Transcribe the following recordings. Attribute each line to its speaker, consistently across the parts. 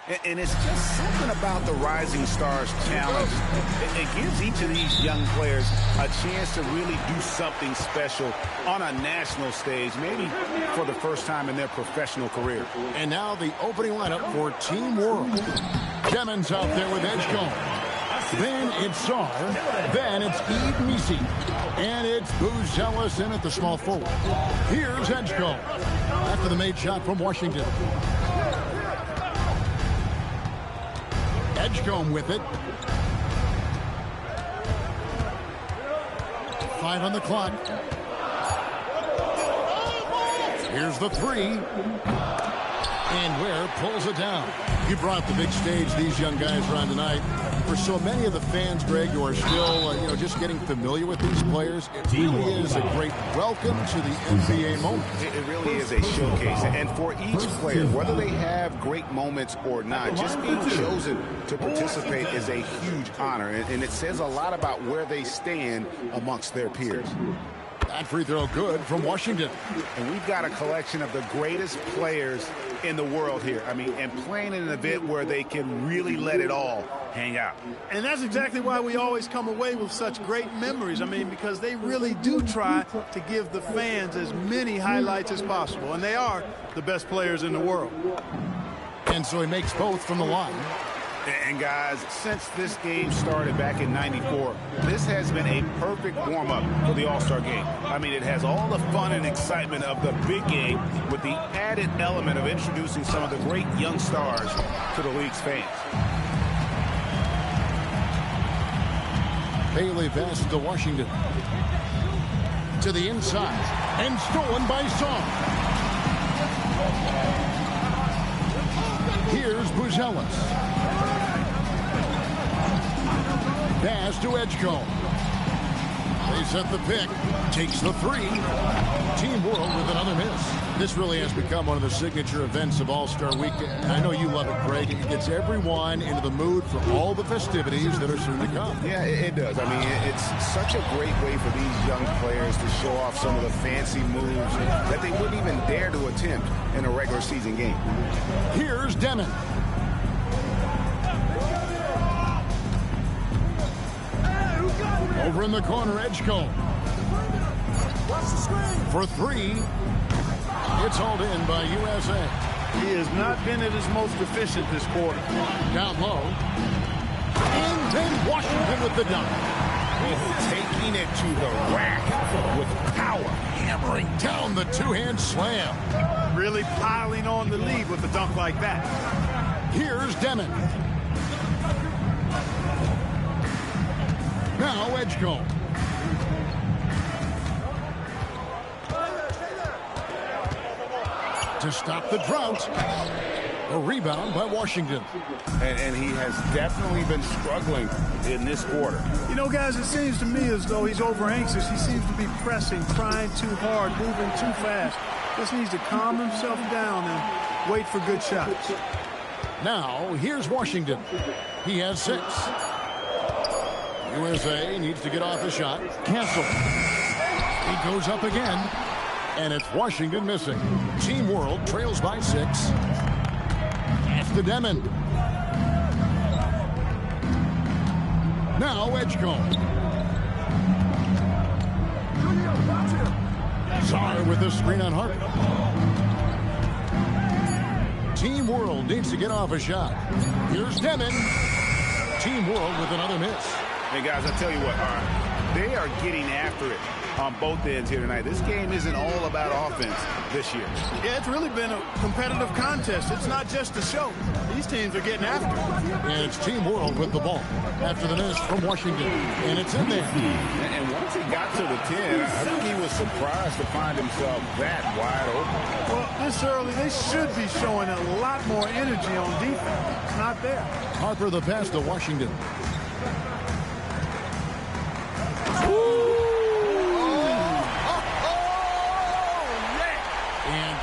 Speaker 1: And it's just something about the Rising Stars Challenge. It gives each of these young players a chance to really do something special on a national stage, maybe for the first time in their professional career.
Speaker 2: And now the opening lineup for Team World. Demons out there with Edgecombe. Then it's Sar. Then it's Eve Misi. And it's Booz Ellis in at the small forward. Here's Edgecombe after the made shot from Washington. Edgecombe with it. 5 on the clock. Here's the 3. And Ware pulls it down. You brought the big stage these young guys are on tonight. For so many of the fans, Greg, who are still, just getting familiar with these players, it really is a great welcome to the NBA moment.
Speaker 1: It really is a showcase. And for each player, whether they have great moments or not, just being chosen to participate is a huge honor. And it says a lot about where they stand amongst their peers.
Speaker 2: That free throw good from Washington.
Speaker 1: And we've got a collection of the greatest players in the world here. I mean, and playing in an event where they can really let it all hang out.
Speaker 3: And that's exactly why we always come away with such great memories. I mean, because they really do try to give the fans as many highlights as possible. And they are the best players in the world.
Speaker 2: And so he makes both from the line.
Speaker 1: And guys, since this game started back in '94, this has been a perfect warm-up for the All-Star game. I mean, it has all the fun and excitement of the big game with the added element of introducing some of the great young stars to the league's fans.
Speaker 2: Bailey passes to Washington. To the inside. And stolen by Song. Here's Booz Ellis. Pass to Edgecombe. They set the pick. Takes the 3. Team World with another miss. This really has become one of the signature events of All-Star Week. I know you love it, Greg. It gets everyone into the mood for all the festivities that are soon to come.
Speaker 1: Yeah, it does. I mean, it's such a great way for these young players to show off some of the fancy moves that they wouldn't even dare to attempt in a regular season game.
Speaker 2: Here's Demon. Over in the corner, Edgecombe. For 3. It's hauled in by USA.
Speaker 3: He has not been at his most efficient this quarter.
Speaker 2: Down low. And then Washington with the dunk.
Speaker 1: Taking it to the rack with power.
Speaker 2: Hammering down the two-hand slam.
Speaker 3: Really piling on the lead with a dunk like that.
Speaker 2: Here's Demon. Now Edgecombe. To stop the drought. A rebound by Washington.
Speaker 1: And he has definitely been struggling in this quarter.
Speaker 3: You know, guys, it seems to me as though he's over-anxious. He seems to be pressing, trying too hard, moving too fast. Just needs to calm himself down and wait for good shots.
Speaker 2: Now, here's Washington. He has 6. USA needs to get off a shot. Cancel. He goes up again. And it's Washington missing. Team World trails by 6. Pass to Demon. Now Edgecombe. Czar with the screen on Harper. Team World needs to get off a shot. Here's Demon. Team World with another miss.
Speaker 1: Hey, guys, I tell you what, they are getting after it on both ends here tonight. This game isn't all about offense this year.
Speaker 3: Yeah, it's really been a competitive contest. It's not just a show. These teams are getting after it.
Speaker 2: And it's Team World with the ball after the miss from Washington. And it's in there.
Speaker 1: And once he got to the 10, I think he was surprised to find himself that wide open.
Speaker 3: Well, this early, they should be showing a lot more energy on defense. It's not there.
Speaker 2: Harper the pass to Washington.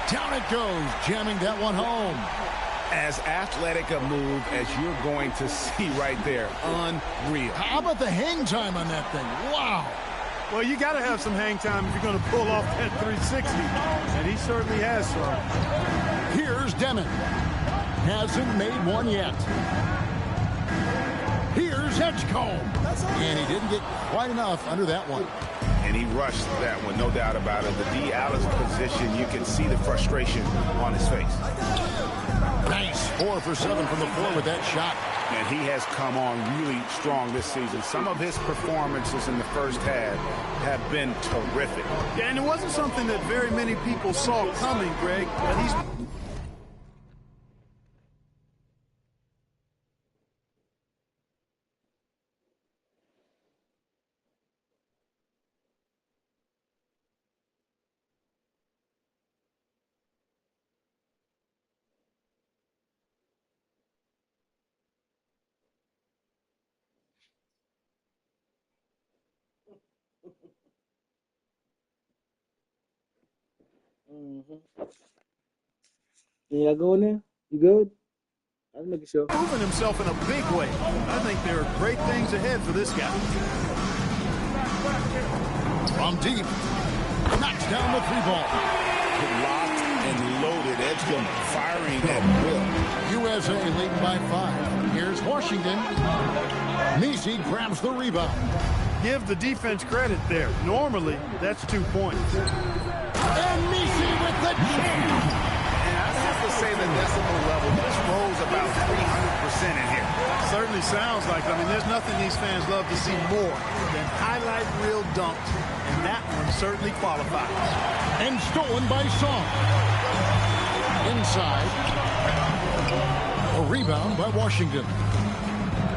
Speaker 2: Down it goes, jamming that one home.
Speaker 1: As athletic a move as you're going to see right there. Unreal.
Speaker 2: How about the hang time on that thing? Wow.
Speaker 3: Well, you got to have some hang time if you're going to pull off that 360. And he certainly has some.
Speaker 2: Here's Demon. Hasn't made one yet. Here's Edgecombe. And he didn't get quite enough under that one.
Speaker 1: And he rushed that one, no doubt about it. The D out of position, you can see the frustration on his face.
Speaker 2: Nice. 4 for 7 from the floor with that shot.
Speaker 1: And he has come on really strong this season. Some of his performances in the first half have been terrific.
Speaker 3: Yeah, and it wasn't something that very many people saw coming, Greg. But he's...
Speaker 4: Yeah, go in there. You good? I was making sure.
Speaker 3: Proving himself in a big way. I think there are great things ahead for this guy.
Speaker 2: From deep. Knocks down the 3-ball.
Speaker 1: Locked and loaded. Edgecombe firing at will.
Speaker 2: USA leading by 5. Here's Washington. Messi grabs the rebound.
Speaker 3: Give the defense credit there. Normally, that's 2 points.
Speaker 2: And Messi with the jam.
Speaker 1: And I'd have to say the decimal level just rose about 300% in here.
Speaker 3: Certainly sounds like it. I mean, there's nothing these fans love to see more than highlight reel dunks. And that one certainly qualifies.
Speaker 2: And stolen by Song. Inside. A rebound by Washington.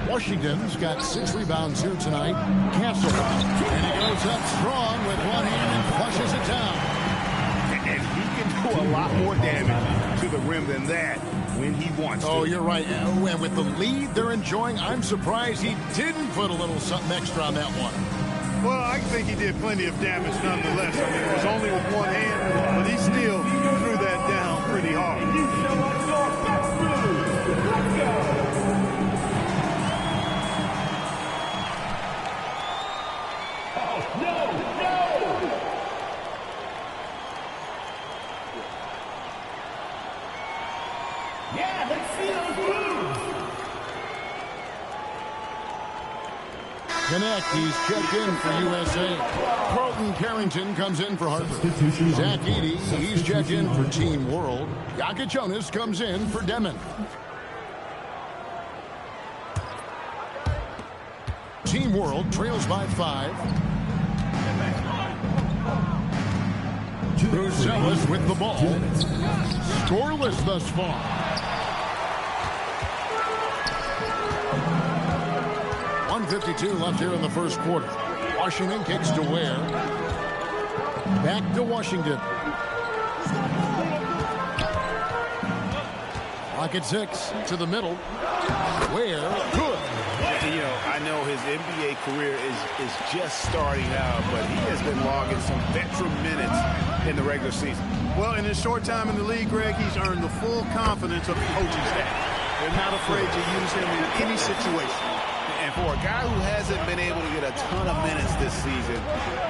Speaker 2: Washington's got 6 rebounds here tonight. Castle. And he goes up strong with one hand and flushes it down.
Speaker 1: And he can do a lot more damage to the rim than that when he wants to.
Speaker 2: Oh, you're right. And with the lead they're enjoying, I'm surprised he didn't put a little something extra on that one.
Speaker 3: Well, I think he did plenty of damage nonetheless. I mean, it was only with one hand, but he still threw that down pretty hard.
Speaker 2: Connect, he's checked in for USA. Carlton Carrington comes in for Hartford. Zach Edey, he's checked in for Team World. Jonas comes in for Demon. Team World trails by 5. Brucelis with the ball. Scoreless thus far. 1:52 left here in the first quarter. Washington kicks to Ware. Back to Washington. Clock at 6 to the middle. Ware, good.
Speaker 1: You know, I know his NBA career is just starting out, but he has been logging some veteran minutes in the regular season.
Speaker 3: Well, in his short time in the league, Greg, he's earned the full confidence of the coaching staff. They're not afraid to use him in any situation.
Speaker 1: And for a guy who hasn't been able to get a ton of minutes this season,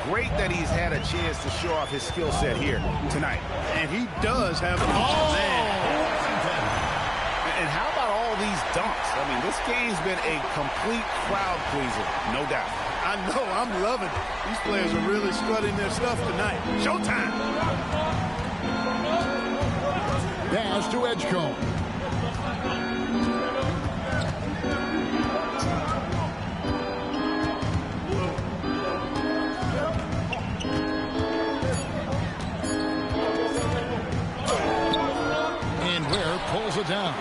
Speaker 1: great that he's had a chance to show off his skill set here tonight.
Speaker 3: And he does have an man.
Speaker 1: And how about all these dunks? I mean, this game's been a complete crowd pleaser, no doubt.
Speaker 3: I know, I'm loving it. These players are really strutting their stuff tonight. Showtime!
Speaker 2: Pass to Edgecombe. Pulls it down.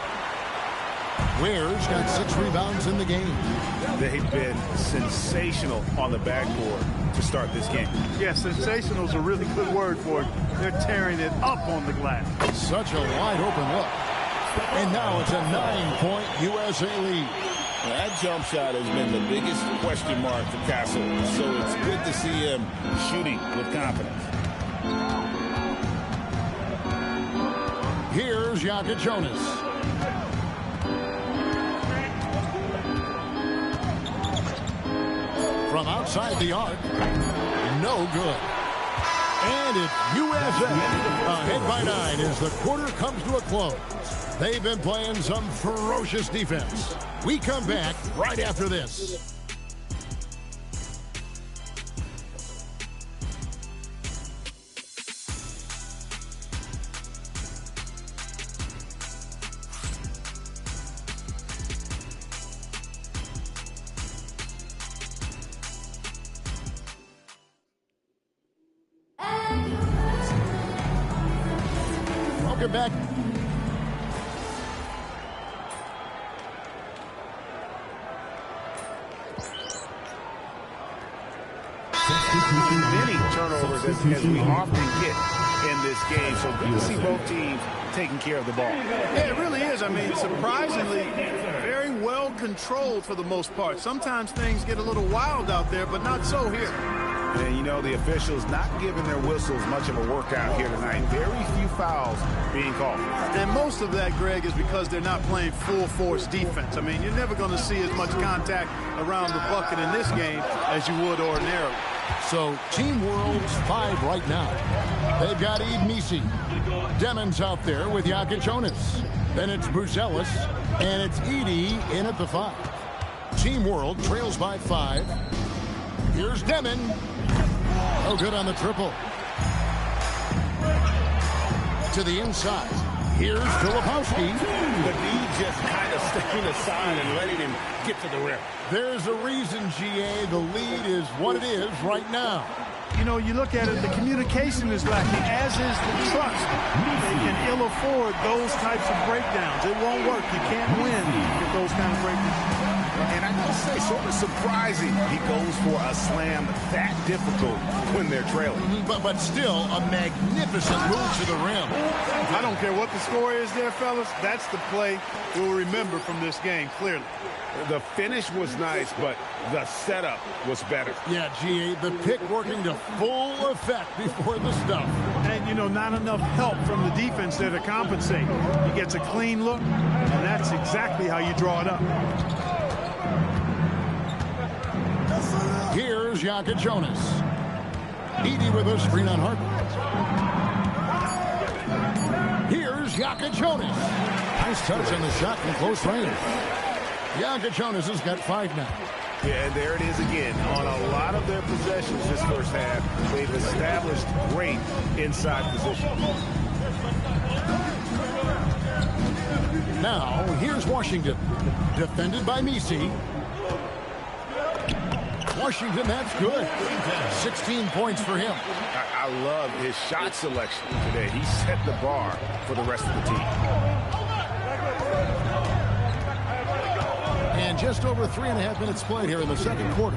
Speaker 2: Ware's got 6 rebounds in the game.
Speaker 3: They've been sensational on the backboard to start this game. Yeah, sensational is a really good word for it. They're tearing it up on the glass.
Speaker 2: Such a wide open look. And now it's a 9-point USA lead.
Speaker 1: Well, that jump shot has been the biggest question mark for Castle, so it's good to see him shooting with confidence.
Speaker 2: Here's Jonas. From outside the arc, no good. And it's USA ahead by 9 as the quarter comes to a close. They've been playing some ferocious defense. We come back right after this. Welcome back.
Speaker 1: Many turnovers as we often get in this game. So good to see both teams taking care of the ball.
Speaker 3: Yeah, it really is. I mean, surprisingly, very well controlled for the most part. Sometimes things get a little wild out there, but not so here.
Speaker 1: And, you know, the officials not giving their whistles much of a workout here tonight. Very few fouls being called.
Speaker 3: And most of that, Greg, is because they're not playing full-force defense. I mean, you're never going to see as much contact around the bucket in this game as you would ordinarily.
Speaker 2: So, Team World's 5 right now. They've got Ed Misi. Demon's out there with Jonas. Then it's Buzelis, and it's Edie in at the 5. Team World trails by 5. Here's Demon. Oh, good on the triple. To the inside. Here's Filipowski.
Speaker 1: But he just kind of stepping aside and letting him get to the rim.
Speaker 2: There's a reason, GA. The lead is what it is right now.
Speaker 3: You know, you look at it, the communication is lacking, as is the trust. They can ill afford those types of breakdowns. It won't work. You can't win with those kind of breakdowns.
Speaker 1: And I gotta say, sort of surprising he goes for a slam that difficult when they're trailing.
Speaker 2: But still, a magnificent move to the rim.
Speaker 3: I don't care what the score is there, fellas. That's the play we'll remember from this game, clearly.
Speaker 1: The finish was nice, but the setup was better.
Speaker 2: Yeah, GA, the pick working to full effect before the stuff.
Speaker 3: And, you know, not enough help from the defense there to compensate. He gets a clean look, and that's exactly how you draw it up.
Speaker 2: Here's Jonas. Edie with a screen on Harper. Here's Jonas. Nice touch on the shot from close range. Jonas has got 5 now.
Speaker 1: Yeah, and there it is again. On a lot of their possessions this first half, they've established great inside position.
Speaker 2: Now, here's Washington. Defended by Misi. Washington, that's good. 16 points for him.
Speaker 1: I love his shot selection today. He set the bar for the rest of the team.
Speaker 2: And just over 3.5 minutes played here in the second quarter.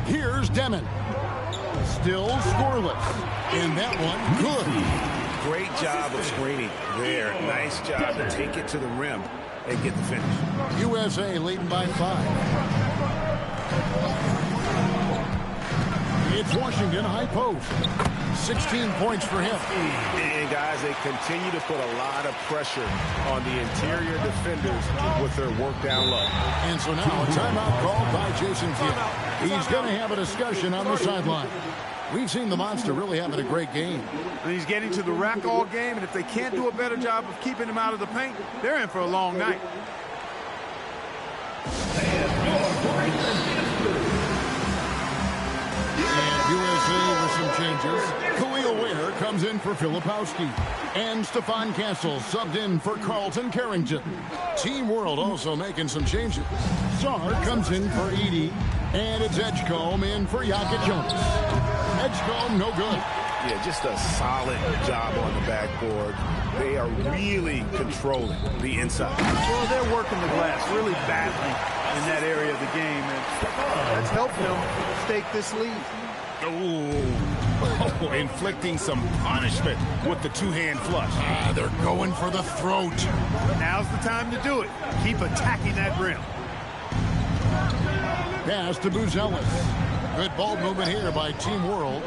Speaker 2: Here's Demon. Still scoreless. And that one, good.
Speaker 1: Great job of screening there. Nice job to take it to the rim and get the finish.
Speaker 2: USA leading by 5. It's Washington high post. 16 points for him.
Speaker 1: And guys, they continue to put a lot of pressure on the interior defenders with their work down low.
Speaker 2: And so now a timeout called by Jason Kidd. He's going to have a discussion on the sideline. We've seen the monster really having a great game.
Speaker 3: And he's getting to the rack all game, and if they can't do a better job of keeping him out of the paint, they're in for a long night.
Speaker 2: And USA with some changes. Khalil Ware comes in for Filipowski. And Stephon Castle subbed in for Carlton Carrington. Team World also making some changes. Sarr comes in for Edie. And it's Edgecombe in for Jonas. Edgecombe, no good.
Speaker 1: Yeah, just a solid job on the backboard. They are really controlling the inside.
Speaker 3: Well, they're working the glass really badly in that area of the game, and that's helped them stake this lead.
Speaker 1: Oh, inflicting some punishment with the two-hand flush.
Speaker 2: They're going for the throat.
Speaker 3: Now's the time to do it. Keep attacking that rim.
Speaker 2: Pass to Buzelis. Good ball movement here by Team World.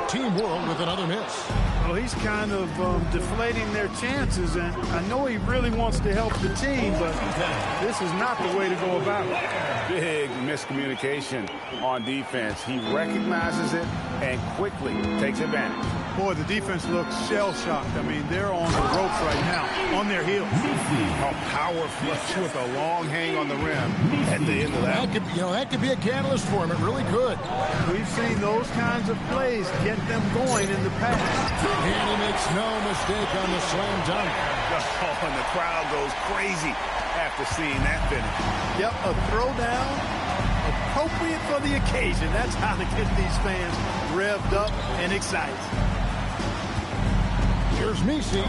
Speaker 2: Team World with another miss.
Speaker 3: Well, he's kind of deflating their chances, and I know he really wants to help the team, but this is not the way to go about it.
Speaker 1: Big miscommunication on defense. He recognizes it and quickly takes advantage.
Speaker 3: Boy, the defense looks shell-shocked. I mean, they're on the ropes right now, on their heels.
Speaker 1: A power flush with a long hang on the rim at the end of that.
Speaker 2: That could be a catalyst for him. It really could.
Speaker 3: We've seen those kinds of plays get them going in the past.
Speaker 2: And he makes no mistake on the slam dunk.
Speaker 1: Oh, and the crowd goes crazy after seeing that finish.
Speaker 3: Yep, a throwdown appropriate for the occasion. That's how to get these fans revved up and excited.
Speaker 2: Here's Messi.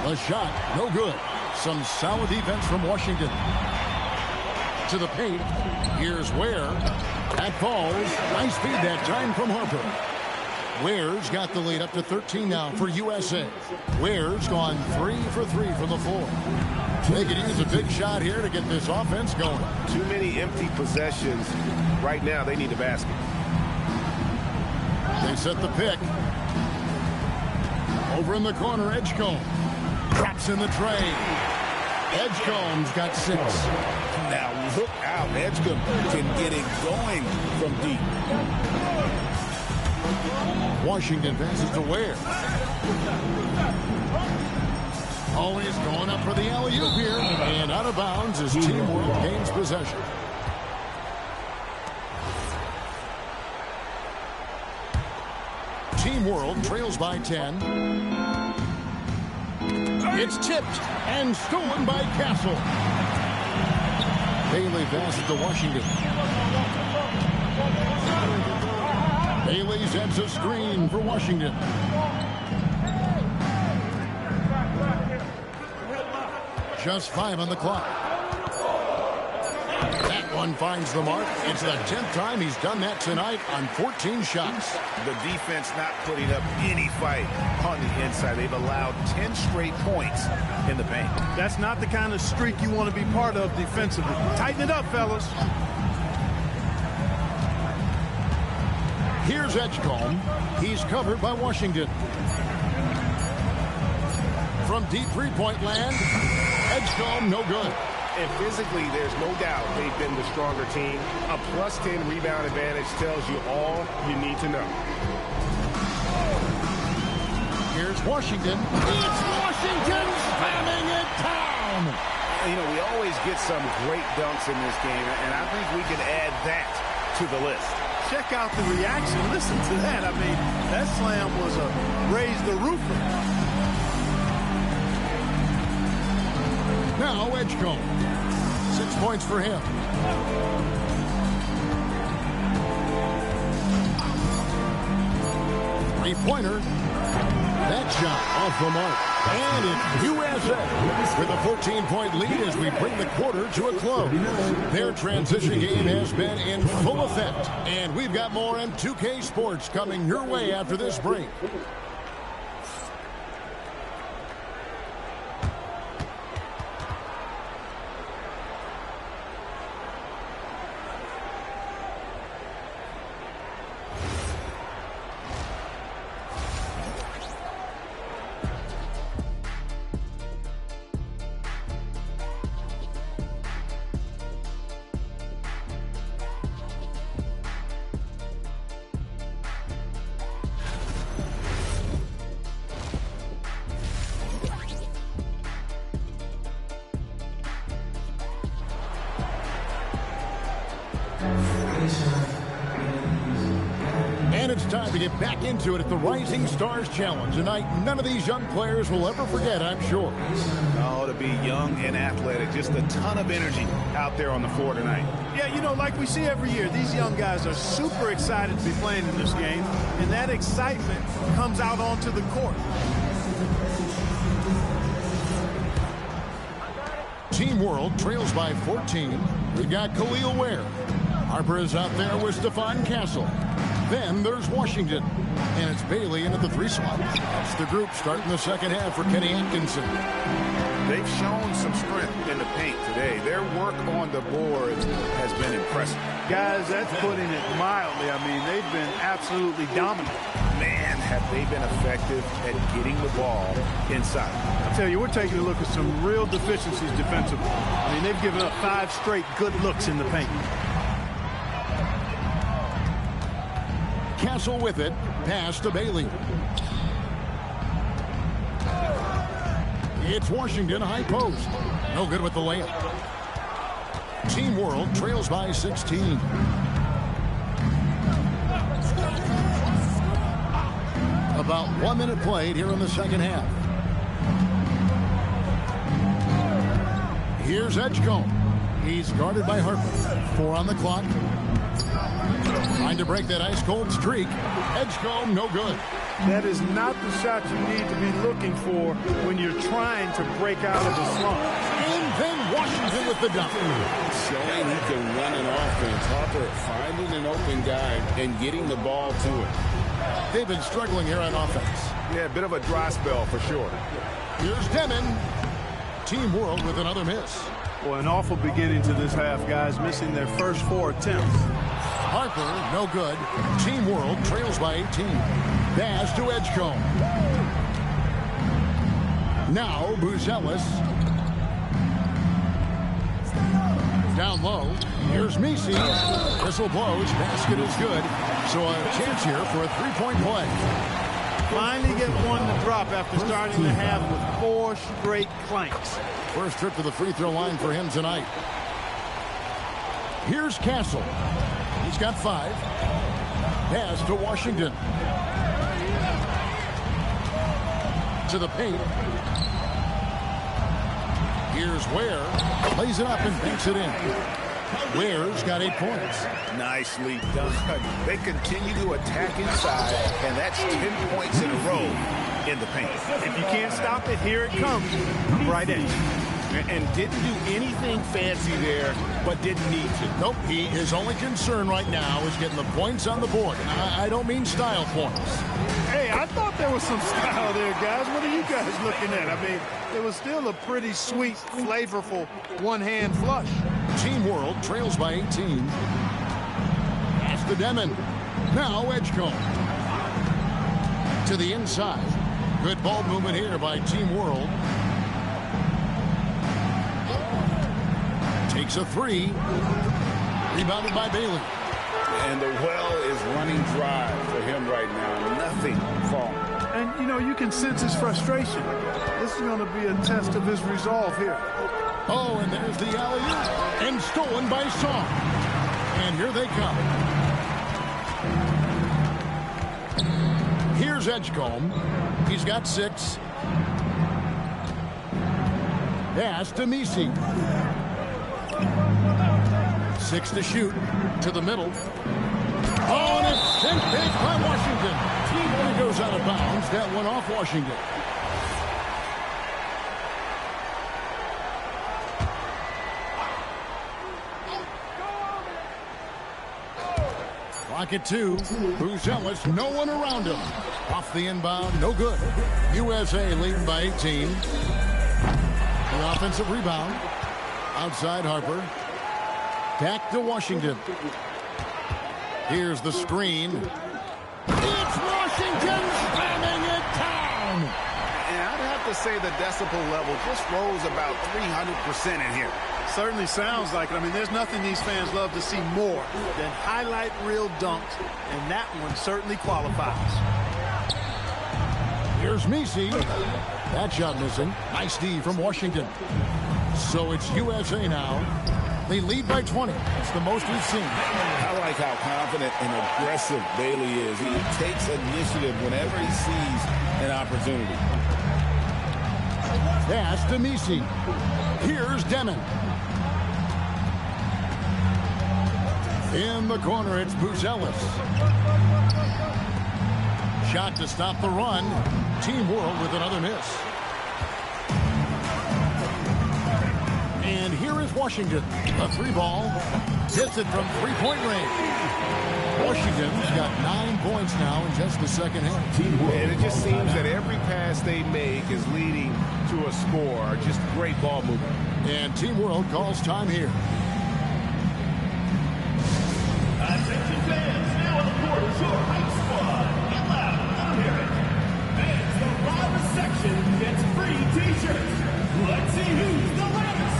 Speaker 2: The shot, no good. Some solid defense from Washington. To the paint. Here's Ware. That falls. Nice feed that time from Harper. Ware's got the lead up to 13 now for USA. Ware's gone 3 for 3 from the floor. They could use a big shot here to get this offense going.
Speaker 1: Too many empty possessions. Right now, they need a basket.
Speaker 2: They set the pick. Over in the corner, Edgecombe. Drops in the tray. Edgecombe's got 6.
Speaker 1: Now look out. Edgecombe can get it going from deep.
Speaker 2: Washington passes to Ware. Always going up for the alley-oop here. And out of bounds as Team World gains possession. Team World trails by 10. It's tipped and stolen by Castle. Bailey passes to Washington. Bailey sets a screen for Washington. Just 5 on the clock. That one finds the mark. It's the 10th time he's done that tonight on 14 shots.
Speaker 1: The defense not putting up any fight on the inside. They've allowed 10 straight points in the paint.
Speaker 3: That's not the kind of streak you want to be part of defensively. Tighten it up, fellas.
Speaker 2: Here's Edgecombe. He's covered by Washington. From deep three-point land, Edgecombe no good.
Speaker 5: And physically, there's no doubt they've been the stronger team. A plus 10 rebound advantage tells you all you need to know.
Speaker 2: Here's Washington. It's Washington slamming it down.
Speaker 1: You know, we always get some great dunks in this game, and I think we can add that to the list.
Speaker 3: Check out the reaction. Listen to that. I mean, that slam was a raise the roofer.
Speaker 2: Now Edgecombe. 6 points for him. Three-pointer. That shot off the mark. And it's USA with a 14-point lead as we bring the quarter to a close. Their transition game has been in full effect. And we've got more M2K Sports coming your way after this break. And it's time to get back into it at the Rising Stars Challenge. Tonight, none of these young players will ever forget, I'm sure.
Speaker 1: Oh, to be young and athletic, just a ton of energy out there on the floor tonight.
Speaker 3: Yeah, you know, like we see every year, these young guys are super excited to be playing in this game, and that excitement comes out onto the court.
Speaker 2: Team World trails by 14. We've got Khalil Ware. Harper is out there with Stephon Castle. Then there's Washington. And it's Bailey in at the 3 slot. That's the group starting the second half for Kenny Atkinson.
Speaker 1: They've shown some strength in the paint today. Their work on the boards has been impressive.
Speaker 3: Guys, that's putting it mildly. I mean, they've been absolutely dominant.
Speaker 1: Man, have they been effective at getting the ball inside.
Speaker 3: I tell you, we're taking a look at some real deficiencies defensively. I mean, they've given up 5 straight good looks in the paint.
Speaker 2: Castle with it. Pass to Bailey. It's Washington high post. No good with the layup. Team World trails by 16. About 1 minute played here in the second half. Here's Edgecombe. He's guarded by Harper. 4 on the clock. Trying to break that ice-cold streak. Edgecombe, no good.
Speaker 3: That is not the shot you need to be looking for when you're trying to break out of a slump.
Speaker 2: And then Washington with the dunk.
Speaker 6: Showing he can run an offense. Harper finding an open guy and getting the ball to him.
Speaker 2: They've been struggling here on offense.
Speaker 1: Yeah, a bit of a dry spell for sure.
Speaker 2: Here's Demon. Team World with another miss.
Speaker 3: Well, an awful beginning to this half, guys, missing their first 4 attempts.
Speaker 2: Harper, no good. Team World trails by 18. Pass to Edgecombe. Now, Buzelis. Down low. Here's Messi. Whistle blows. Basket is good. So a chance here for a 3-point play.
Speaker 3: Finally get one to drop after starting the half with 4 straight clanks.
Speaker 2: First trip to the free throw line for him tonight. Here's Castle. He's got 5. Pass to Washington. To the paint. Here's Ware. Plays it up and banks it in. Ware's got 8 points.
Speaker 1: Nicely done. They continue to attack inside, and that's 10 points in a row in the paint.
Speaker 3: If you can't stop it, here it comes. Right in.
Speaker 6: And didn't do anything fancy there, but didn't need to.
Speaker 2: Nope, his only concern right now is getting the points on the board. I don't mean style points.
Speaker 3: Hey, I thought there was some style there, guys. What are you guys looking at? I mean, it was still a pretty sweet, flavorful one-hand flush.
Speaker 2: Team World trails by 18. Pass to Demon. Now Edgecombe. To the inside. Good ball movement here by Team World. Takes a 3. Rebounded by Bailey.
Speaker 6: And the well is running dry for him right now. Nothing falling.
Speaker 3: And, you know, you can sense his frustration. This is going to be a test of his resolve here.
Speaker 2: Oh, and there's the alley-oop. And stolen by Song. And here they come. Here's Edgecombe. He's got 6. Pass to Messi. 6 to shoot. To the middle. Oh, and it's sent big by Washington. Team only goes out of bounds. That one off Washington. Clock at 2. Buzelis, no one around him. Off the inbound, no good. USA leading by 18. The offensive rebound. Outside Harper. Back to Washington. Here's the screen. It's Washington slamming it down.
Speaker 1: And I'd have to say the decibel level just rose about 300% in here.
Speaker 3: Certainly sounds like it. I mean, there's nothing these fans love to see more than highlight reel dunks, and that one certainly qualifies.
Speaker 2: Here's Messi. That shot missing. Nice D from Washington. So it's USA now. They lead by 20. It's the most we've seen.
Speaker 6: I like how confident and aggressive Bailey is. He takes initiative whenever he sees an opportunity.
Speaker 2: Pass to Messi. Here's Demon. In the corner, it's Buzelis. Shot to stop the run. Team World with another miss. And here is Washington. A three ball. Hits it from three-point range. Washington's got 9 points now in just the second half.
Speaker 5: And it just seems that every pass they make is leading to a score. Just great ball movement.
Speaker 2: And Team World calls time here.
Speaker 7: Attention fans, now on the court is your hype squad. Get loud, let 'em hear it. Fans, the loudest section gets free t-shirts. Let's see who's the loudest.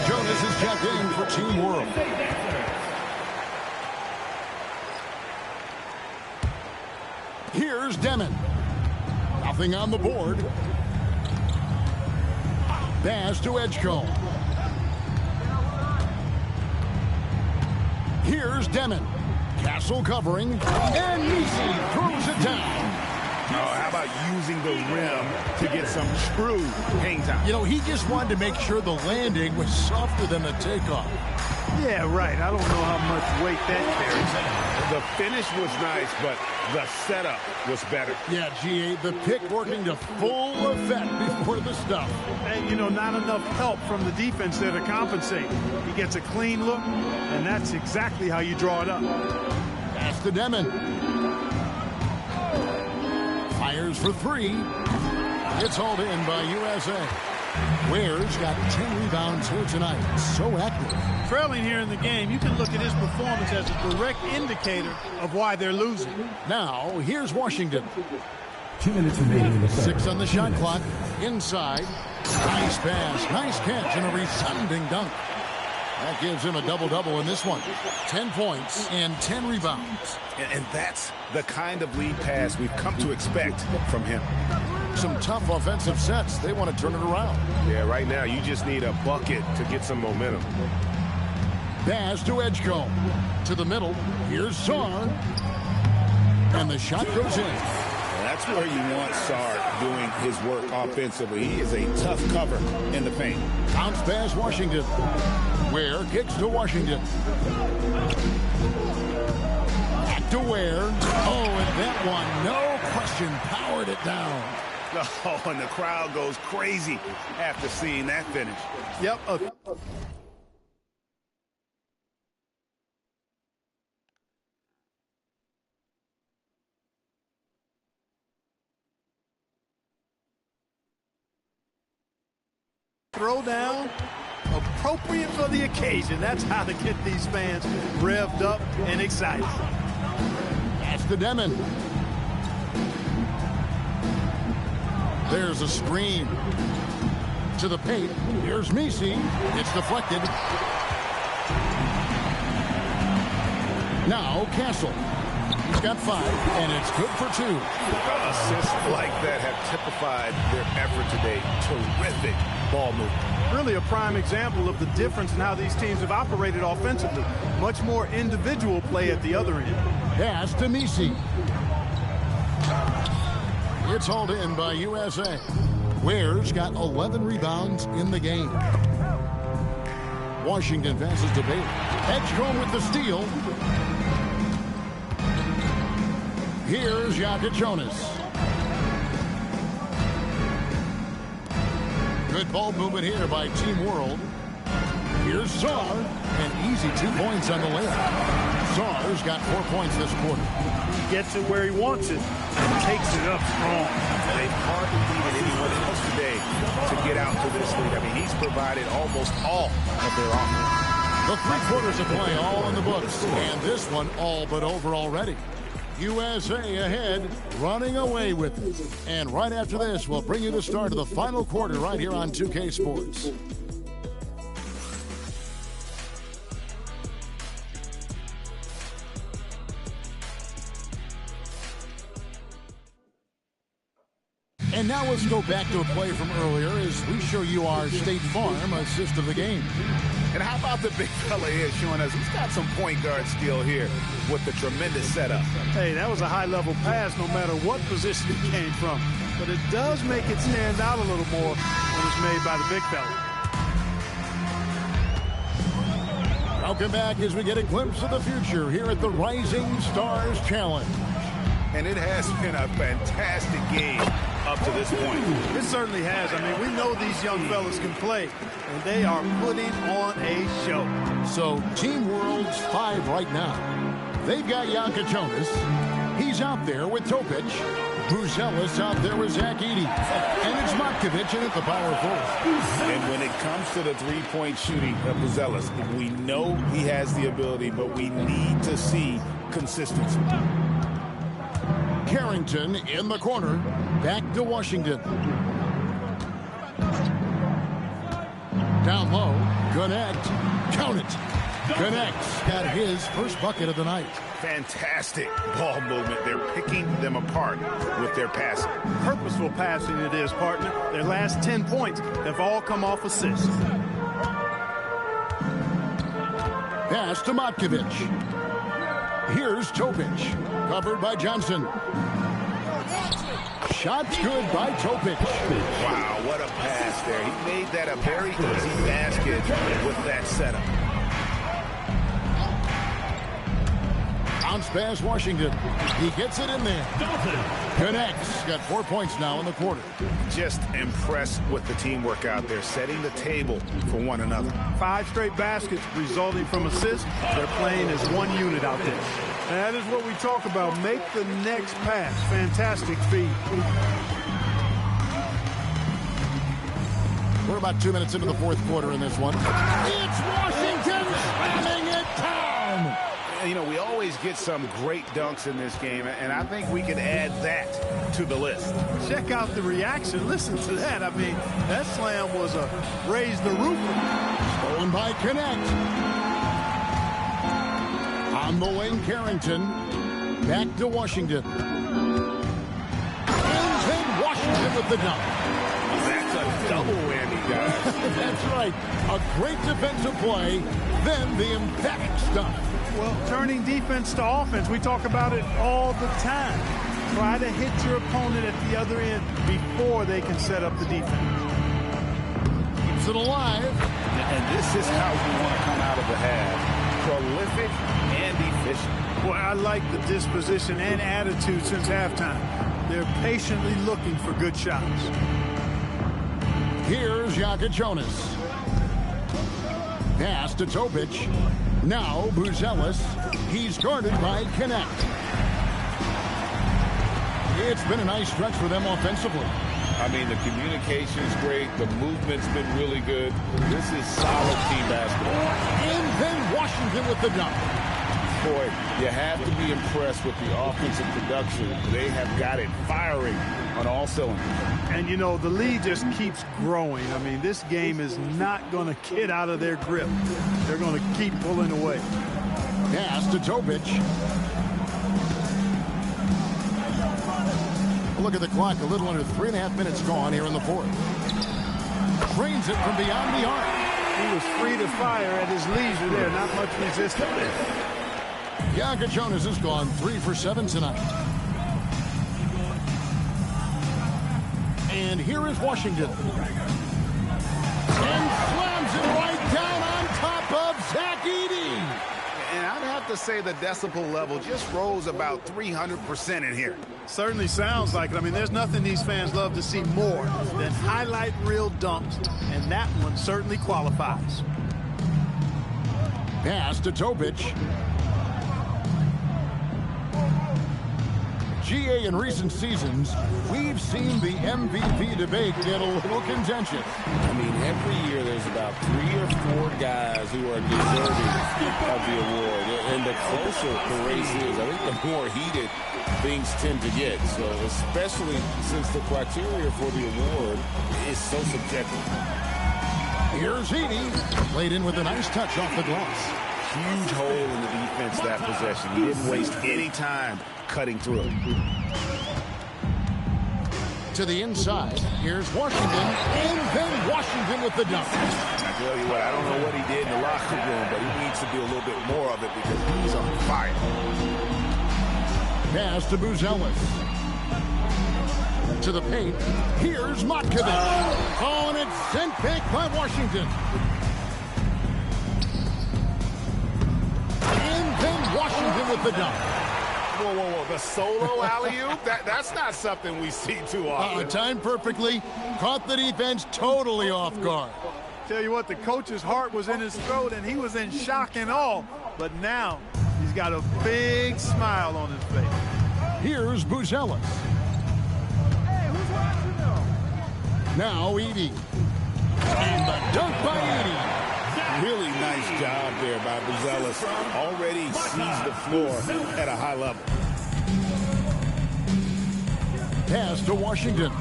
Speaker 2: Jonas is checked in for Team World. Here's Demon. Nothing on the board. Pass to Edgecombe. Here's Demon. Castle covering. And Nisi throws it down.
Speaker 1: Oh, how about using the rim to get some true hang time?
Speaker 2: You know, he just wanted to make sure the landing was softer than the takeoff.
Speaker 3: Yeah, right. I don't know how much weight that carries.
Speaker 1: The finish was nice, but the setup was better.
Speaker 2: Yeah, GA, the pick working to full effect before the stuff.
Speaker 3: And, you know, not enough help from the defense there to compensate. He gets a clean look, and that's exactly how you draw it up.
Speaker 2: Pass to Demon. Fires for three. It's hauled in by USA. Ware's got 10 rebounds here tonight. So active.
Speaker 3: Trailing here in the game, you can look at his performance as a direct indicator of why they're losing.
Speaker 2: Now, here's Washington.
Speaker 8: 2 minutes remaining in the second.
Speaker 2: 6 on the shot clock. Inside. Nice pass. Nice catch and a resounding dunk. That gives him a double-double in this one. 10 points and 10 rebounds.
Speaker 1: And that's the kind of lead pass we've come to expect from him.
Speaker 2: Some tough offensive sets. They want to turn it around.
Speaker 5: Yeah, right now you just need a bucket to get some momentum.
Speaker 2: Pass to Edgecombe. To the middle. Here's Sarr. And the shot goes in.
Speaker 1: That's where you want Sarr doing his work offensively. He is a tough cover in the paint.
Speaker 2: Bounce pass Washington. Ware kicks to Washington. Back to Ware. Oh, and that one, no question, powered it down.
Speaker 1: Oh, and the crowd goes crazy after seeing that finish.
Speaker 3: Yep. Throw down, appropriate for the occasion. That's how to get these fans revved up and excited.
Speaker 2: That's the Demon. There's a screen. To the paint. Here's Nisi. It's deflected. Now Castle. He's got 5, and it's good for 2.
Speaker 1: Assists like that have typified their effort today. Terrific ball movement.
Speaker 3: Really a prime example of the difference in how these teams have operated offensively. Much more individual play at the other end.
Speaker 2: Pass to Nisi. It's hauled in by USA. Ware's got 11 rebounds in the game. Washington passes to Bailey. Edgecombe with the steal. Here's Jonas. Good ball movement here by Team World. Here's Sarr, and easy 2 points on the layup. Sarr's got 4 points this quarter.
Speaker 3: He gets it where he wants it and takes it up strong.
Speaker 1: They've hardly needed anyone else today to get out to this lead. I mean, he's provided almost all of their offense.
Speaker 2: The 3 quarters of play all in the books, and this one all but over already. USA ahead, running away with it. And right after this, we'll bring you the start of the final quarter right here on 2K Sports. And now let's go back to a play from earlier as we show you our State Farm assist of the game.
Speaker 1: And how about the big fella here showing us he's got some point guard skill here with the tremendous setup.
Speaker 3: Hey, that was a high-level pass no matter what position it came from. But it does make it stand out a little more when it's made by the big fella.
Speaker 2: Welcome back as we get a glimpse of the future here at the Rising Stars Challenge.
Speaker 1: And it has been a fantastic game up to this point.
Speaker 3: It certainly has. I mean, we know these young fellas can play, and they are putting on a show.
Speaker 2: So, Team World's 5 right now. They've got Jonas. He's out there with Topic. Bruzelis out there with Zach Edey. And it's Matkovic in at the power forward.
Speaker 6: And when it comes to the three-point shooting of Bruzelis, we know he has the ability, but we need to see consistency.
Speaker 2: Carrington in the corner. Back to Washington. Down low. Connect. Count it. Connects. Got his first bucket of the night.
Speaker 1: Fantastic ball movement. They're picking them apart with their passing.
Speaker 3: Purposeful passing it is, partner. Their last 10 points have all come off assists.
Speaker 2: Pass to Matkovic. Here's Topic. Covered by Johnson. Shot's good by Topic.
Speaker 1: Wow, what a pass there. He made that a very easy basket with that setup.
Speaker 2: Bounce pass Washington. He gets it in there. Connects. Got 4 points now in the quarter.
Speaker 1: Just impressed with the teamwork out there, setting the table for one another.
Speaker 3: 5 straight baskets resulting from assists. They're playing as one unit out there. That is what we talk about. Make the next pass. Fantastic feed.
Speaker 2: We're about 2 minutes into the fourth quarter in this one. It's Washington slamming it down.
Speaker 1: You know, we always get some great dunks in this game, and I think we can add that to the list.
Speaker 3: Check out the reaction. Listen to that. I mean, that slam was a raise the roof.
Speaker 2: Stolen by Connect. On the wing, Carrington. Back to Washington. And then Washington with the dunk.
Speaker 1: That's a double whammy, guys.
Speaker 2: That's right. A great defensive play, then the emphatic stuff.
Speaker 3: Well, turning defense to offense, we talk about it all the time. Try to hit your opponent at the other end before they can set up the defense.
Speaker 2: Keeps it alive.
Speaker 1: And this is how you want to come out of the half. Prolific and efficient.
Speaker 3: Boy, I like the disposition and attitude since halftime. They're patiently looking for good shots.
Speaker 2: Here's Jonas. Pass to Topic. Now Bruzelis. He's guarded by Connect. It's been a nice stretch for them offensively.
Speaker 6: I mean, the communication's great. The movement's been really good. This is solid team basketball.
Speaker 2: And then Washington with the dunk.
Speaker 6: Boy, you have to be impressed with the offensive production. They have got it firing on all cylinders.
Speaker 3: And, you know, the lead just keeps growing. I mean, this game is not going to get out of their grip. They're going to keep pulling away.
Speaker 2: Pass to Topic. Look at the clock. A little under 3.5 minutes gone here in the fourth. Trains it from beyond the arc.
Speaker 3: He was free to fire at his leisure there. Not much resistance there.
Speaker 2: Jonas has gone 3 for 7 tonight. And here is Washington. And slams it right down on top of Zach Edey.
Speaker 1: And I'd have to say the decibel level just rose about 300% in here.
Speaker 3: Certainly sounds like it. I mean, there's nothing these fans love to see more than highlight reel dunks, and that one certainly qualifies.
Speaker 2: Pass to Topic. GA in recent seasons, we've seen the MVP debate get a little contentious.
Speaker 6: I mean, every year there's about 3 or 4 guys who are deserving of the award. And the closer the race is, I think the more heated things tend to get. So especially since the criteria for the award is so subjective.
Speaker 2: Here's Edey. Played in with a nice touch off the glass.
Speaker 1: Huge hole in the defense that possession. He didn't waste any time cutting through it.
Speaker 2: To the inside. Here's Washington. And then Washington with the dunk.
Speaker 1: I tell you what, I don't know what he did in the locker room, but he needs to do a little bit more of it because he's on fire.
Speaker 2: Pass to Bruzelis. To the paint. Here's Matkovic. Oh, and it's sent back by Washington. with the dunk.
Speaker 1: Whoa, whoa, whoa. The solo alley-oop? That's not something we see too often.
Speaker 2: Timed perfectly. Caught the defense totally off guard.
Speaker 3: Tell you what, the coach's heart was in his throat, and he was in shock and awe. But now, he's got a big smile on his face.
Speaker 2: Here's Buzelis.
Speaker 3: Hey, who's watching though?
Speaker 2: Now Edey. And the dunk by Edey.
Speaker 1: Really nice job there by Buzelis. Already sees the floor at a high level.
Speaker 2: Pass to Washington.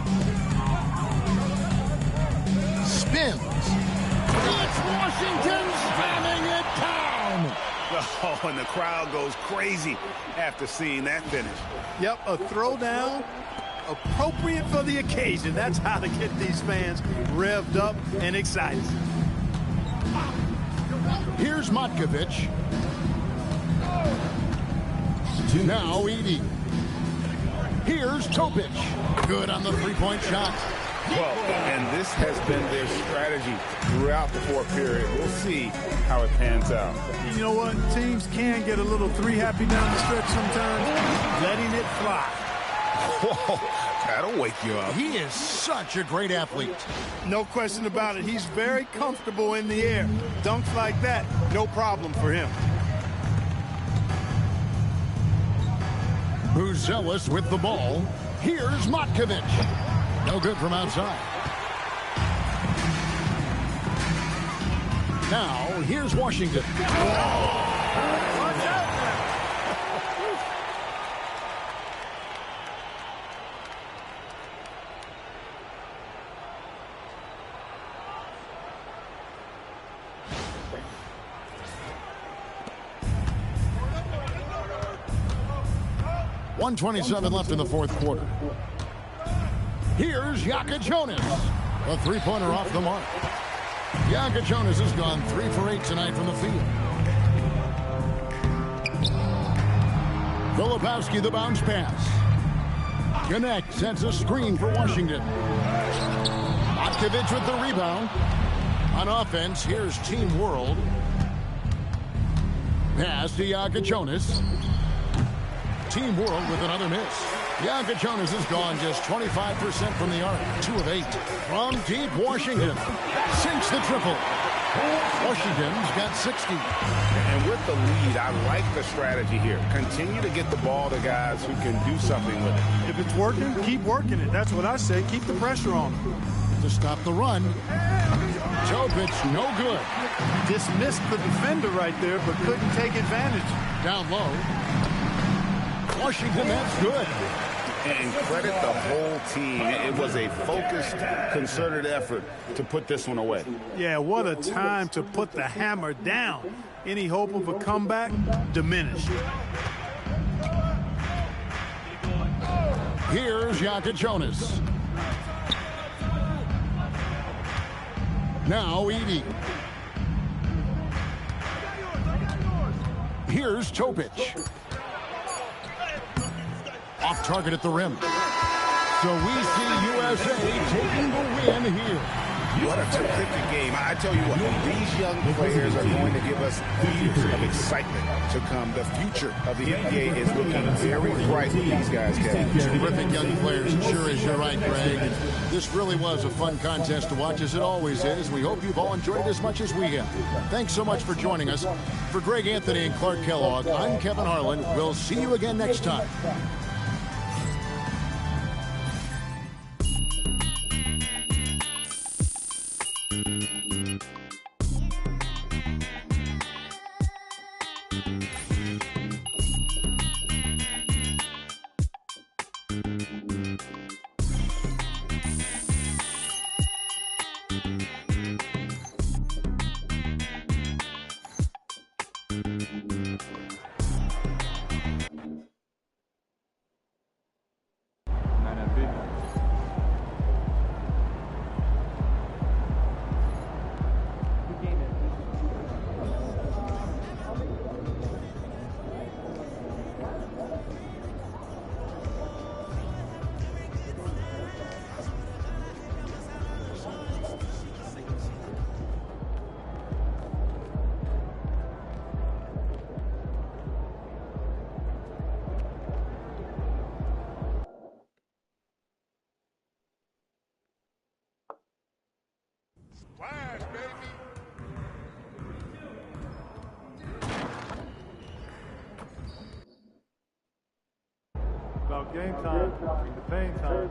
Speaker 2: Spins. It's Washington slamming it down.
Speaker 1: Oh, and the crowd goes crazy after seeing that finish.
Speaker 3: Yep, a throwdown appropriate for the occasion. That's how to get these fans revved up and excited.
Speaker 2: Here's Matkovic. Now Edey. Here's Topic. Good on the three-point shot.
Speaker 1: Well, and this has been their strategy throughout the fourth period. We'll see how it pans out.
Speaker 3: You know what? Teams can get a little three-happy down the stretch sometimes. Letting it fly.
Speaker 1: Whoa, that'll wake you up.
Speaker 2: He is such a great athlete.
Speaker 3: No question about it. He's very comfortable in the air. Dunks like that, no problem for him.
Speaker 2: Buzelis with the ball. Here's Matkovic. No good from outside. Now, here's Washington.
Speaker 3: Watch out now.
Speaker 2: 1:27 left in the fourth quarter. Here's Jonas. A three-pointer off the mark. Jonas has gone 3 for 8 tonight from the field. Filipowski, the bounce pass. Connect sends a screen for Washington. Matkovic with the rebound. On offense, here's Team World. Pass to Jonas. Team World with another miss. Jonas has gone just 25% from the arc. 2 of 8. From deep, Washington sinks the triple. Washington's got 60.
Speaker 1: And with the lead, I like the strategy here. Continue to get the ball to guys who can do something with it.
Speaker 3: If it's working, keep working it. That's what I say. Keep the pressure on him.
Speaker 2: To stop the run. Topic, no good.
Speaker 3: Dismissed the defender right there, but couldn't take advantage.
Speaker 2: Down low. Washington, that's good.
Speaker 1: And credit the whole team. It was a focused, concerted effort to put this one away.
Speaker 3: Yeah, what a time to put the hammer down. Any hope of a comeback? Diminished.
Speaker 2: Here's Jonas. Now Edey. Here's Topic. Off target at the rim. So we see USA taking the win here.
Speaker 1: What a terrific game. I tell you what, these young players are going to give us years of excitement to come. The future of the NBA is looking very bright with these guys, Kevin.
Speaker 2: Terrific young players. It sure is. You're right, Greg. This really was a fun contest to watch, as it always is. We hope you've all enjoyed it as much as we have. Thanks so much for joining us. For Greg Anthony and Clark Kellogg, I'm Kevin Harlan. We'll see you again next time.
Speaker 5: Flash, baby.
Speaker 9: About game time, bring the pain time.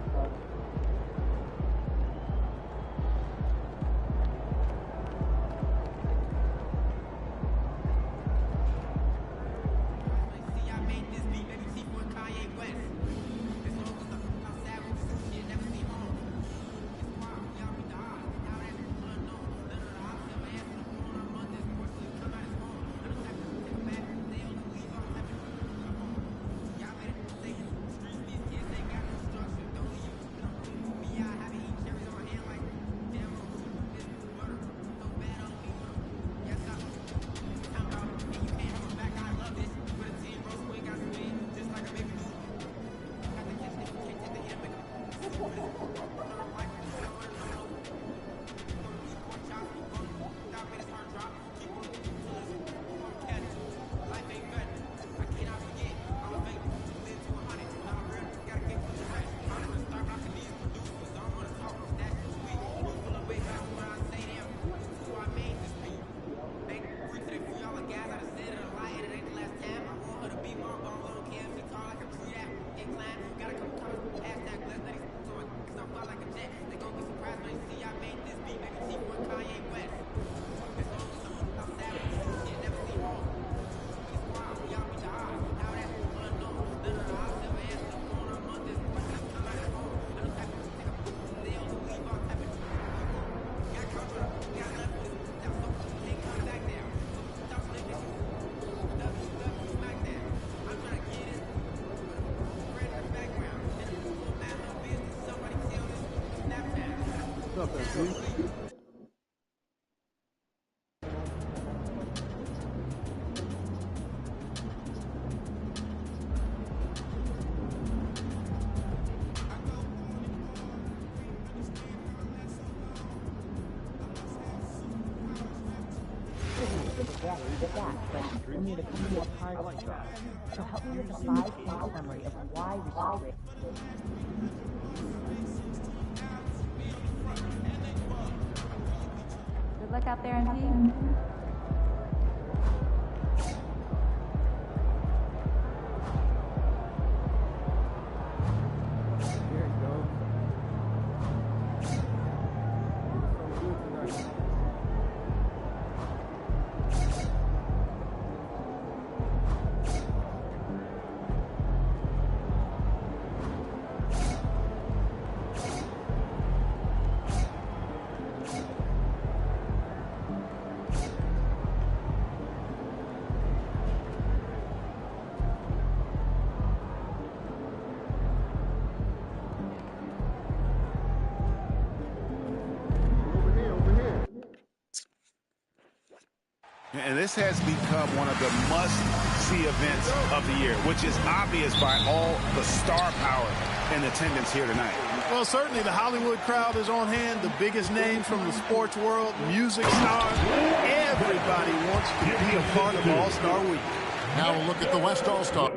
Speaker 9: What's up, MC?
Speaker 10: But we need a couple of cards to help you with a 5-page summary of why we should.
Speaker 11: Good luck out there, MP.
Speaker 1: And this has become one of the must-see events of the year, which is obvious by all the star power in attendance here tonight.
Speaker 3: Well, certainly the Hollywood crowd is on hand, the biggest names from the sports world, music stars. Everybody wants to be a part of All-Star Week.
Speaker 2: Now we'll look at the West All-Star.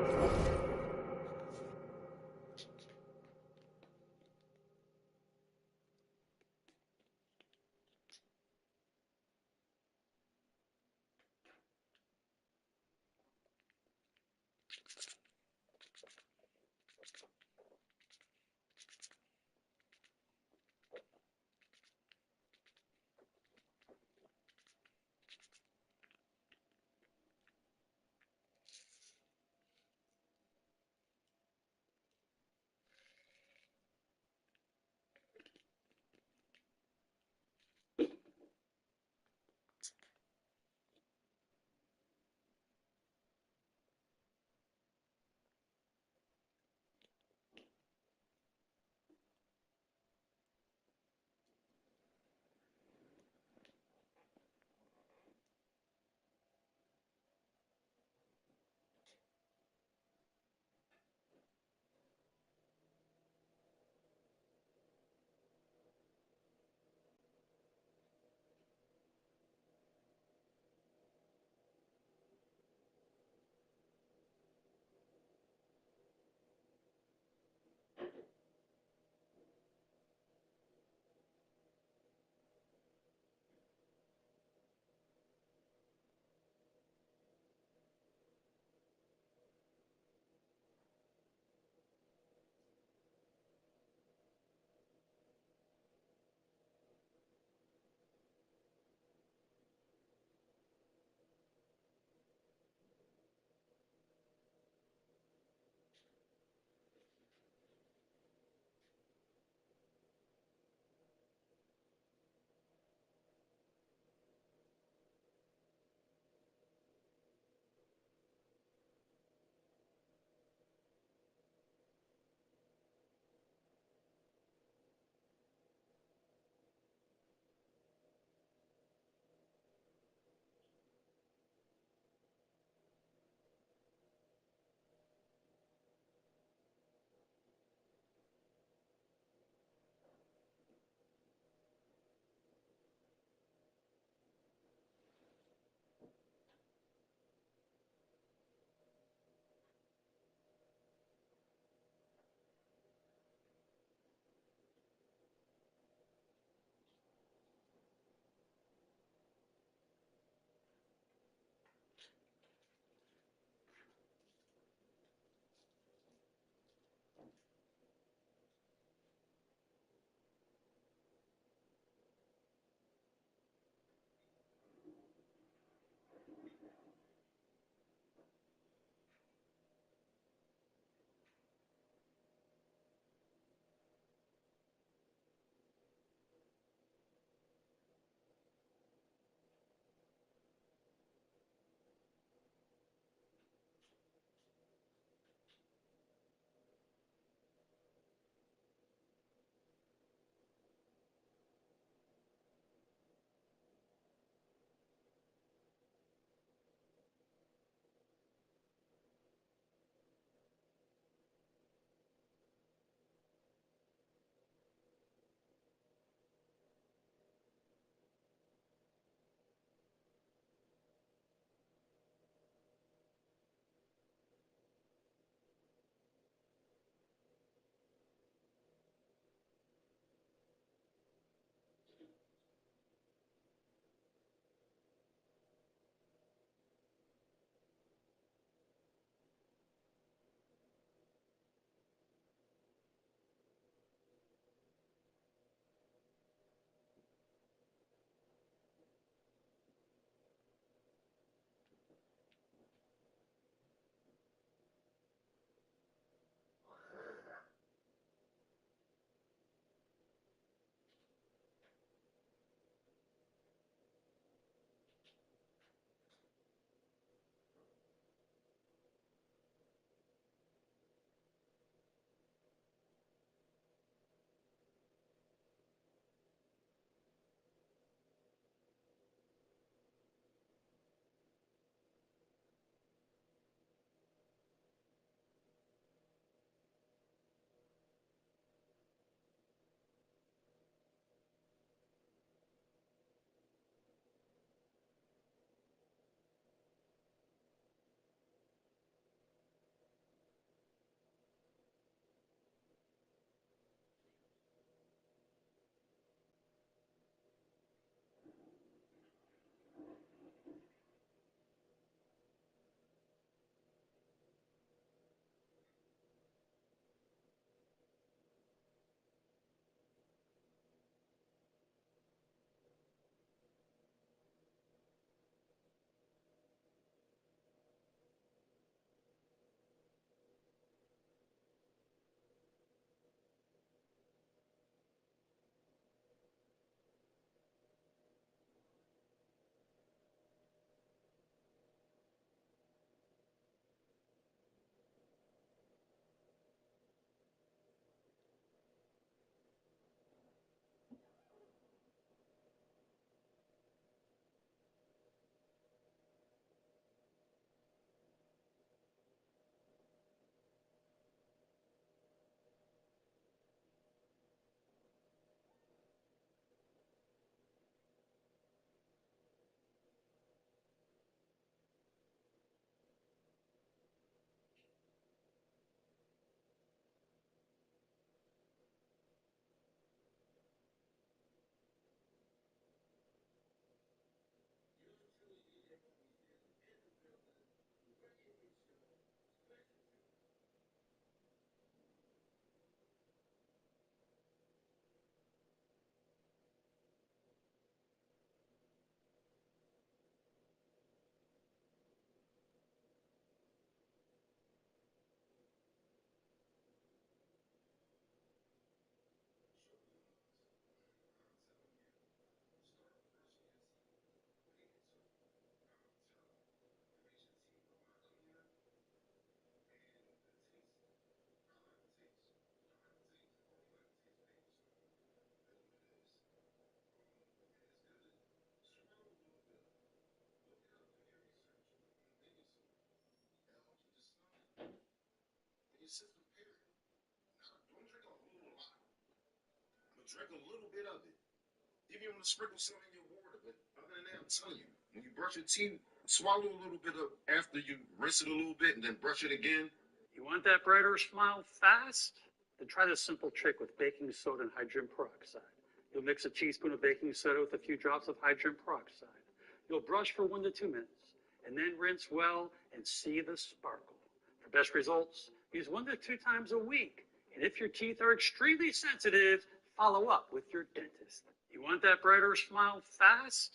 Speaker 12: Drink a little bit of it. If you want to sprinkle some in your water, but other than that, I'm telling you, when you brush your teeth, swallow a little bit of after you rinse it a little bit and then brush it again.
Speaker 13: You want that brighter smile fast? Then try this simple trick with baking soda and hydrogen peroxide. You'll mix a teaspoon of baking soda with a few drops of hydrogen peroxide. You'll brush for 1 to 2 minutes, and then rinse well and see the sparkle. For best results, use 1 to 2 times a week. And if your teeth are extremely sensitive, follow up with your dentist. You want that brighter smile fast?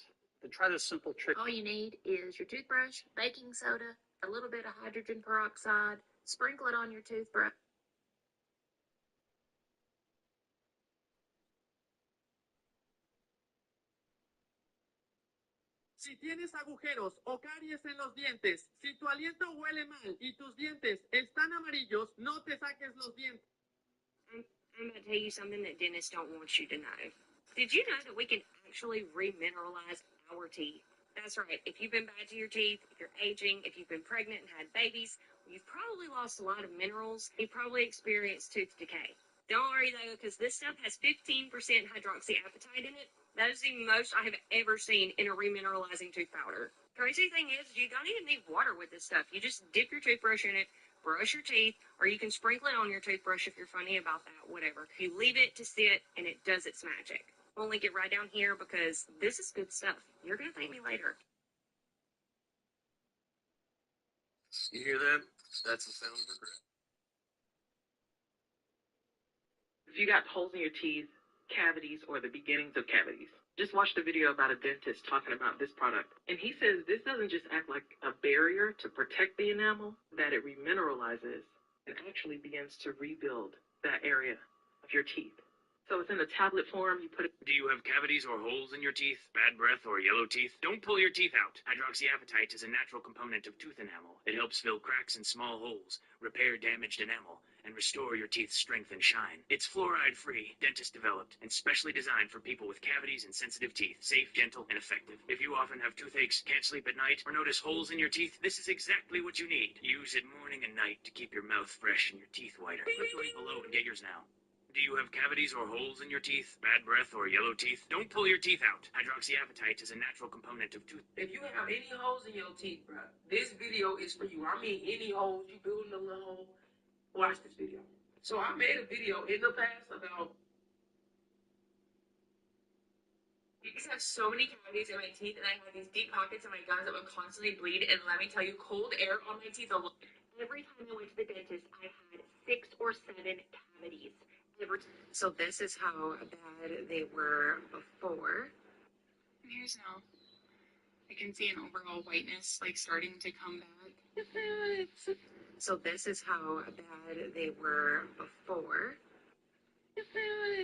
Speaker 13: Then try this simple trick.
Speaker 14: All you need is your toothbrush, baking soda, a little bit of hydrogen peroxide, sprinkle it on your toothbrush.
Speaker 15: Si tienes agujeros o caries en los dientes, si tu aliento huele mal y tus dientes están amarillos, no te saques los dientes.
Speaker 14: I'm going to tell you something that dentists don't want you to know. Did you know that we can actually remineralize our teeth? That's right. If you've been bad to your teeth, if you're aging, if you've been pregnant and had babies, you've probably lost a lot of minerals. You probably experienced tooth decay. Don't worry though, because this stuff has 15% hydroxyapatite in it. That is the most I have ever seen in a remineralizing tooth powder. Crazy thing is, you don't even need water with this stuff. You just dip your toothbrush in it, brush your teeth, or you can sprinkle it on your toothbrush if you're funny about that, whatever. You leave it to sit, and it does its magic. I'll link it right down here because this is good stuff. You're going to thank me later.
Speaker 16: You hear that? That's the sound of regret.
Speaker 15: If you got holes in your teeth, cavities, or the beginnings of cavities, just watched a video about a dentist talking about this product. And he says this doesn't just act like a barrier to protect the enamel, that it remineralizes and actually begins to rebuild that area of your teeth. So it's in a tablet form. You put it.
Speaker 16: Do you have cavities or holes in your teeth, bad breath, or yellow teeth? Don't pull your teeth out. Hydroxyapatite is a natural component of tooth enamel. It helps fill cracks and small holes, repair damaged enamel, and restore your teeth's strength and shine. It's fluoride-free, dentist-developed, and specially designed for people with cavities and sensitive teeth. Safe, gentle, and effective. If you often have toothaches, can't sleep at night, or notice holes in your teeth, this is exactly what you need. Use it morning and night to keep your mouth fresh and your teeth whiter. Click the link below and get yours now. Do you have cavities or holes in your teeth, bad breath, or yellow teeth? Don't pull your teeth out. Hydroxyapatite is a natural component of tooth.
Speaker 15: If you have any holes in your teeth, bro, this video is for you. I mean, any holes, you building a little hole, watch this video. So I made a video in the past about.
Speaker 14: I just have so many cavities in my teeth, and I have these deep pockets in my gums that would constantly bleed. And let me tell you, cold air on my teeth alone. Every time I went to the dentist, I had 6 or 7 cavities. So this is how bad they were before.
Speaker 17: Here's now. I can see an overall whiteness like starting to come back.
Speaker 14: So this is how bad they were before.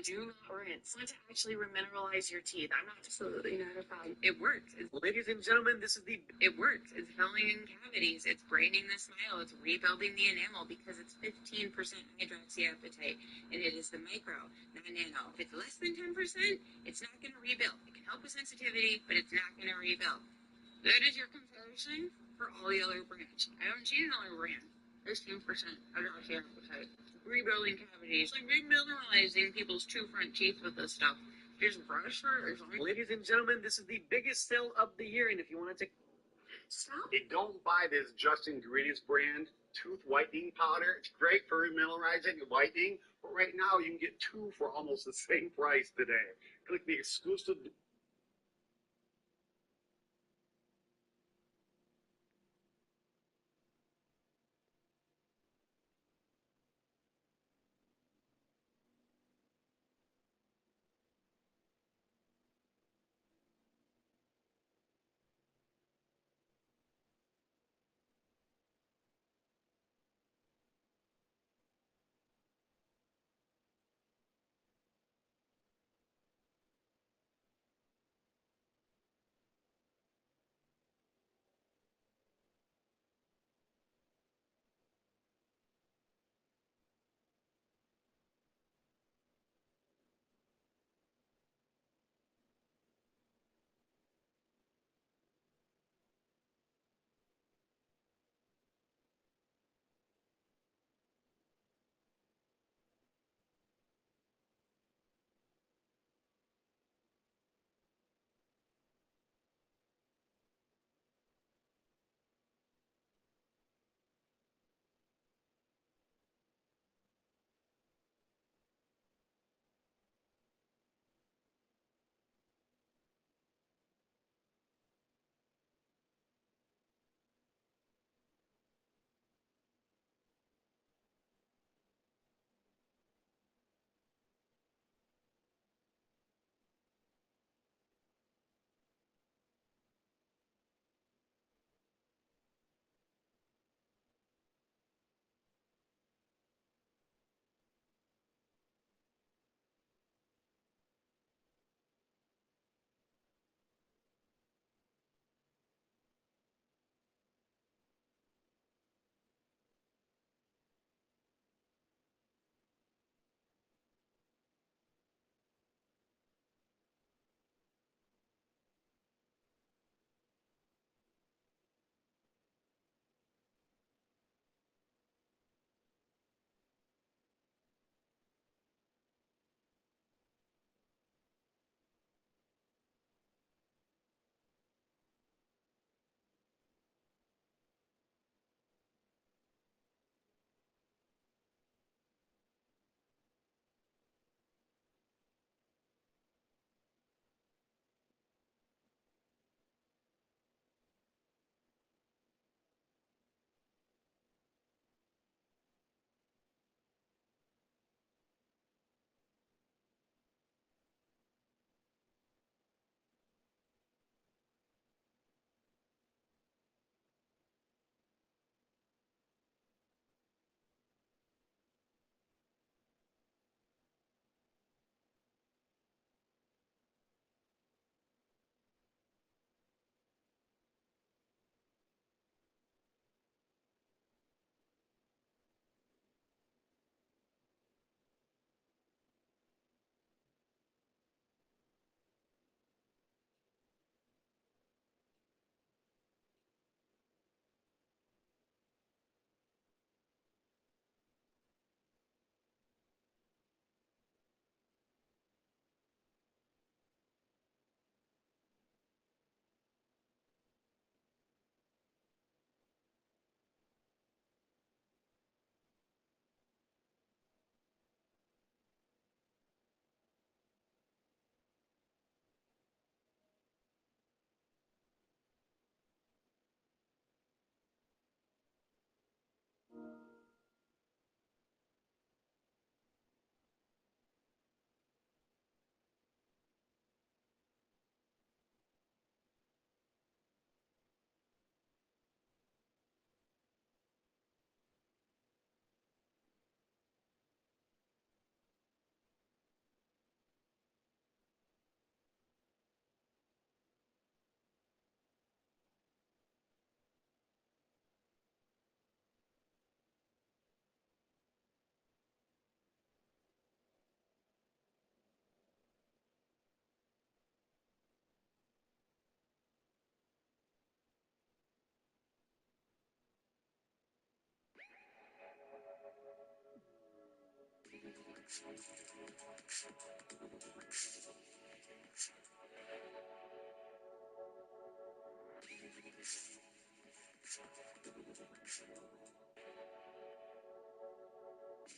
Speaker 14: Do not rinse. Want to actually remineralize your teeth. I'm not absolutely not a fan. It works.
Speaker 16: Ladies and gentlemen, this is the...
Speaker 14: It works. It's filling in cavities. It's brightening the smile. It's rebuilding the enamel because it's 15% hydroxyapatite, and it is the micro, not nano. If it's less than 10%, it's not going to rebuild. It can help with sensitivity, but it's not going to rebuild. That is your comparison for all the other brands. I haven't seen another brand. 15% hydroxyapatite. Rebuilding cavities, like remineralizing people's 2 front teeth with this stuff. Just brush for.
Speaker 16: Ladies and gentlemen, this is the biggest sale of the year, and if you want to take...
Speaker 14: Stop.
Speaker 18: Hey, don't buy this Just Ingredients brand tooth whitening powder. It's great for remineralizing and whitening, but right now you can get 2 for almost the same price today. Click the exclusive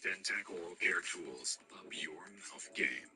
Speaker 19: Dentech Oral Care Tools. Up your mouth game.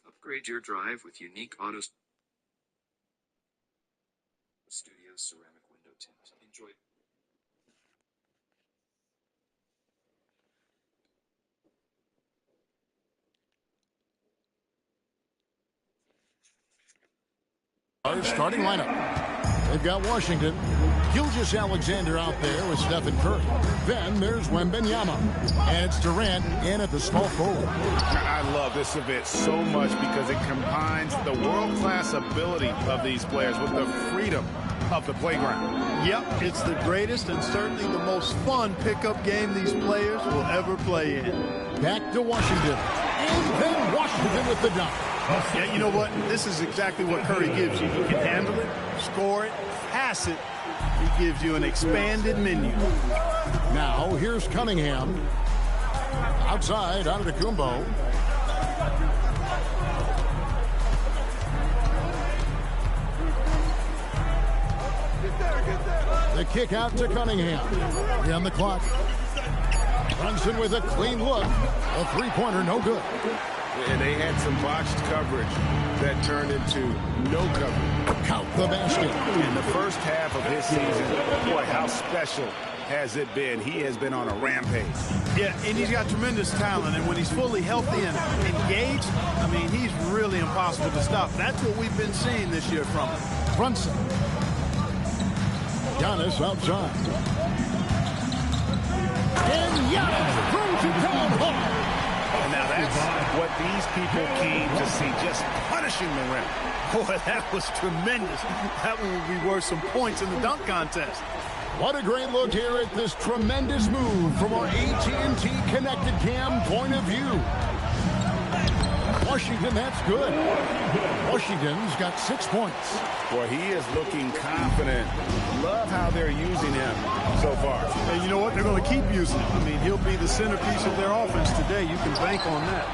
Speaker 19: Upgrade your drive with unique auto studio ceramic window tint. Enjoy.
Speaker 2: Our starting lineup. They've got Washington. Gilgeous Alexander out there with Stephen Curry. Then there's Wembanyama. And it's Durant in at the small forward.
Speaker 1: I love this event so much because it combines the world-class ability of these players with the freedom of the playground.
Speaker 3: Yep, it's the greatest and certainly the most fun pickup game these players will ever play in.
Speaker 2: Back to Washington. And then Washington with the dunk.
Speaker 3: Yeah, you know what? This is exactly what Curry gives you. He can handle it, score it, pass it. He gives you an expanded menu.
Speaker 2: Now, here's Cunningham. Outside, Antetokounmpo. The kick out to Cunningham. On the clock. Brunson with a clean look. A three-pointer, no good.
Speaker 1: And they had some botched coverage that turned into no coverage.
Speaker 2: Count the basket.
Speaker 1: In the first half of his season, boy, how special has it been? He has been on a rampage.
Speaker 3: Yeah, and he's got tremendous talent, and when he's fully healthy and engaged, I mean, he's really impossible to stop. That's what we've been seeing this year from him.
Speaker 2: Brunson. Giannis outside. And Giannis throws it down hard.
Speaker 1: And now that's what these people came to see, just punishing the rim.
Speaker 3: Boy, that was tremendous. That one would be worth some points in the dunk contest.
Speaker 2: What a great look here at this tremendous move from our AT&T Connected Cam point of view. Washington, that's good. Washington's got 6 points.
Speaker 1: Boy, he is looking confident. Love how they're using him so far.
Speaker 3: And you know what? They're going to keep using him. I mean, he'll be the centerpiece of their offense today. You can bank on that.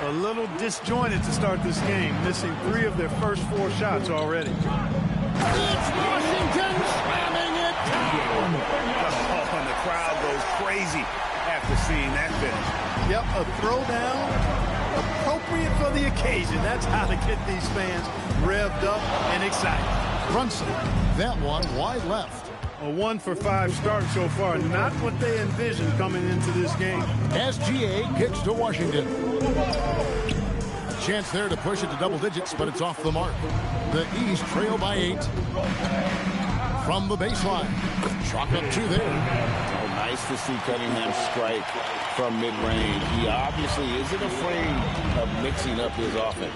Speaker 3: A little disjointed to start this game, missing 3 of their first 4 shots already.
Speaker 2: It's Washington slamming it down.
Speaker 1: Oh, and the crowd goes crazy after seeing that finish.
Speaker 3: Yep, a throwdown. Appropriate for the occasion. That's how to get these fans revved up and excited.
Speaker 2: Brunson, that one wide left.
Speaker 3: A 1 for 5 start so far. Not what they envisioned coming into this game.
Speaker 2: SGA kicks to Washington. A chance there to push it to double digits, but it's off the mark. The East trail by 8. From the baseline. Chalk up 2 there.
Speaker 6: Oh, nice to see Cunningham strike from mid-range. He obviously isn't afraid of mixing up his offense.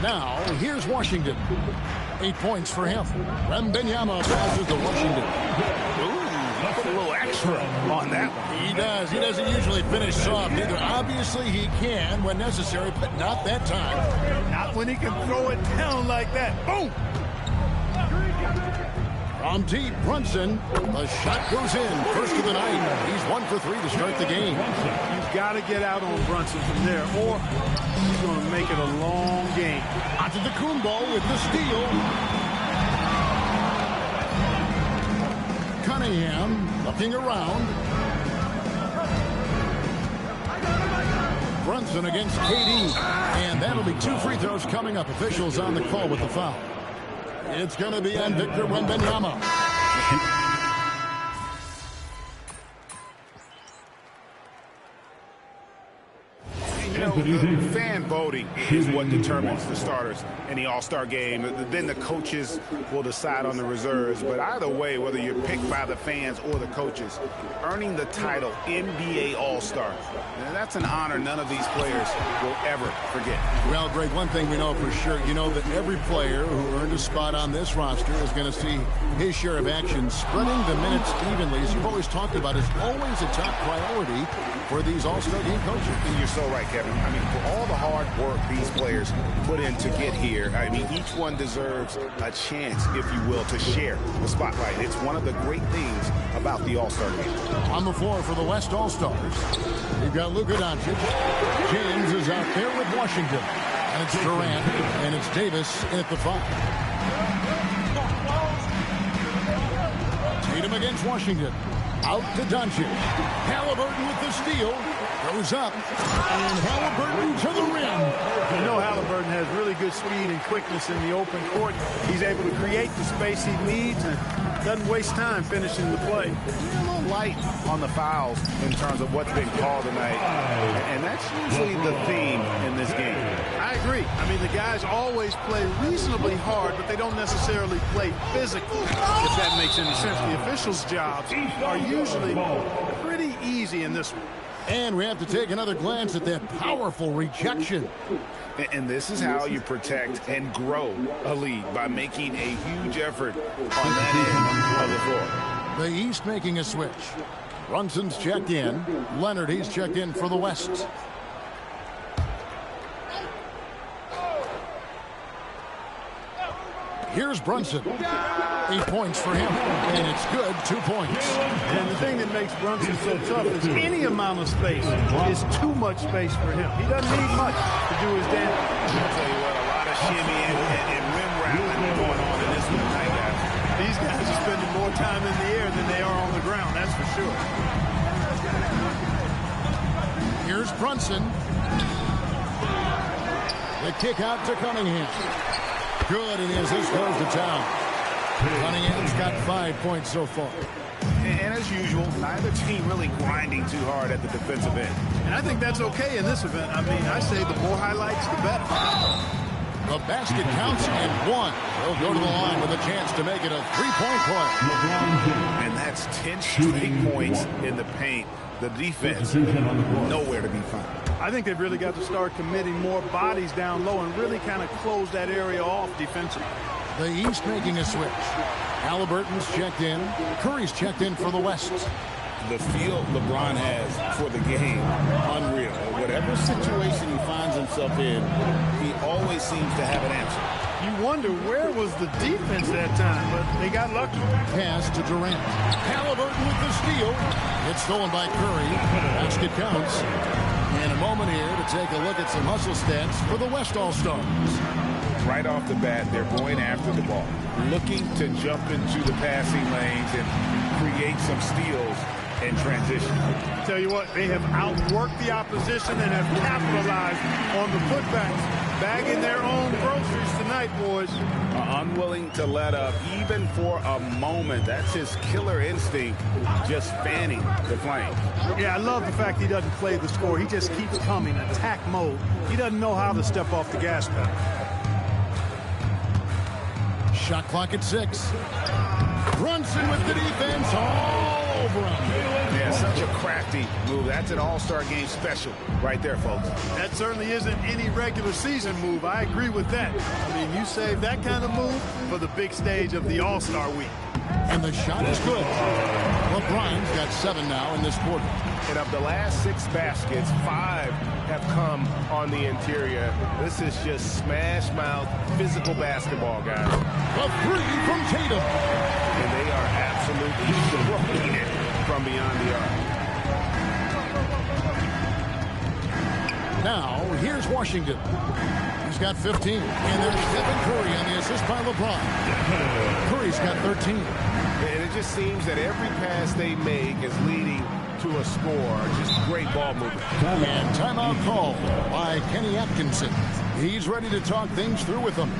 Speaker 2: Now, here's Washington. 8 points for him. Wembanyama passes to Washington.
Speaker 1: Ooh, put a little extra on that one.
Speaker 2: He does. He doesn't usually finish soft either. Obviously, he can when necessary, but not that time.
Speaker 3: Not when he can throw it down like that. Boom!
Speaker 2: From deep, Brunson. The shot goes in. First of the night. He's 1 for 3 to start the game.
Speaker 3: You've got to get out on Brunson from there, or he's going to make it a long game.
Speaker 2: Antetokounmpo with the steal. Cunningham looking around. Brunson against KD. And that'll be 2 free throws coming up. Officials on the call with the foul. It's going to be on Victor Wembanyama.
Speaker 1: You know, fan voting is what determines the starters in the All-Star game. Then the coaches will decide on the reserves. But either way, whether you're picked by the fans or the coaches, earning the title NBA All-Star, that's an honor none of these players will ever forget.
Speaker 2: Well, Greg, one thing we know for sure, you know that every player who earned a spot on this roster is going to see his share of action. Spreading the minutes evenly, as you've always talked about, is always a top priority for these All-Star game coaches.
Speaker 1: You're so right, Kevin. I mean, for all the hard work these players put in to get here, I mean, each one deserves a chance, if you will, to share the spotlight. It's one of the great things about the All-Star game.
Speaker 2: On the floor for the West All-Stars, we've got Luka Doncic. James is out there with Washington. And it's Durant, and it's Davis at the 5. Lead him against Washington. Out to Doncic. Halliburton with the steal. Goes up. And Halliburton to the rim.
Speaker 3: You know Halliburton has really good speed and quickness in the open court. He's able to create the space he needs and doesn't waste time finishing the play.
Speaker 1: A little light on the fouls in terms of what's been called tonight. And that's usually the theme in this game.
Speaker 3: I agree. I mean, the guys always play reasonably hard, but they don't necessarily play physically, if that makes any sense. The officials' jobs are usually pretty easy in this one.
Speaker 2: And we have to take another glance at that powerful rejection.
Speaker 1: And this is how you protect and grow a lead, by making a huge effort on that end of the floor.
Speaker 2: The East making a switch. Brunson's checked in. Leonard, he's checked in for the West. Here's Brunson. 8 points for him, and it's good, 2 points.
Speaker 3: And the thing that makes Brunson so tough is any amount of space is too much space for him. He doesn't need much to do his damage.
Speaker 1: I'll tell you what, a lot of shimmy and rim wrapping going on in this one tonight, guys.
Speaker 3: These guys are spending more time in the air than they are on the ground, that's for sure.
Speaker 2: Here's Brunson. The kick out to Cunningham. Good, and the assist goes to town. Cunningham's got 5 points so far.
Speaker 1: And as usual, neither team really grinding too hard at the defensive end.
Speaker 3: And I think that's okay in this event. I mean, I say the more highlights, the better.
Speaker 2: The basket counts and one. They'll go to the line with a chance to make it a three-point play.
Speaker 1: And that's 10 straight points in the paint. The defense, nowhere to be found.
Speaker 3: I think they've really got to start committing more bodies down low and really kind of close that area off defensively.
Speaker 2: The East making a switch. Halliburton's checked in. Curry's checked in for the West.
Speaker 1: The feel LeBron has for the game, unreal. Whatever situation he finds himself in, he always seems to have an answer.
Speaker 3: You wonder where was the defense that time, but they got lucky.
Speaker 2: Pass to Durant. Halliburton with the steal. It's stolen by Curry. Basket counts. And a moment here to take a look at some hustle stats for the West All-Stars.
Speaker 1: Right off the bat, they're going after the ball, looking to jump into the passing lanes and create some steals in transition.
Speaker 3: I tell you what, they have outworked the opposition and have capitalized on the putbacks. Bagging their own groceries tonight, boys.
Speaker 1: Unwilling to let up even for a moment. That's his killer instinct, just fanning the flame.
Speaker 3: Yeah, I love the fact he doesn't play the score. He just keeps coming, attack mode. He doesn't know how to step off the gas pedal.
Speaker 2: Shot clock at 6. Brunson with the defense all over him.
Speaker 1: Yeah, such a crafty move. That's an all-star game special right there, folks.
Speaker 3: That certainly isn't any regular season move. I agree with that. I mean, you save that kind of move for the big stage of the All-Star week.
Speaker 2: And the shot is good. LeBron's got 7 now in this quarter.
Speaker 5: And of the last 6 baskets, 5 have come on the interior. This is just smash mouth physical basketball, guys.
Speaker 2: A 3 from Tatum.
Speaker 5: And they are absolutely destroying it from beyond the arc.
Speaker 2: Now, here's Washington. He's got 15. And there's Stephen Curry on the assist by LeBron. Curry's got 13.
Speaker 5: And it just seems that every pass they make is leading to a score. Just great ball movement.
Speaker 2: And timeout call by Kenny Atkinson. He's ready to talk things through with them.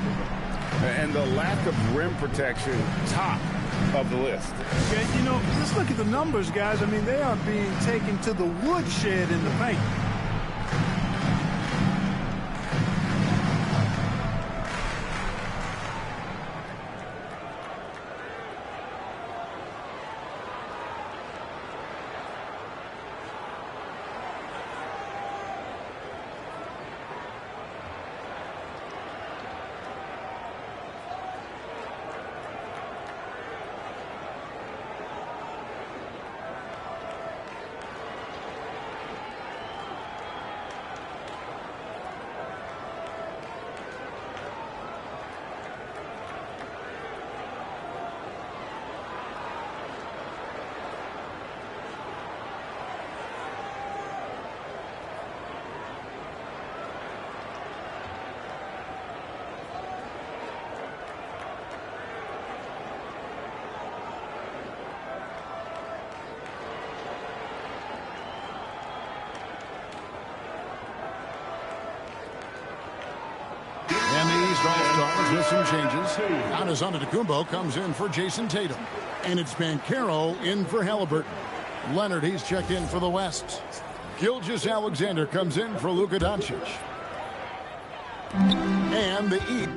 Speaker 1: And the lack of rim protection, top of the list.
Speaker 3: Okay, you know, let's look at the numbers, guys. I mean, they are being taken to the woodshed in the paint.
Speaker 2: East All-Stars with some changes. Giannis Antetokounmpo comes in for Jason Tatum. And it's Banchero in for Halliburton. Leonard, he's checked in for the West. Gilgeous-Alexander comes in for Luka Doncic. And the East.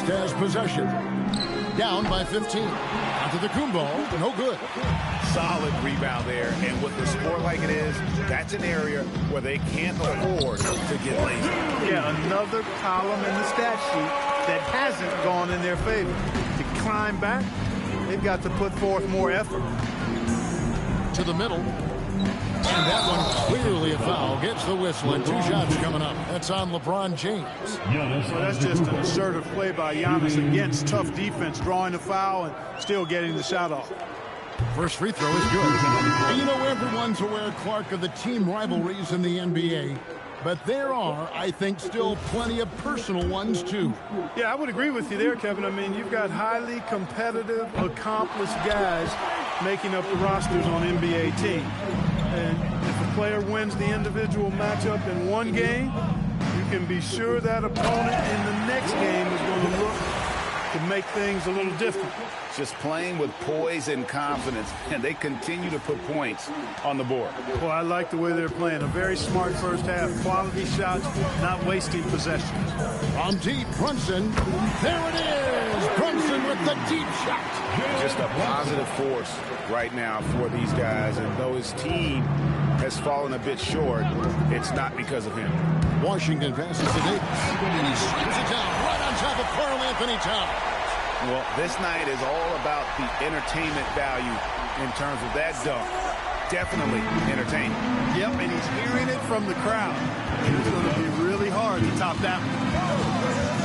Speaker 2: Has possession. Down by 15. Antetokounmpo, no good.
Speaker 1: Solid rebound there, and with the score like it is, that's an area where they can't afford to get lazy.
Speaker 3: Yeah, another column in the stat sheet that hasn't gone in their favor. To climb back, they've got to put forth more effort.
Speaker 2: To the middle. And that one clearly a foul. Gets the whistle, and 2 shots coming up. That's on LeBron James.
Speaker 3: Well, that's just an assertive play by Giannis against tough defense, drawing a foul and still getting the shot off.
Speaker 2: First free throw is good. And you know, everyone's aware, Clark, of the team rivalries in the NBA. But there are, I think, still plenty of personal ones, too.
Speaker 3: Yeah, I would agree with you there, Kevin. I mean, you've got highly competitive, accomplished guys making up the rosters on NBA teams. And if a player wins the individual matchup in one game, you can be sure that opponent in the next game is going to look to make things a little different.
Speaker 1: Just playing with poise and confidence, and they continue to put points on the board.
Speaker 3: Well, I like the way they're playing. A very smart first half. Quality shots, not wasting possession.
Speaker 2: From deep, Brunson. There it is. Brunson with the deep shot.
Speaker 1: Just a positive force right now for these guys, and though his team has fallen a bit short, it's not because of him.
Speaker 2: Washington passes to Davis. And he slams it down right on top of Karl Anthony Towns.
Speaker 1: Well, this night is all about the entertainment value in terms of that dunk. Definitely entertaining.
Speaker 3: Yep, and he's hearing it from the crowd. It's going to be really hard to top that one.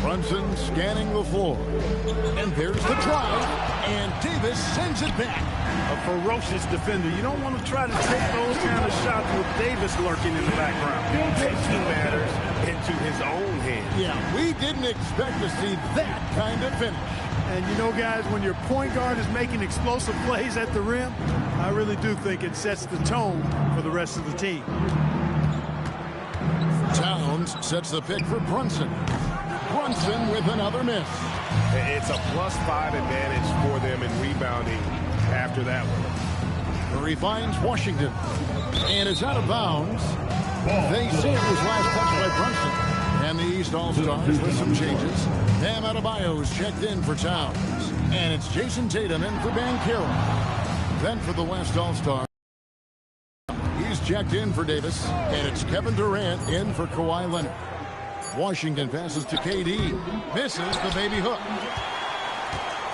Speaker 2: Brunson scanning the floor. And there's the drive. And Davis sends it back.
Speaker 3: A ferocious defender. You don't want to try to take those kind of shots with Davis lurking in the background.
Speaker 5: Taking matters into his own hands.
Speaker 2: Yeah, we didn't expect to see that kind of finish.
Speaker 3: And you know, guys, when your point guard is making explosive plays at the rim, I really do think it sets the tone for the rest of the team.
Speaker 2: Towns sets the pick for Brunson. Brunson with another miss.
Speaker 5: It's a +5 advantage for them in rebounding after that one.
Speaker 2: Murray finds Washington. And it's out of bounds. They say it was last touched by Brunson. And the East All-Stars with some changes. Bam Adebayo's checked in for Towns. And it's Jason Tatum in for Banchero. Then for the West All-Stars, he's checked in for Davis. And it's Kevin Durant in for Kawhi Leonard. Washington passes to KD. Misses the baby hook.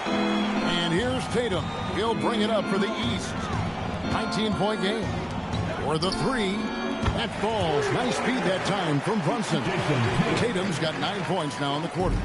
Speaker 2: And here's Tatum. He'll bring it up for the East. 19-point game. For the three. That falls. Nice speed that time from Brunson. Tatum's got 9 points now in the quarter.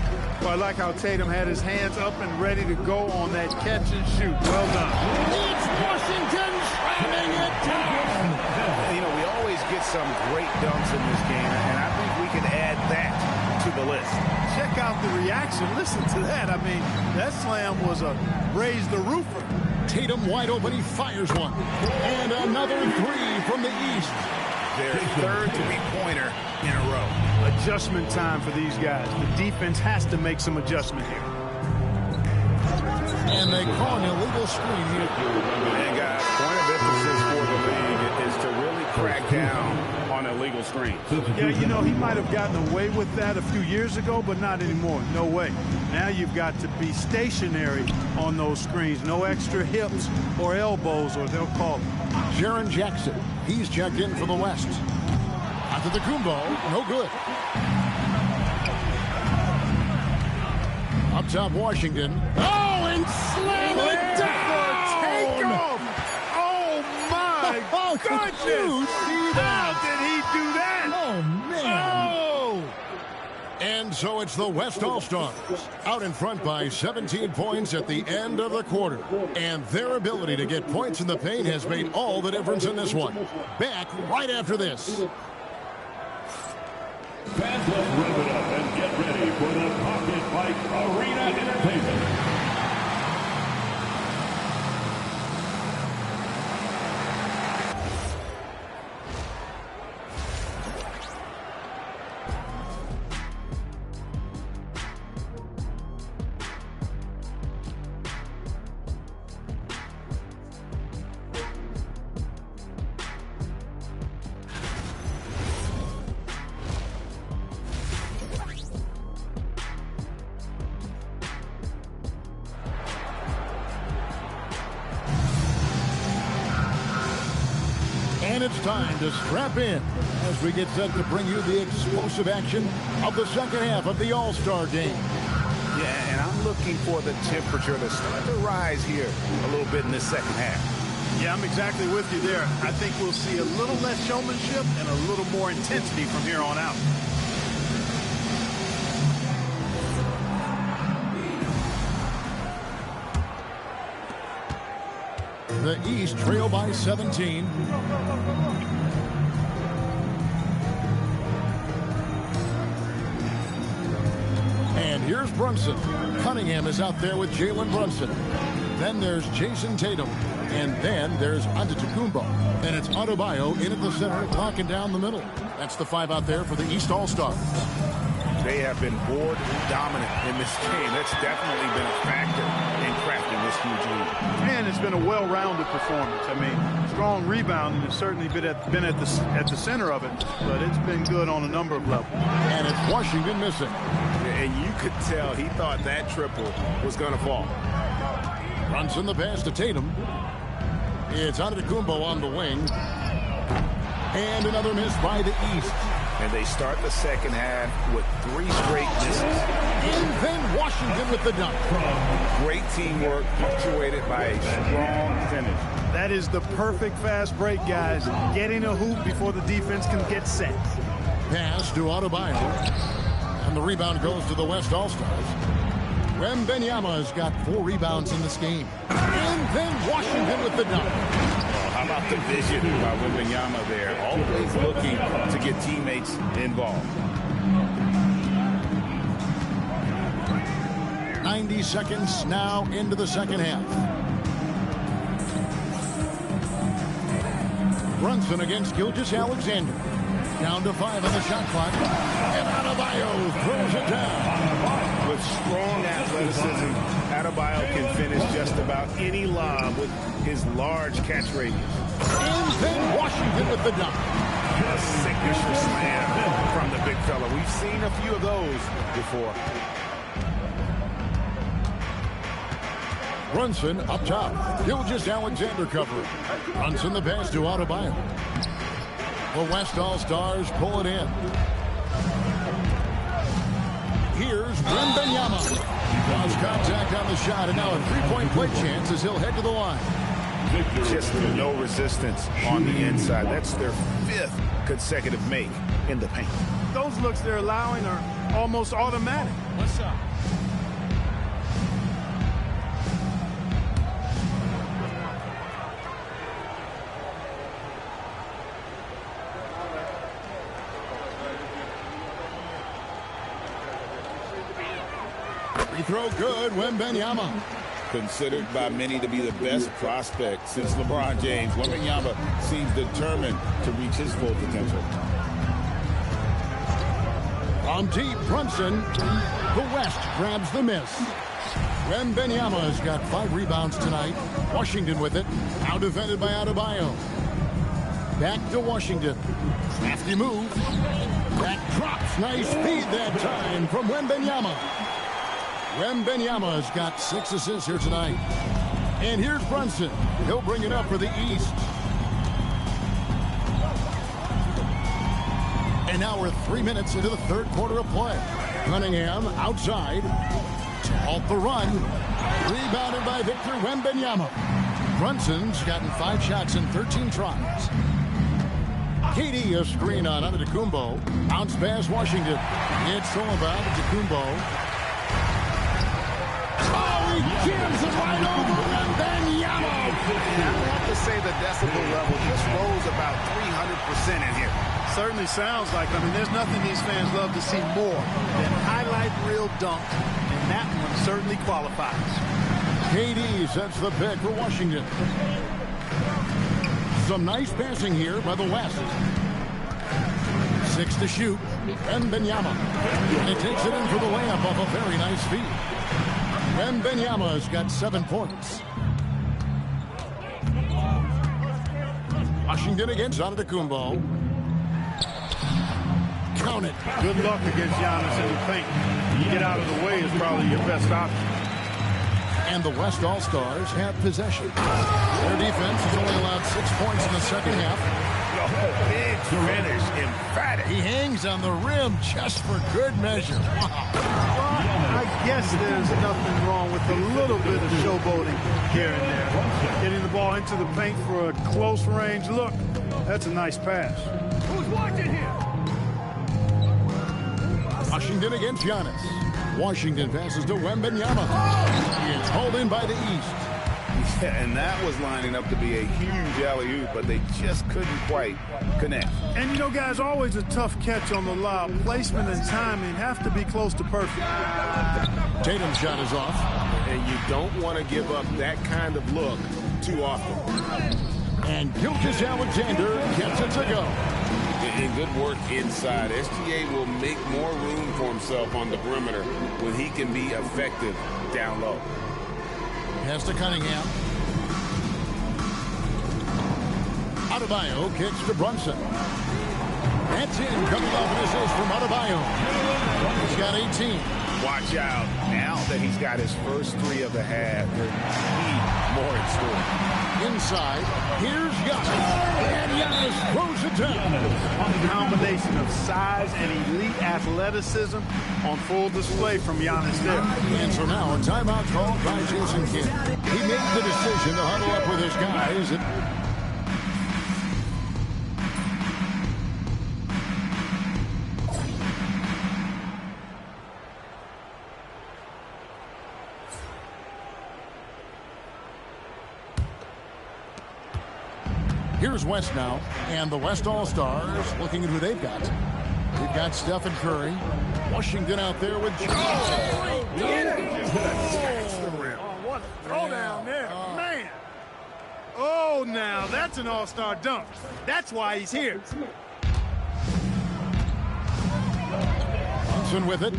Speaker 3: Well, I like how Tatum had his hands up and ready to go on that catch and shoot. Well done.
Speaker 2: It's Washington slamming it down.
Speaker 1: You know, we always get some great dunks in this game, and I think we can add that to the list.
Speaker 3: Check out the reaction. Listen to that. I mean, that slam was a raise the roofer.
Speaker 2: Tatum wide open. He fires one. And another three from the East.
Speaker 1: Their third three-pointer in a row.
Speaker 3: Adjustment time for these guys. The defense has to make some adjustment here.
Speaker 2: And they call an illegal screen here.
Speaker 1: And guys, point of emphasis for the league is to really crack down on illegal screens.
Speaker 3: Yeah, you know, he might have gotten away with that a few years ago, but not anymore. No way. Now you've got to be stationary on those screens. No extra hips or elbows, or they'll call it.
Speaker 2: Jaren Jackson. He's checked in for the West. Onto the Kumbo. No good. Up top, Washington. Oh, and slam it down!
Speaker 3: Take off! Oh, my goodness! How did he do that?
Speaker 2: Oh, man.
Speaker 3: Oh!
Speaker 2: And so it's the West All-Stars out in front by 17 points at the end of the quarter. And their ability to get points in the paint has made all the difference in this one. Back right after this.
Speaker 8: Fans, let's rev it up and get ready for the Pocket Bike Arena Entertainment.
Speaker 2: And it's time to strap in as we get set to bring you the explosive action of the second half of the All-Star game.
Speaker 1: Yeah, and I'm looking for the temperature to start to rise here a little bit in this second half.
Speaker 3: Yeah, I'm exactly with you there. I think we'll see a little less showmanship and a little more intensity from here on out.
Speaker 2: The East trail by 17. And here's Brunson. Cunningham is out there with Jalen Brunson. Then there's Jason Tatum. And then there's Antetokounmpo. And it's Adebayo in at the center, locking down the middle. That's the five out there for the East All-Stars.
Speaker 1: They have been board dominant in this game. That's definitely been a factor in crafting this huge lead.
Speaker 3: And it's been a well-rounded performance. I mean, strong rebounding has certainly been at the center of it, but it's been good on a number of levels.
Speaker 2: And it's Washington missing.
Speaker 1: And you could tell he thought that triple was going to fall.
Speaker 2: Brunson the pass to Tatum. It's Antetokounmpo on the wing. And another miss by the East.
Speaker 1: And they start the second half with 3 straight misses.
Speaker 2: And then Washington with the dunk.
Speaker 1: Great teamwork, punctuated by a strong finish.
Speaker 3: That is the perfect fast break, guys. Getting a hoop before the defense can get set.
Speaker 2: Pass to Adebayo. And the rebound goes to the West All-Stars. Wembanyama's got 4 rebounds in this game. And then Washington with the dunk.
Speaker 1: How about the vision by Wembanyama there? Always looking to get teammates involved.
Speaker 2: 90 seconds now into the second half. Brunson against Gilgeous-Alexander. Down to 5 on the shot clock. And Adebayo throws it down.
Speaker 1: With strong athleticism, Adebayo can finish just about any lob with his large catch radius.
Speaker 2: And then Washington with the dunk.
Speaker 1: A signature slam from the big fella. We've seen a few of those before.
Speaker 2: Brunson up top. Gilgeous-Alexander covering. Brunson the pass to Adebayo. The West All-Stars pull it in. Here's Wembanyama. Draws contact on the shot, and now a three-point play chance as he'll head to the line.
Speaker 1: Just no resistance on the inside. That's their 5th consecutive make in the paint.
Speaker 3: Those looks they're allowing are almost automatic.
Speaker 2: What's up? Free throw good, Wembanyama.
Speaker 6: Considered by many to be the best prospect since LeBron James, Wembanyama seems determined to reach his full potential.
Speaker 2: From deep, Brunson. The West grabs the miss. Wembanyama has got 5 rebounds tonight. Washington with it. Now defended by Adebayo. Back to Washington. Crafty move. That drops. Nice feed that time from Wembanyama. Wembanyama has got 6 assists here tonight. And here's Brunson. He'll bring it up for the East. And now we're 3 minutes into the third quarter of play. Cunningham outside to halt the run. Rebounded by Victor Wembanyama. Brunson's gotten 5 shots in 13 tries. KD a screen on Antetokounmpo. Bounce pass Washington. It's all about Antetokounmpo. He jams it right over Wembanyama.
Speaker 1: I have to say the decibel level just rose about 300% in here.
Speaker 3: Certainly sounds like, I mean, there's nothing these fans love to see more than highlight reel dunks, and that one certainly qualifies.
Speaker 2: KD sets the pick for Washington. Some nice passing here by the West. 6 to shoot. Wembanyama. And he takes it in for the layup off a very nice feed. Wembanyama's got 7 points. Washington against Antetokounmpo. Count it.
Speaker 3: Good luck against Giannis in the paint. You get out of the way is probably your best option.
Speaker 2: And the West All-Stars have possession. Their defense has only allowed 6 points in the second half.
Speaker 1: Big finish, emphatic.
Speaker 2: He hangs on the rim just for good measure. Wow.
Speaker 3: Well, I guess there's nothing wrong with a little bit of showboating here and there. Getting the ball into the paint for a close range look. That's a nice pass. Who's watching here?
Speaker 2: Washington against Giannis. Washington passes to Wembanyama. He is hauled in by the East.
Speaker 1: Yeah, and that was lining up to be a huge alley-oop, but they just couldn't quite connect.
Speaker 3: And you know, guys, always a tough catch on the lob. Placement and timing have to be close to perfect.
Speaker 2: Tatum's shot is off.
Speaker 5: And you don't want to give up that kind of look too often.
Speaker 2: And Gilgeous-Alexander gets it to go.
Speaker 6: And good work inside. SGA will make more room for himself on the perimeter when he can be effective down low.
Speaker 2: Pass to Cunningham. Adebayo kicks to Brunson. That's in. Coming off an assist from Adebayo. He's got 18.
Speaker 1: Watch out. Now that he's got his first 3 of the half, there need more in store.
Speaker 2: Inside, here's Giannis. And Giannis throws it down.
Speaker 3: A combination of size and elite athleticism on full display from Giannis there.
Speaker 2: And so now a timeout called by Jason Kidd. He made the decision to huddle up with his guys. Here's West now, and the West All-Stars looking at who they've got. We've got Stephen Curry. Washington out there with
Speaker 3: What a throw down there, man. Oh, now that's an all-star dunk. That's why he's here.
Speaker 2: Johnson with it.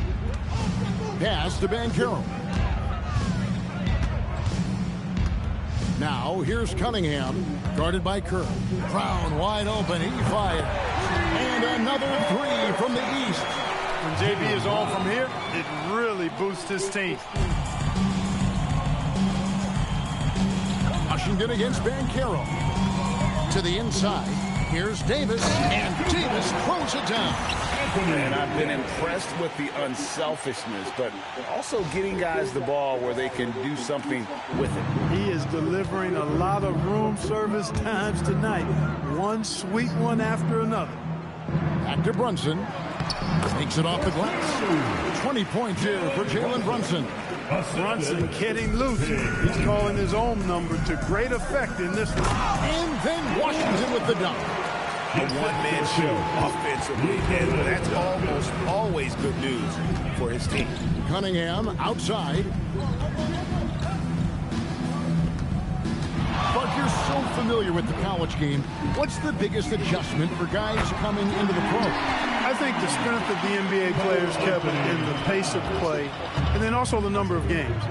Speaker 2: Pass to Banchero. Now, here's Cunningham, guarded by Kerr. Brown wide open, he fires. And another 3 from the East.
Speaker 3: When JB is on from here, it really boosts his team.
Speaker 2: Washington against Banchero. To the inside, here's Davis, and Davis throws it down.
Speaker 1: And I've been impressed with the unselfishness, but also getting guys the ball where they can do something with it.
Speaker 3: He is delivering a lot of room service times tonight. One sweet one after another.
Speaker 2: Back to Brunson. Takes it off the glass. 20 points here for Jalen Brunson.
Speaker 3: Brunson getting loose. He's calling his own number to great effect in this one.
Speaker 2: And then Washington with the dunk.
Speaker 1: A one-man show offensively, and that's almost always good news for his team.
Speaker 2: Cunningham outside. But you're so familiar with the college game. What's the biggest adjustment for guys coming into the pro?
Speaker 3: I think the strength of the NBA players, Kevin, in the pace of play, and then also the number of games.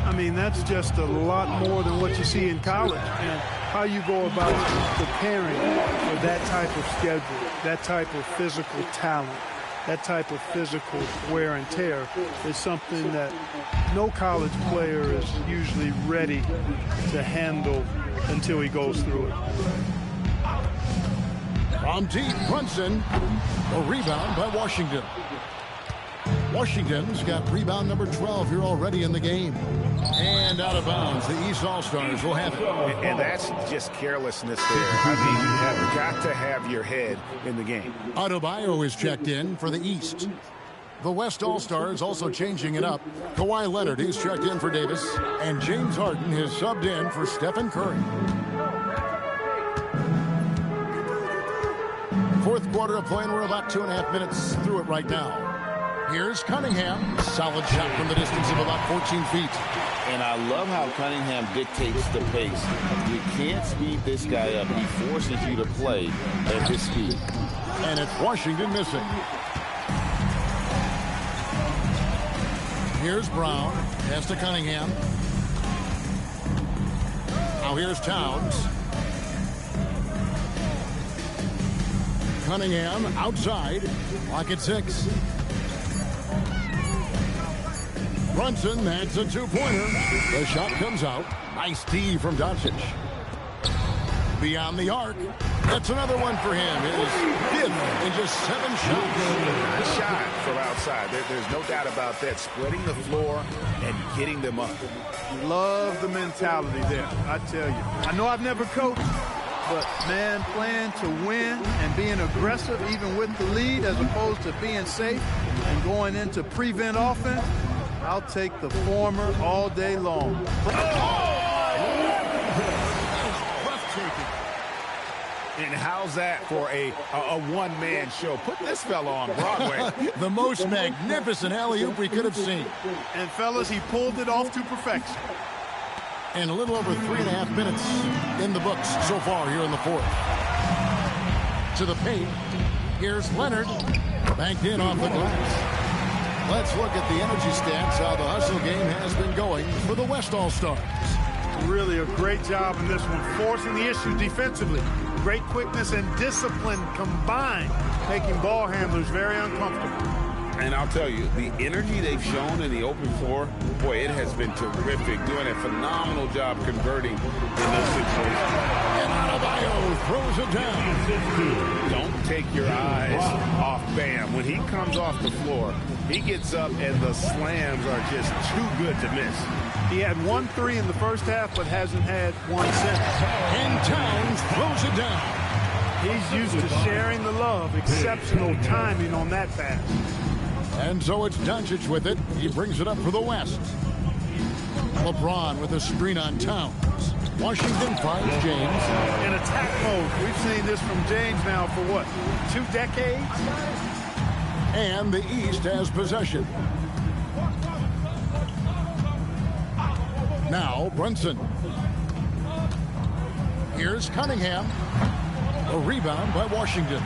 Speaker 3: I mean, that's just a lot more than what you see in college. And how you go about preparing for that type of schedule, that type of physical talent, that type of physical wear and tear is something that no college player is usually ready to handle until he goes through it.
Speaker 2: From deep, Brunson. A rebound by Washington. Washington's got rebound number 12 here already in the game. And out of bounds, the East All-Stars will have it.
Speaker 1: And that's just carelessness there. I mean, you have got to have your head in the game.
Speaker 2: Adebayo is checked in for the East. The West All-Stars also changing it up. Kawhi Leonard is checked in for Davis. And James Harden is subbed in for Stephen Curry. Fourth quarter of play, and we're about 2.5 minutes through it right now. Here's Cunningham. Solid shot from the distance of about 14 feet.
Speaker 6: And I love how Cunningham dictates the pace. You can't speed this guy up. He forces you to play at his speed.
Speaker 2: And it's Washington missing. Here's Brown. Pass to Cunningham. Now here's Towns. Cunningham outside. Clock at 6. Brunson, that's a two-pointer. The shot comes out. Nice D from Doncic. Beyond the arc. That's another one for him. His fifth in just 7 shots.
Speaker 1: Good shot from outside. There's no doubt about that. Spreading the floor and getting them up.
Speaker 3: Love the mentality there, I tell you. I know I've never coached, but, man, playing to win and being aggressive even with the lead as opposed to being safe and going into prevent offense, I'll take the former all day long.
Speaker 1: And how's that for a one-man show? Put this fella on Broadway.
Speaker 2: The most magnificent alley-oop we could have seen.
Speaker 3: And, fellas, he pulled it off to perfection.
Speaker 2: And a little over 3.5 minutes in the books so far here in the fourth. To the paint. Here's Leonard. Banked in off the glass. Let's look at the energy stats, how the hustle game has been going for the West All-Stars.
Speaker 3: Really a great job in this one, forcing the issue defensively. Great quickness and discipline combined, making ball handlers very uncomfortable.
Speaker 6: And I'll tell you, the energy they've shown in the open floor, boy, it has been terrific. Doing a phenomenal job converting in those situations.
Speaker 2: And Adebayo throws it down.
Speaker 1: Don't take your eyes off Bam. When he comes off the floor, he gets up and the slams are just too good to miss.
Speaker 3: He had 1 3 in the first half, but hasn't had one since.
Speaker 2: And Towns throws it down.
Speaker 3: He's used to sharing the love. Exceptional timing on that pass.
Speaker 2: And so it's Doncic with it. He brings it up for the West. LeBron with a screen on Towns. Washington finds James.
Speaker 3: In attack mode. We've seen this from James now for what, 2 decades?
Speaker 2: And the East has possession. Now Brunson. Here's Cunningham. A rebound by Washington.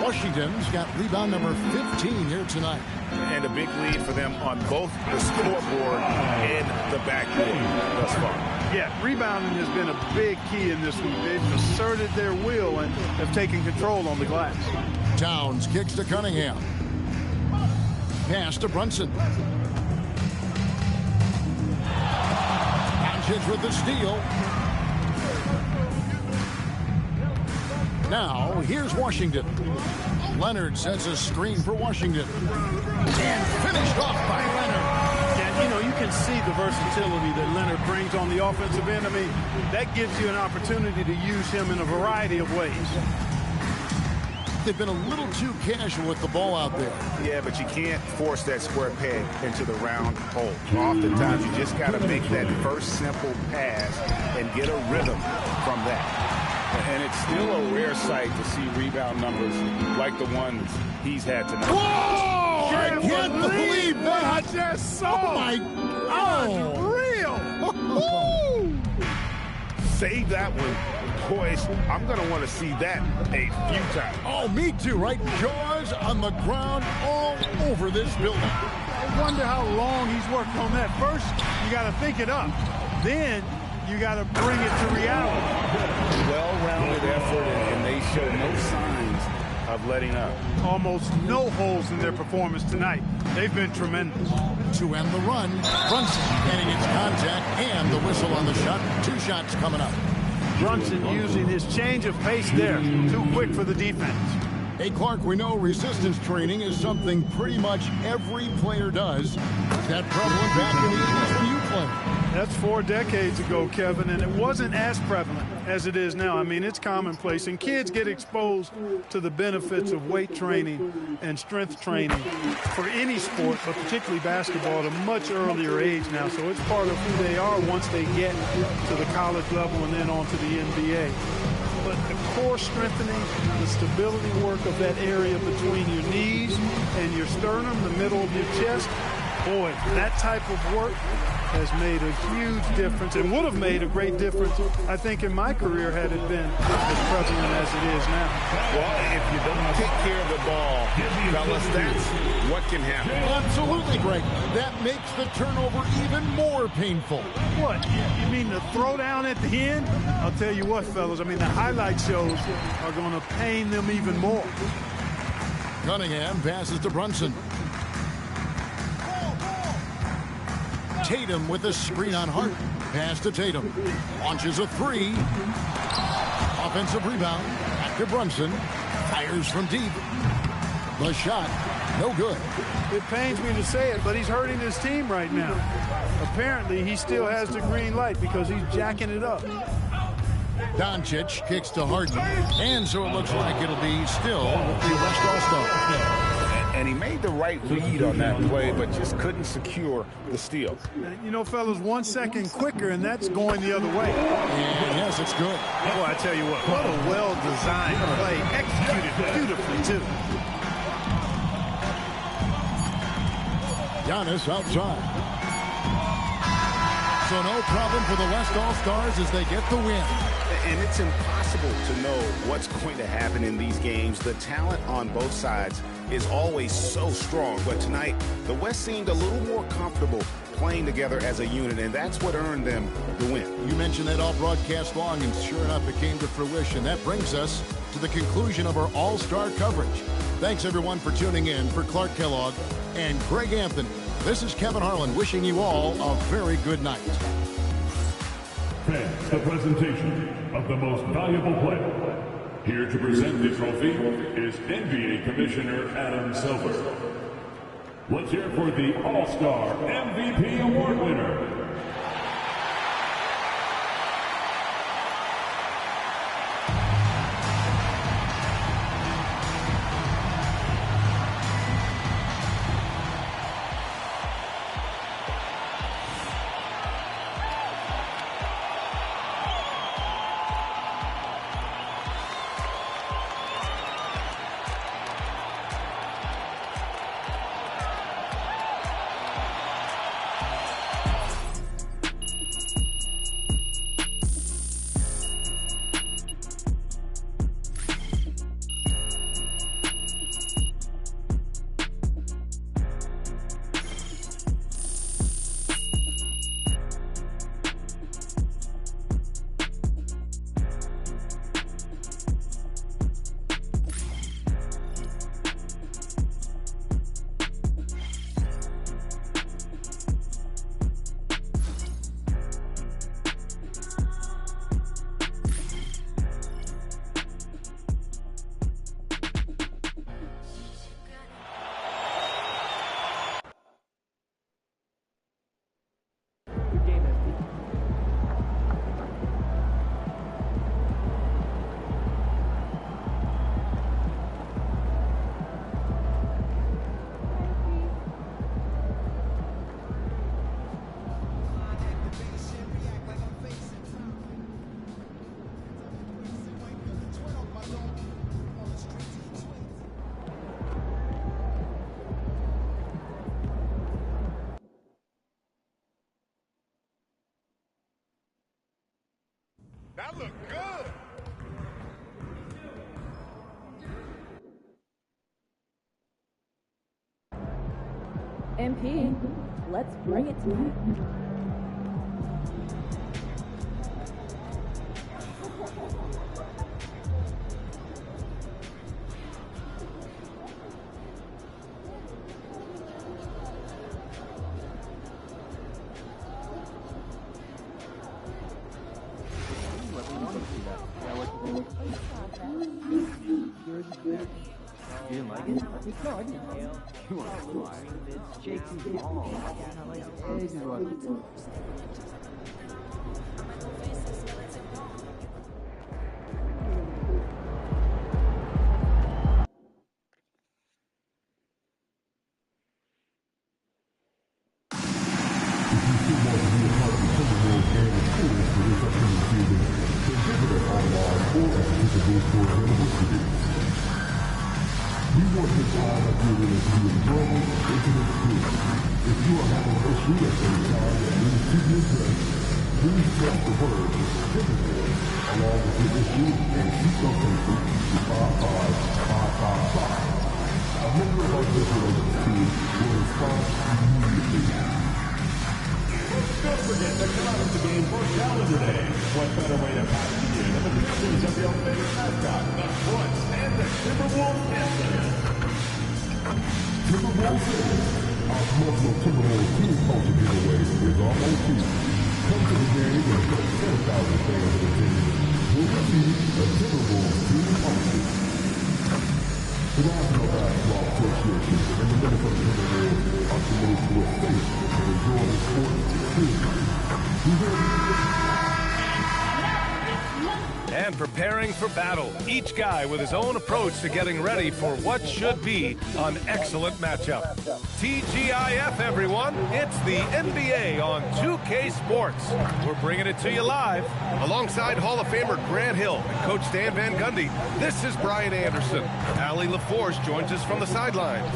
Speaker 2: Washington's got rebound number 15 here tonight.
Speaker 1: And a big lead for them on both the scoreboard and the backboard thus far.
Speaker 3: Yeah, rebounding has been a big key in this one. They've asserted their will and have taken control on the glass.
Speaker 2: Towns kicks to Cunningham. Pass to Brunson. Doncic with the steal. Now, here's Washington. Leonard sets a screen for Washington. And finished off by Leonard.
Speaker 3: And, you know, you can see the versatility that Leonard brings on the offensive end. I mean, that gives you an opportunity to use him in a variety of ways.
Speaker 2: They've been a little too casual with the ball out there.
Speaker 1: Yeah, but you can't force that square peg into the round hole. Oftentimes, you just got to make that first simple pass and get a rhythm from that. And it's still a rare sight to see rebound numbers like the ones he's had tonight.
Speaker 2: Whoa! I can't believe that!
Speaker 3: I just saw.
Speaker 2: Oh, my God!
Speaker 3: Unreal!
Speaker 1: Save that one. Boys, I'm going to want to see that a few times.
Speaker 2: Oh, me too, right? Jaws on the ground all over this building.
Speaker 3: I wonder how long he's worked on that. First, you got to think it up. Then, you got to bring it to reality.
Speaker 1: Well-rounded effort, and they show no signs of letting up.
Speaker 3: Almost no holes in their performance tonight. They've been tremendous.
Speaker 2: To end the run, Brunson getting its contact and the whistle on the shot. 2 shots coming up.
Speaker 3: Brunson using his change of pace there. Too quick for the defense.
Speaker 2: Hey, Clark, we know resistance training is something pretty much every player does. Was that prevalent back in the 80s when you played?
Speaker 3: That's 4 decades ago, Kevin, and it wasn't as prevalent as it is now. I mean, it's commonplace, and kids get exposed to the benefits of weight training and strength training for any sport, but particularly basketball, at a much earlier age now. So it's part of who they are once they get to the college level and then on to the NBA. But the core strengthening, the stability work of that area between your knees and your sternum, the middle of your chest, boy, that type of work has made a huge difference and would have made a great difference, I think, in my career had it been as prevalent as it is now.
Speaker 1: Well, if you don't take care of the ball, fellas, that's what can happen.
Speaker 2: Absolutely, Greg. That makes the turnover even more painful.
Speaker 3: What? You mean the throwdown at the end? I'll tell you what, fellas, I mean, the highlight shows are going to pain them even more.
Speaker 2: Cunningham passes to Brunson. Tatum with a screen on Hart. Pass to Tatum. Launches a 3. Offensive rebound. Back to Brunson. Fires from deep. The shot, no good.
Speaker 3: It pains me to say it, but he's hurting his team right now. Apparently, he still has the green light because he's jacking it up.
Speaker 2: Doncic kicks to Harden. And so it looks like it'll be still with the West All-Star.
Speaker 1: And he made the right read on that play, but just couldn't secure the steal.
Speaker 3: You know, fellas, 1 second quicker, and that's going the other way.
Speaker 2: And yes, it's good.
Speaker 3: Boy, I tell you what a well-designed play. Executed beautifully, too.
Speaker 2: Giannis outside. So no problem for the West All-Stars as they get the win.
Speaker 1: And it's impossible to know what's going to happen in these games. The talent on both sides is always so strong. But tonight, the West seemed a little more comfortable playing together as a unit, and that's what earned them the win.
Speaker 2: You mentioned that all broadcast long, and sure enough, it came to fruition. That brings us to the conclusion of our All-Star coverage. Thanks, everyone, for tuning in. For Clark Kellogg and Greg Anthony, this is Kevin Harlan wishing you all a very good night.
Speaker 8: Fans, the presentation of the most valuable player. Here to present the trophy is NBA Commissioner Adam Silver. Let's hear for the All-Star MVP Award winner.
Speaker 5: That looked good.
Speaker 10: MP, let's bring it to you.
Speaker 20: You didn't like it? No, I didn't. You want to lie. JT Ball.
Speaker 8: We want this time of year to be enjoyable, intimate experience. If you are having an issue at any time that needs to be addressed, please text the word "Typical" along with your issue and keep your paper to 55555. A member of our relations team will respond immediately.
Speaker 7: Don't forget to come out of the game for Calendar Day. What better way to pass the year than the pictures of your favorite mascot, the Sports, and the Timberwolves anthem.
Speaker 8: Timberwolves Fitness, our promotional Timberwolves team culture giveaway is almost here. Come to the game and get 10,000 fans in attendance. We'll receive a Timberwolves team culture. The National Basketball Association and the Minnesota Timberwolves are committed to a safe and enjoyable sports experience.
Speaker 21: And preparing for battle. Each guy with his own approach to getting ready for what should be an excellent matchup. TGIF, everyone. It's the NBA on 2K Sports. We're bringing it to you live. Alongside Hall of Famer Grant Hill and Coach Dan Van Gundy, this is Brian Anderson. Allie LaForce joins us from the sidelines.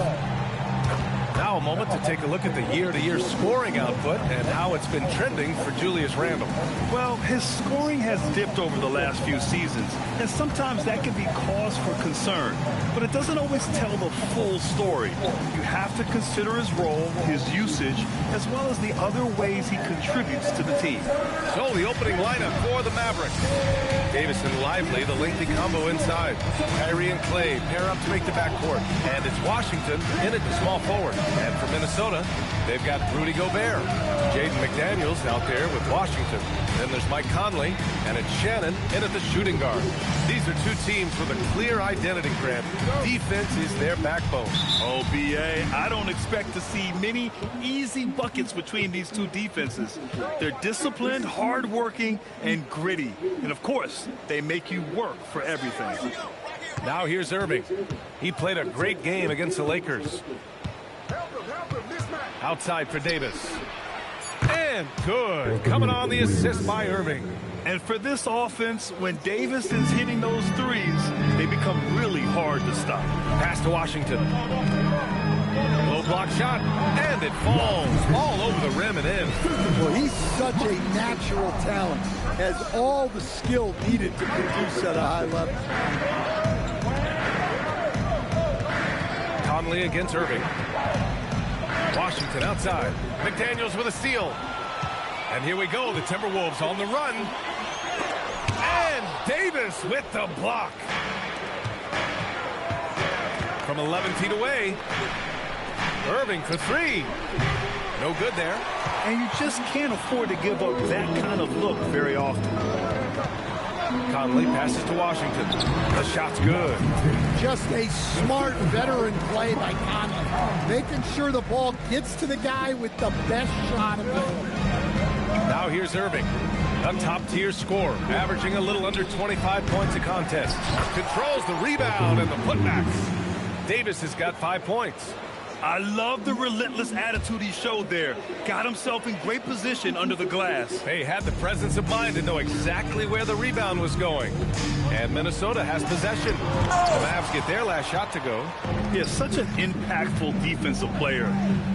Speaker 21: Now a moment to take a look at the year-to-year scoring output and how it's been trending for Julius Randle.
Speaker 22: Well, his scoring has dipped over the last few seasons, and sometimes that can be cause for concern. But it doesn't always tell the full story. You have to consider his role, his usage, as well as the other ways he contributes to the team.
Speaker 21: So the opening lineup for the Mavericks. Davis and Lively, the lengthy combo inside. Kyrie and Clay pair up to make the backcourt. And it's Washington in at the small forward. And for Minnesota, they've got Rudy Gobert. Jaden McDaniels out there with Washington. Then there's Mike Conley, and it's Shannon in at the shooting guard. These are two teams with a clear identity, Grant. Defense is their backbone.
Speaker 22: Oh, B.A., I don't expect to see many easy buckets between these two defenses. They're disciplined, hardworking, and gritty. And, of course, they make you work for everything.
Speaker 21: Now here's Irving. He played a great game against the Lakers. Outside for Davis. And good. Coming on the assist by Irving.
Speaker 22: And for this offense, when Davis is hitting those threes, they become really hard to stop.
Speaker 21: Pass to Washington. Low block shot, and it falls all over the rim and in.
Speaker 23: Well, he's such a natural talent. Has all the skill needed to produce at a high level.
Speaker 21: Conley against Irving. Washington outside. McDaniels with a steal. And here we go, the Timberwolves on the run. And Davis with the block. From 11 feet away. Irving for three. No good there.
Speaker 22: And you just can't afford to give up that kind of look very often.
Speaker 21: Conley passes to Washington. The shot's good.
Speaker 23: Just a smart veteran play by Conley. Making sure the ball gets to the guy with the best shot available.
Speaker 21: Now here's Irving. A top-tier scorer, averaging a little under 25 points a contest. Controls the rebound and the putbacks. Davis has got 5 points.
Speaker 22: I love the relentless attitude he showed there. Got himself in great position under the glass.
Speaker 21: They had the presence of mind to know exactly where the rebound was going. And Minnesota has possession. The Mavs get their last shot to go.
Speaker 22: He is such an impactful defensive player.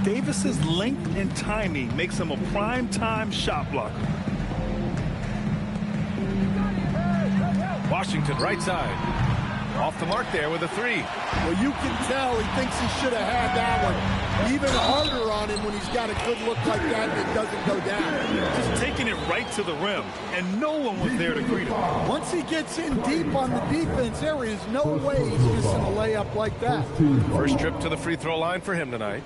Speaker 22: Davis's length and timing makes him a prime-time shot blocker.
Speaker 21: Washington right side. Off the mark there with a 3.
Speaker 23: Well, you can tell he thinks he should have had that one. Even harder on him when he's got a good look like that and it doesn't go down.
Speaker 22: Just taking it right to the rim, and no one was there to greet him.
Speaker 23: Once he gets in deep on the defense, there is no way he's missing a layup like that.
Speaker 21: First trip to the free throw line for him tonight.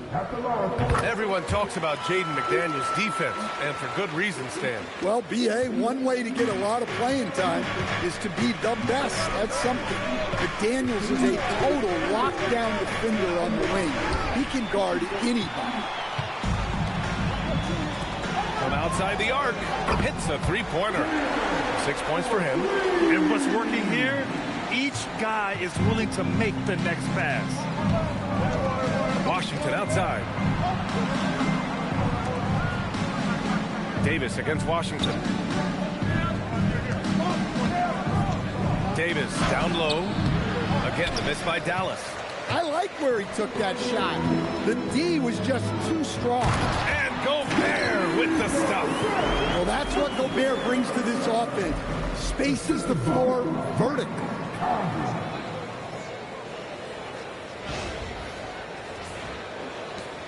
Speaker 21: Everyone talks about Jaden McDaniels' defense, and for good reason, Stan.
Speaker 23: Well, B.A., one way to get a lot of playing time is to be the best. That's something. McDaniels is a total lockdown defender on the wing. He can guard anybody.
Speaker 21: From outside the arc, hits a 3-pointer. 6 points for him.
Speaker 22: And what's working here? Each guy is willing to make the next pass.
Speaker 21: Washington outside. Davis against Washington. Davis down low. Again, the miss by Dallas.
Speaker 23: I like where he took that shot. The D was just too strong.
Speaker 21: And Gobert with the stuff.
Speaker 23: Well, that's what Gobert brings to this offense. Spaces the floor vertically.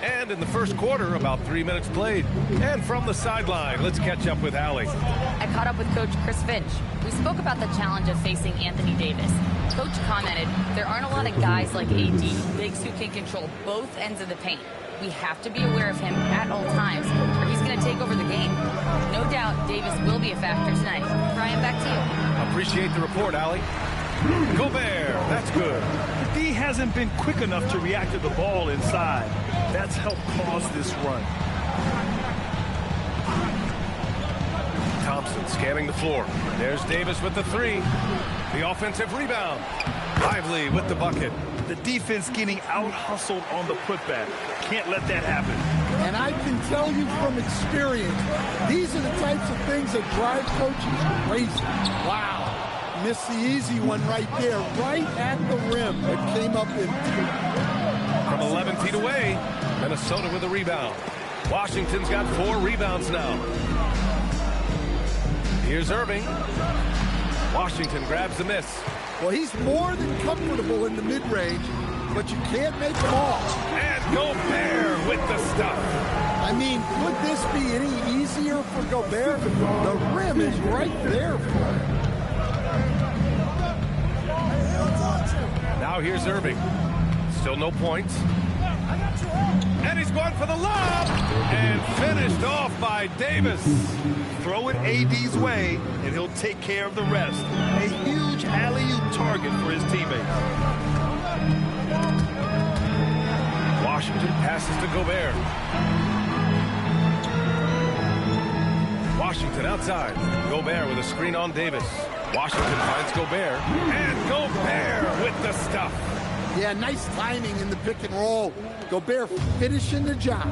Speaker 21: And in the first quarter, about 3 minutes played. And from the sideline, let's catch up with Allie.
Speaker 4: I caught up with Coach Chris Finch. We spoke about the challenge of facing Anthony Davis. Coach commented, there aren't a lot of guys like AD, bigs who can control both ends of the paint. We have to be aware of him at all times, or he's going to take over the game. No doubt Davis will be a factor tonight. Brian, back to you.
Speaker 21: Appreciate the report, Allie. Gobert, that's good.
Speaker 22: The D hasn't been quick enough to react to the ball inside. That's helped cause this run.
Speaker 21: Thompson scanning the floor. There's Davis with the 3. The offensive rebound. Lively with the bucket.
Speaker 22: The defense getting out-hustled on the putback. Can't let that happen.
Speaker 23: And I can tell you from experience, these are the types of things that drive coaches crazy. Wow. Missed the easy one right there, right at the rim. It came up empty.
Speaker 21: From 11 feet away, Minnesota with a rebound. Washington's got 4 rebounds now. Here's Irving. Washington grabs the miss.
Speaker 23: Well, he's more than comfortable in the mid-range, but you can't make them all.
Speaker 21: And Gobert with the stuff.
Speaker 23: I mean, could this be any easier for Gobert? The rim is right there for him.
Speaker 21: Now here's Irving. Still no points. And he's going for the lob. And finished off by Davis.
Speaker 22: Throw it AD's way, and he'll take care of the rest. A huge alley-oop target for his teammates.
Speaker 21: Washington passes to Gobert. Washington outside. Gobert with a screen on Davis. Washington finds Gobert. And Gobert with the stuff.
Speaker 23: Yeah, nice timing in the pick and roll. Gobert finishing the job.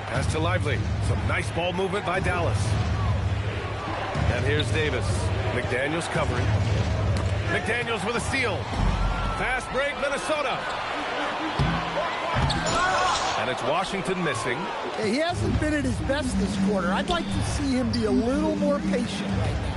Speaker 21: Pass to Lively. Some nice ball movement by Dallas. And here's Davis. McDaniels covering. McDaniels with a steal. Fast break, Minnesota. And it's Washington missing.
Speaker 23: He hasn't been at his best this quarter. I'd like to see him be a little more patient right now.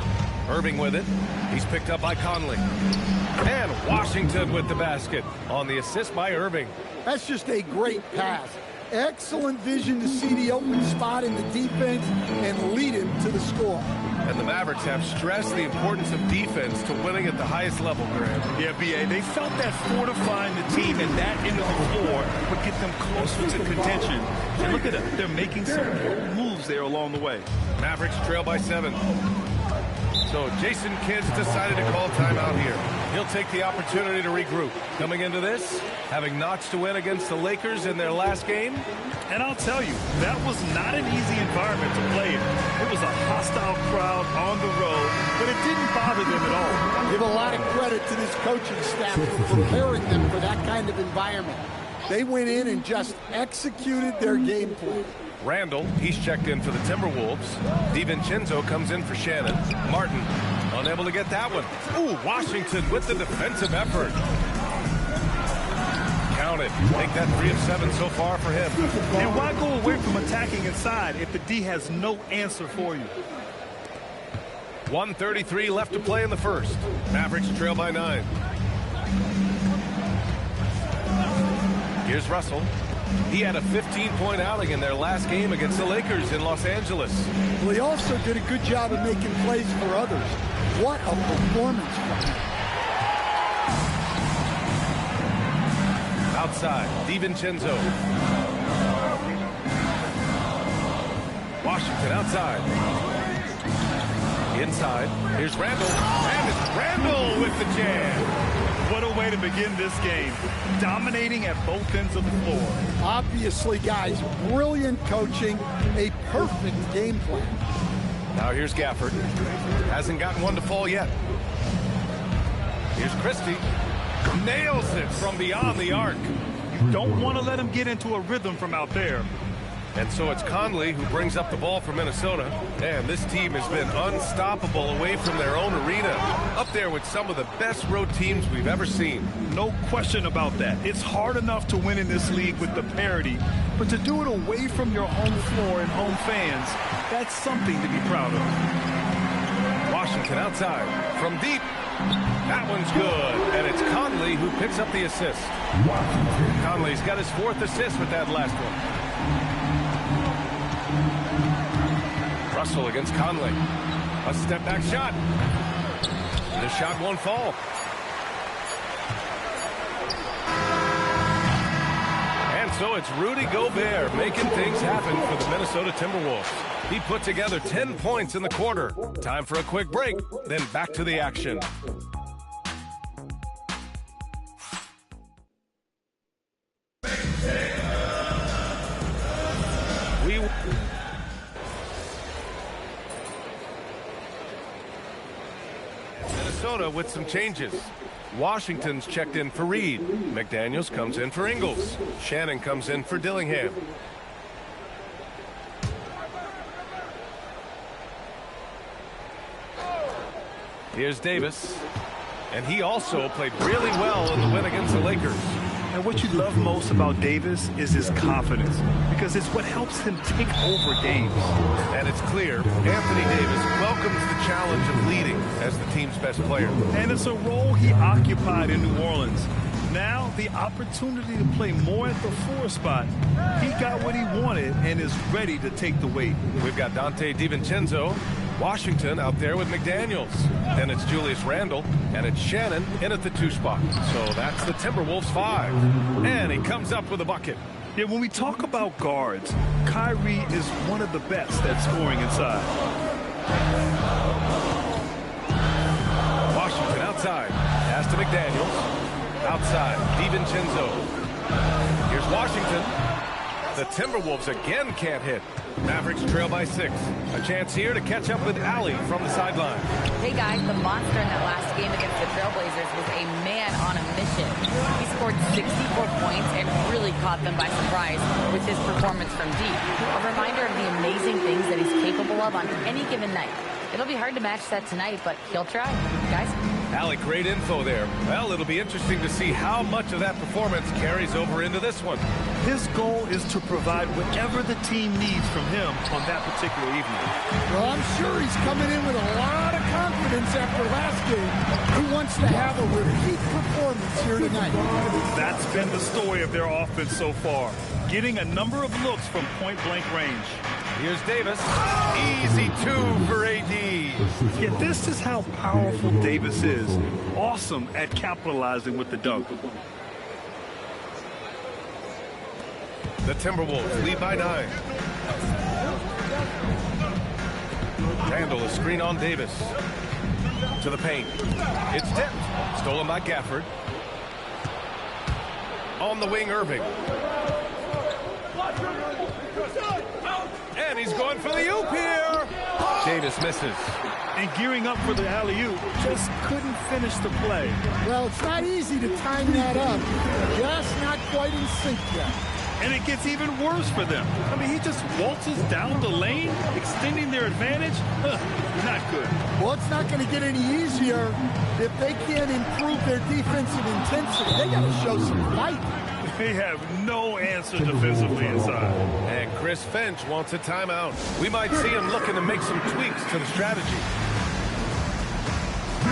Speaker 21: Irving with it. He's picked up by Conley. And Washington with the basket on the assist by Irving.
Speaker 23: That's just a great pass. Excellent vision to see the open spot in the defense and lead him to the score.
Speaker 21: And the Mavericks have stressed the importance of defense to winning at the highest level, Graham.
Speaker 22: Yeah, B.A., they felt that fortifying the team and that end of the floor would get them closer to contention. And look at them. They're making some bold moves there along the way.
Speaker 21: Mavericks trail by 7. So Jason Kidd's decided to call timeout here. He'll take the opportunity to regroup. Coming into this, having notched to win against the Lakers in their last game.
Speaker 22: And I'll tell you, that was not an easy environment to play in. It was a hostile crowd on the road, but it didn't bother them at all.
Speaker 23: Give a lot of credit to this coaching staff for preparing them for that kind of environment. They went in and just executed their game plan.
Speaker 21: Randall, he's checked in for the Timberwolves. DiVincenzo comes in for Shannon. Martin, unable to get that one. Ooh, Washington with the defensive effort. Count it. Make that 3 of 7 so far for him.
Speaker 22: And why go away from attacking inside if the D has no answer for you?
Speaker 21: 1:33 left to play in the first. Mavericks trail by 9. Here's Russell. He had a 15-point outing in their last game against the Lakers in Los Angeles.
Speaker 23: Well, he also did a good job of making plays for others. What a performance from him.
Speaker 21: Outside, DiVincenzo. Washington outside. Inside, here's Randall. And it's Randall with the jam.
Speaker 22: What a way to begin this game. Dominating at both ends of the floor.
Speaker 23: Obviously, guys, brilliant coaching, a perfect game plan.
Speaker 21: Now here's Gafford. Hasn't gotten one to fall yet. Here's Christie. Nails it from beyond the arc.
Speaker 22: You don't want to let him get into a rhythm from out there.
Speaker 21: And so it's Conley who brings up the ball for Minnesota. And this team has been unstoppable away from their own arena. Up there with some of the best road teams we've ever seen.
Speaker 22: No question about that. It's hard enough to win in this league with the parity, but to do it away from your home floor and home fans, that's something to be proud of.
Speaker 21: Washington outside from deep. That one's good, and it's Conley who picks up the assist. Conley's got his 4th assist with that last one. Russell against Conley. A step-back shot. The shot won't fall. And so it's Rudy Gobert making things happen for the Minnesota Timberwolves. He put together 10 points in the quarter. Time for a quick break, then back to the action. Minnesota with some changes. Washington's checked in for Reed. McDaniels comes in for Ingles. Shannon comes in for Dillingham. Here's Davis. And he also played really well in the win against the Lakers.
Speaker 22: And what you love most about Davis is his confidence, because it's what helps him take over games.
Speaker 21: And it's clear Anthony Davis welcomes the challenge of leading as the team's best player.
Speaker 22: And it's a role he occupied in New Orleans. Now, the opportunity to play more at the 4 spot. He got what he wanted and is ready to take the weight.
Speaker 21: We've got Dante DiVincenzo, Washington out there with McDaniels. Then it's Julius Randle, and it's Shannon in at the 2 spot. So that's the Timberwolves 5. And he comes up with a bucket.
Speaker 22: Yeah, when we talk about guards, Kyrie is one of the best at scoring inside.
Speaker 21: Washington outside. Pass to McDaniels. Outside, DiVincenzo. Here's Washington. The Timberwolves again can't hit. Mavericks trail by 6. A chance here to catch up with Allie from the sideline.
Speaker 4: Hey guys, the monster in that last game against the Trailblazers was a man on a mission. He scored 64 points and really caught them by surprise with his performance from deep. A reminder of the amazing things that he's capable of on any given night. It'll be hard to match that tonight, but he'll try. Guys?
Speaker 21: Allie, great info there. Well, it'll be interesting to see how much of that performance carries over into this one.
Speaker 22: His goal is to provide whatever the team needs from him on that particular evening.
Speaker 23: Well, I'm sure he's coming in with a lot of confidence after last game. He wants to have a repeat performance here tonight.
Speaker 22: That's been the story of their offense so far, getting a number of looks from point-blank range.
Speaker 21: Here's Davis. Easy 2 for AD.
Speaker 22: Yeah, this is how powerful Davis is. Awesome at capitalizing with the dunk.
Speaker 21: The Timberwolves lead by 9. Randall, a screen on Davis. To the paint. It's tipped. Stolen by Gafford. On the wing, Irving. And he's going for the oop here. Davis misses.
Speaker 22: And gearing up for the alley-oop, just couldn't finish the play.
Speaker 23: Well, it's not easy to time that up. Just not quite in sync yet.
Speaker 22: And it gets even worse for them. I mean, he just waltzes down the lane, extending their advantage. Not good.
Speaker 23: Well, it's not going to get any easier if they can't improve their defensive intensity. They got to show some fight.
Speaker 22: They have no answer defensively inside.
Speaker 21: And Chris Finch wants a timeout. We might see him looking to make some tweaks to the strategy.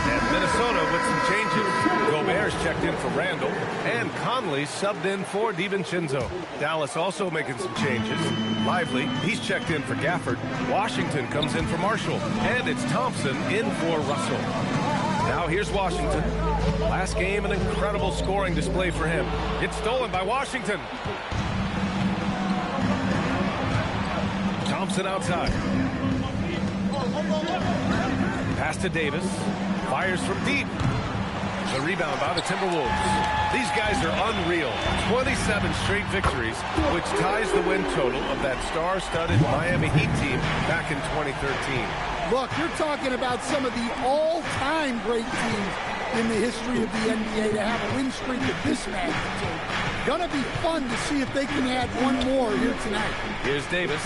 Speaker 21: And Minnesota with some changes. Gobert's checked in for Randall, and Conley subbed in for DiVincenzo. Dallas also making some changes. Lively, he's checked in for Gafford. Washington comes in for Marshall, and it's Thompson in for Russell. Now here's Washington. Last game, an incredible scoring display for him. It's stolen by Washington. Thompson outside. Pass to Davis. Fires from deep. The rebound by the Timberwolves. These guys are unreal. 27 straight victories, which ties the win total of that star-studded Miami Heat team back in 2013.
Speaker 23: Look, you're talking about some of the all-time great teams in the history of the NBA to have a win streak of this magnitude. Gonna be fun to see if they can add one more here tonight.
Speaker 21: Here's Davis.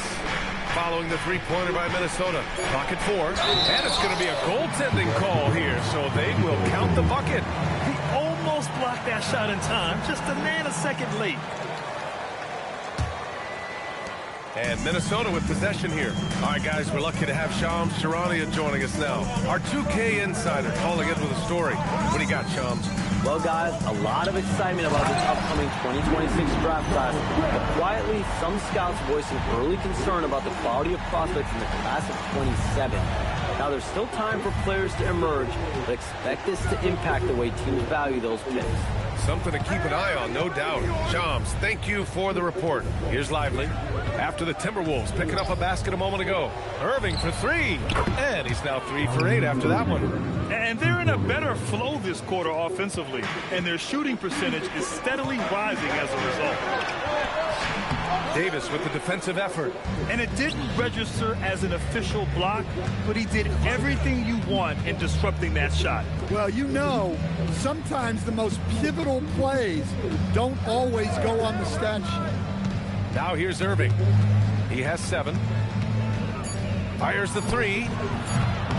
Speaker 21: Following the three-pointer by Minnesota. Clock at 4. And it's going to be a goaltending call here, so they will count the bucket.
Speaker 9: He almost blocked that shot in time, just a nanosecond late.
Speaker 21: And Minnesota with possession here. All right, guys, we're lucky to have Shams Charania joining us now. Our 2K insider calling in with a story. What do you got, Shams?
Speaker 11: Well, guys, a lot of excitement about this upcoming 2026 draft class, but quietly, some scouts voicing early concern about the quality of prospects in the class of 27. Now, there's still time for players to emerge, but expect this to impact the way teams value those picks.
Speaker 21: Something to keep an eye on, no doubt. Shams, thank you for the report. Here's Lively. After the Timberwolves picking up a basket a moment ago. Irving for 3. And he's now 3 for 8 after that one.
Speaker 9: And they're in a better flow this quarter offensively, and their shooting percentage is steadily rising as a result.
Speaker 21: Davis with the defensive effort.
Speaker 9: And it didn't register as an official block, but he did everything you want in disrupting that shot.
Speaker 23: Well, you know, sometimes the most pivotal plays don't always go on the stat sheet.
Speaker 21: Now here's Irving. He has 7. Fires the 3.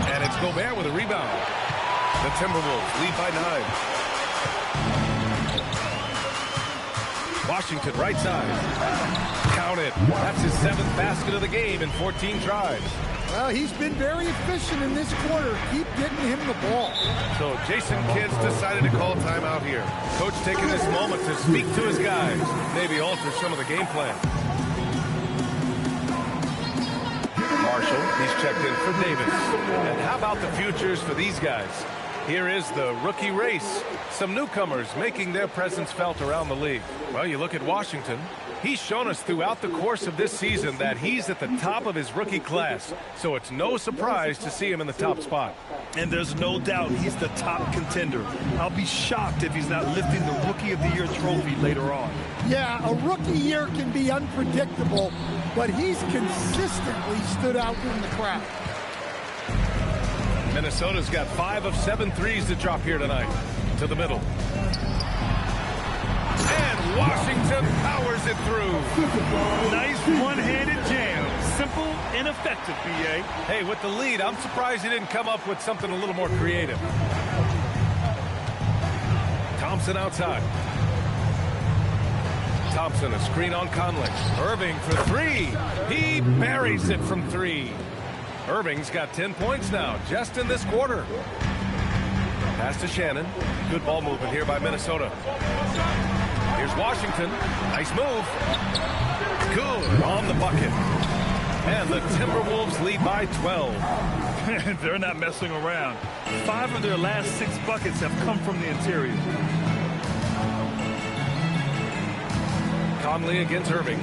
Speaker 21: And it's Gobert with a rebound. The Timberwolves lead by 9. Washington right side. Count it. That's his 7th basket of the game in 14 tries.
Speaker 23: Well, he's been very efficient in this quarter. Keep getting him the ball.
Speaker 21: So Jason Kidd's decided to call timeout here. Coach taking this moment to speak to his guys. Maybe alter some of the game plan. Marshall, he's checked in for Davis. And how about the futures for these guys? Here is the rookie race. Some newcomers making their presence felt around the league. Well, you look at Washington. He's shown us throughout the course of this season that he's at the top of his rookie class. So it's no surprise to see him in the top spot.
Speaker 9: And there's no doubt he's the top contender. I'll be shocked if he's not lifting the Rookie of the Year trophy later on.
Speaker 23: Yeah, a rookie year can be unpredictable, but he's consistently stood out in the crowd.
Speaker 21: Minnesota's got 5 of 7 threes to drop here tonight. To the middle. And Washington powers it through.
Speaker 9: Nice one-handed jam. Simple and effective, B.A.
Speaker 21: Hey, with the lead, I'm surprised he didn't come up with something a little more creative. Thompson outside. Thompson, a screen on Conley. Irving for 3. He buries it from 3. Irving's got 10 points now, just in this quarter. Pass to Shannon. Good ball movement here by Minnesota. Here's Washington. Nice move. Good on the bucket. And the Timberwolves lead by 12.
Speaker 9: They're not messing around. 5 of their last 6 buckets have come from the interior.
Speaker 21: Conley against Irving.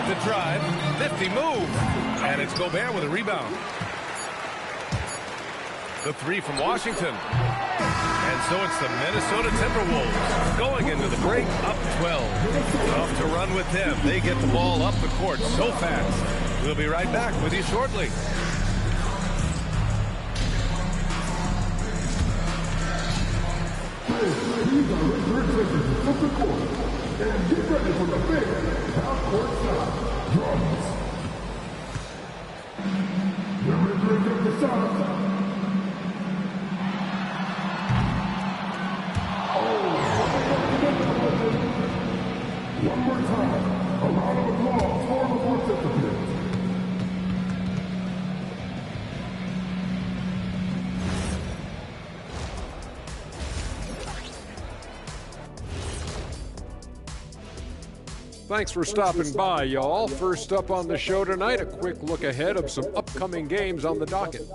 Speaker 21: The drive, nifty move, and it's Gobert with a rebound. The 3 from Washington. And so it's the Minnesota Timberwolves going into the break up 12. Tough to run with them. They get the ball up the court so fast. We'll be right back with you shortly.
Speaker 8: These are representatives of the court. And get ready for the big half-court shot. Drums. The representative of the shot. One more time. A round of applause for the participants.
Speaker 12: Thanks for stopping by, y'all. First up on the show tonight, a quick look ahead of some upcoming games on the docket.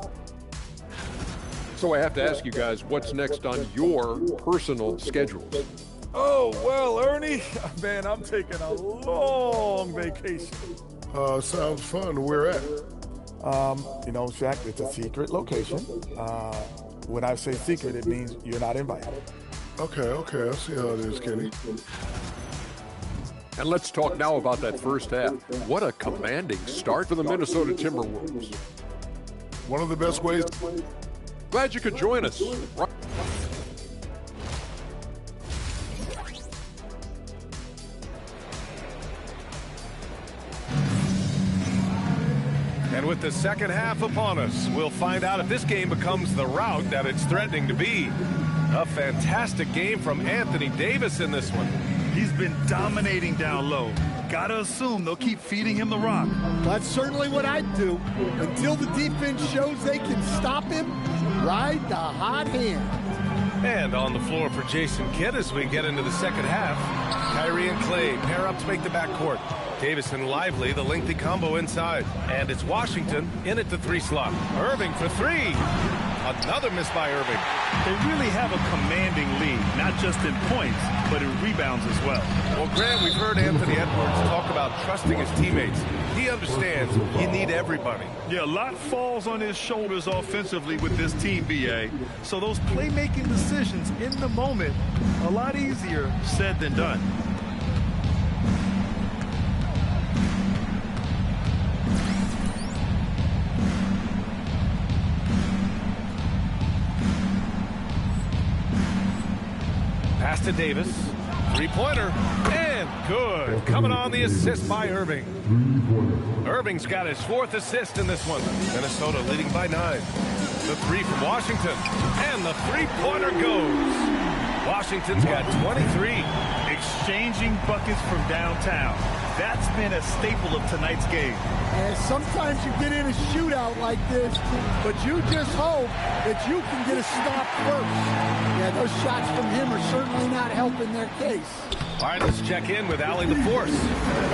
Speaker 12: So I have to ask you guys, what's next on your personal schedules?
Speaker 13: Oh, well, Ernie, man, I'm taking a long vacation.
Speaker 15: Sounds fun. Where at?
Speaker 13: You know, Shaq, it's a secret location. When I say secret, it means you're not invited.
Speaker 15: Okay, I see how it is, Kenny.
Speaker 12: And let's talk now about that first half. What a commanding start for the Minnesota Timberwolves.
Speaker 15: One of the best ways.
Speaker 12: Glad you could join us.
Speaker 21: And with the second half upon us, we'll find out if this game becomes the rout that it's threatening to be. A fantastic game from Anthony Davis in this one.
Speaker 22: He's been dominating down low. Gotta assume they'll keep feeding him the rock.
Speaker 23: That's certainly what I'd do. Until the defense shows they can stop him, ride the hot hand.
Speaker 21: And on the floor for Jason Kidd as we get into the second half. Kyrie and Clay pair up to make the backcourt. Davis and Lively, the lengthy combo inside. And it's Washington in at the 3 slot. Irving for 3. Another miss by Irving.
Speaker 22: They really have a commanding lead, not just in points, but in rebounds as well.
Speaker 21: Well, Grant, we've heard Anthony Edwards talk about trusting his teammates. He understands you need everybody.
Speaker 22: Yeah, a lot falls on his shoulders offensively with this team, BA. So those playmaking decisions in the moment, a lot easier said than done.
Speaker 21: Pass to Davis. 3-pointer. And good. Coming on the assist by Irving. Irving's got his 4th assist in this one. Minnesota leading by 9. The 3 from Washington. And the 3-pointer goes. Washington's got 23.
Speaker 22: Exchanging buckets from downtown. That's been a staple of tonight's game.
Speaker 23: And sometimes you get in a shootout like this, but you just hope that you can get a stop first. Yeah, those shots from him are certainly not helping their case.
Speaker 21: All right, let's check in with Allie LaForce.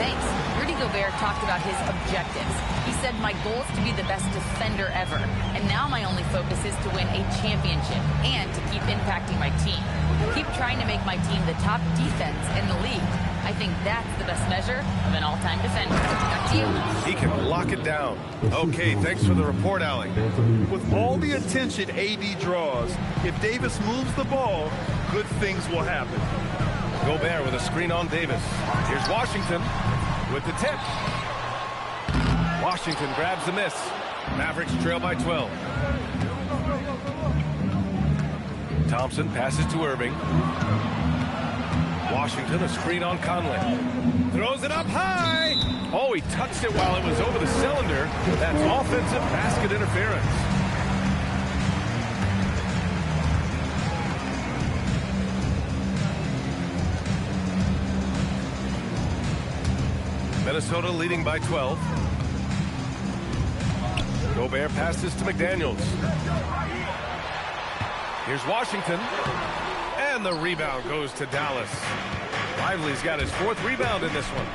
Speaker 4: Thanks. Rudy Gobert talked about his objectives. He said, my goal is to be the best defender ever. And now my only focus is to win a championship and to keep impacting my team. Keep trying to make my team the top defense in the league. I think that's the best measure of an all-time defender. Back to you.
Speaker 21: He can lock it down. Okay, thanks for the report, Allie.
Speaker 22: With all the attention AD draws, if Davis moves the ball, good things will happen.
Speaker 21: Gobert with a screen on Davis. Here's Washington with the tip. Washington grabs the miss. Mavericks trail by 12. Thompson passes to Irving. Washington, a screen on Conley. Throws it up high. Oh, he touched it while it was over the cylinder. That's offensive basket interference. Minnesota leading by 12. Gobert passes to McDaniels. Here's Washington. And the rebound goes to Dallas. Lively's got his 4th rebound in this one.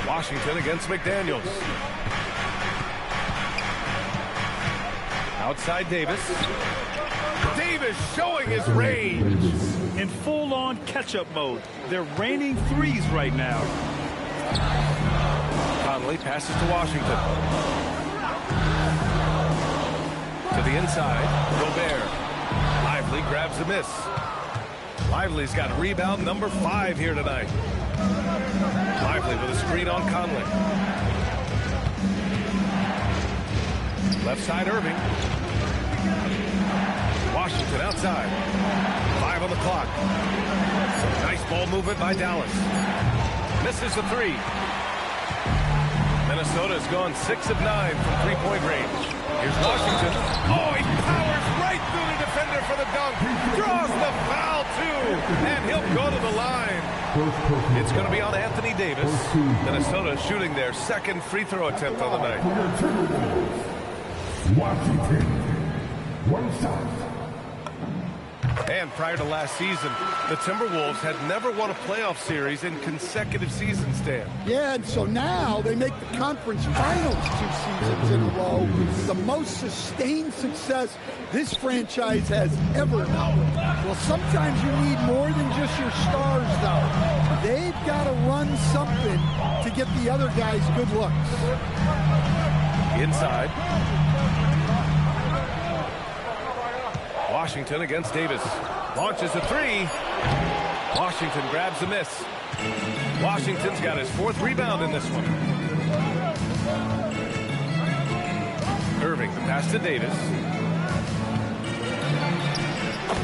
Speaker 21: Washington against McDaniels. Outside Davis. Davis showing his range.
Speaker 22: In full-on catch-up mode. They're raining threes right now.
Speaker 21: Conley passes to Washington. To the inside, Gobert. Lively grabs the miss. Lively's got rebound number 5 here tonight. Lively with a screen on Conley. Left side, Irving. Washington outside. 5 on the clock. Nice ball movement by Dallas. Misses the 3. Minnesota's gone 6 of 9 from 3-point range. Here's Washington. Oh, he powers right through the defender for the dunk. Draws the foul, too. And he'll go to the line. It's going to be on Anthony Davis. Minnesota shooting their 2nd free throw attempt on the night.
Speaker 8: Washington. One shot.
Speaker 21: And prior to last season, the Timberwolves had never won a playoff series in consecutive seasons, Dan.
Speaker 23: Yeah, and so now they make the conference finals 2 seasons in a row. The most sustained success this franchise has ever known. Well, sometimes you need more than just your stars, though. They've got to run something to get the other guys good looks.
Speaker 21: Inside. Washington against Davis. Launches a three. Washington grabs a miss. Washington's got his 4th rebound in this one. Irving, the pass to Davis.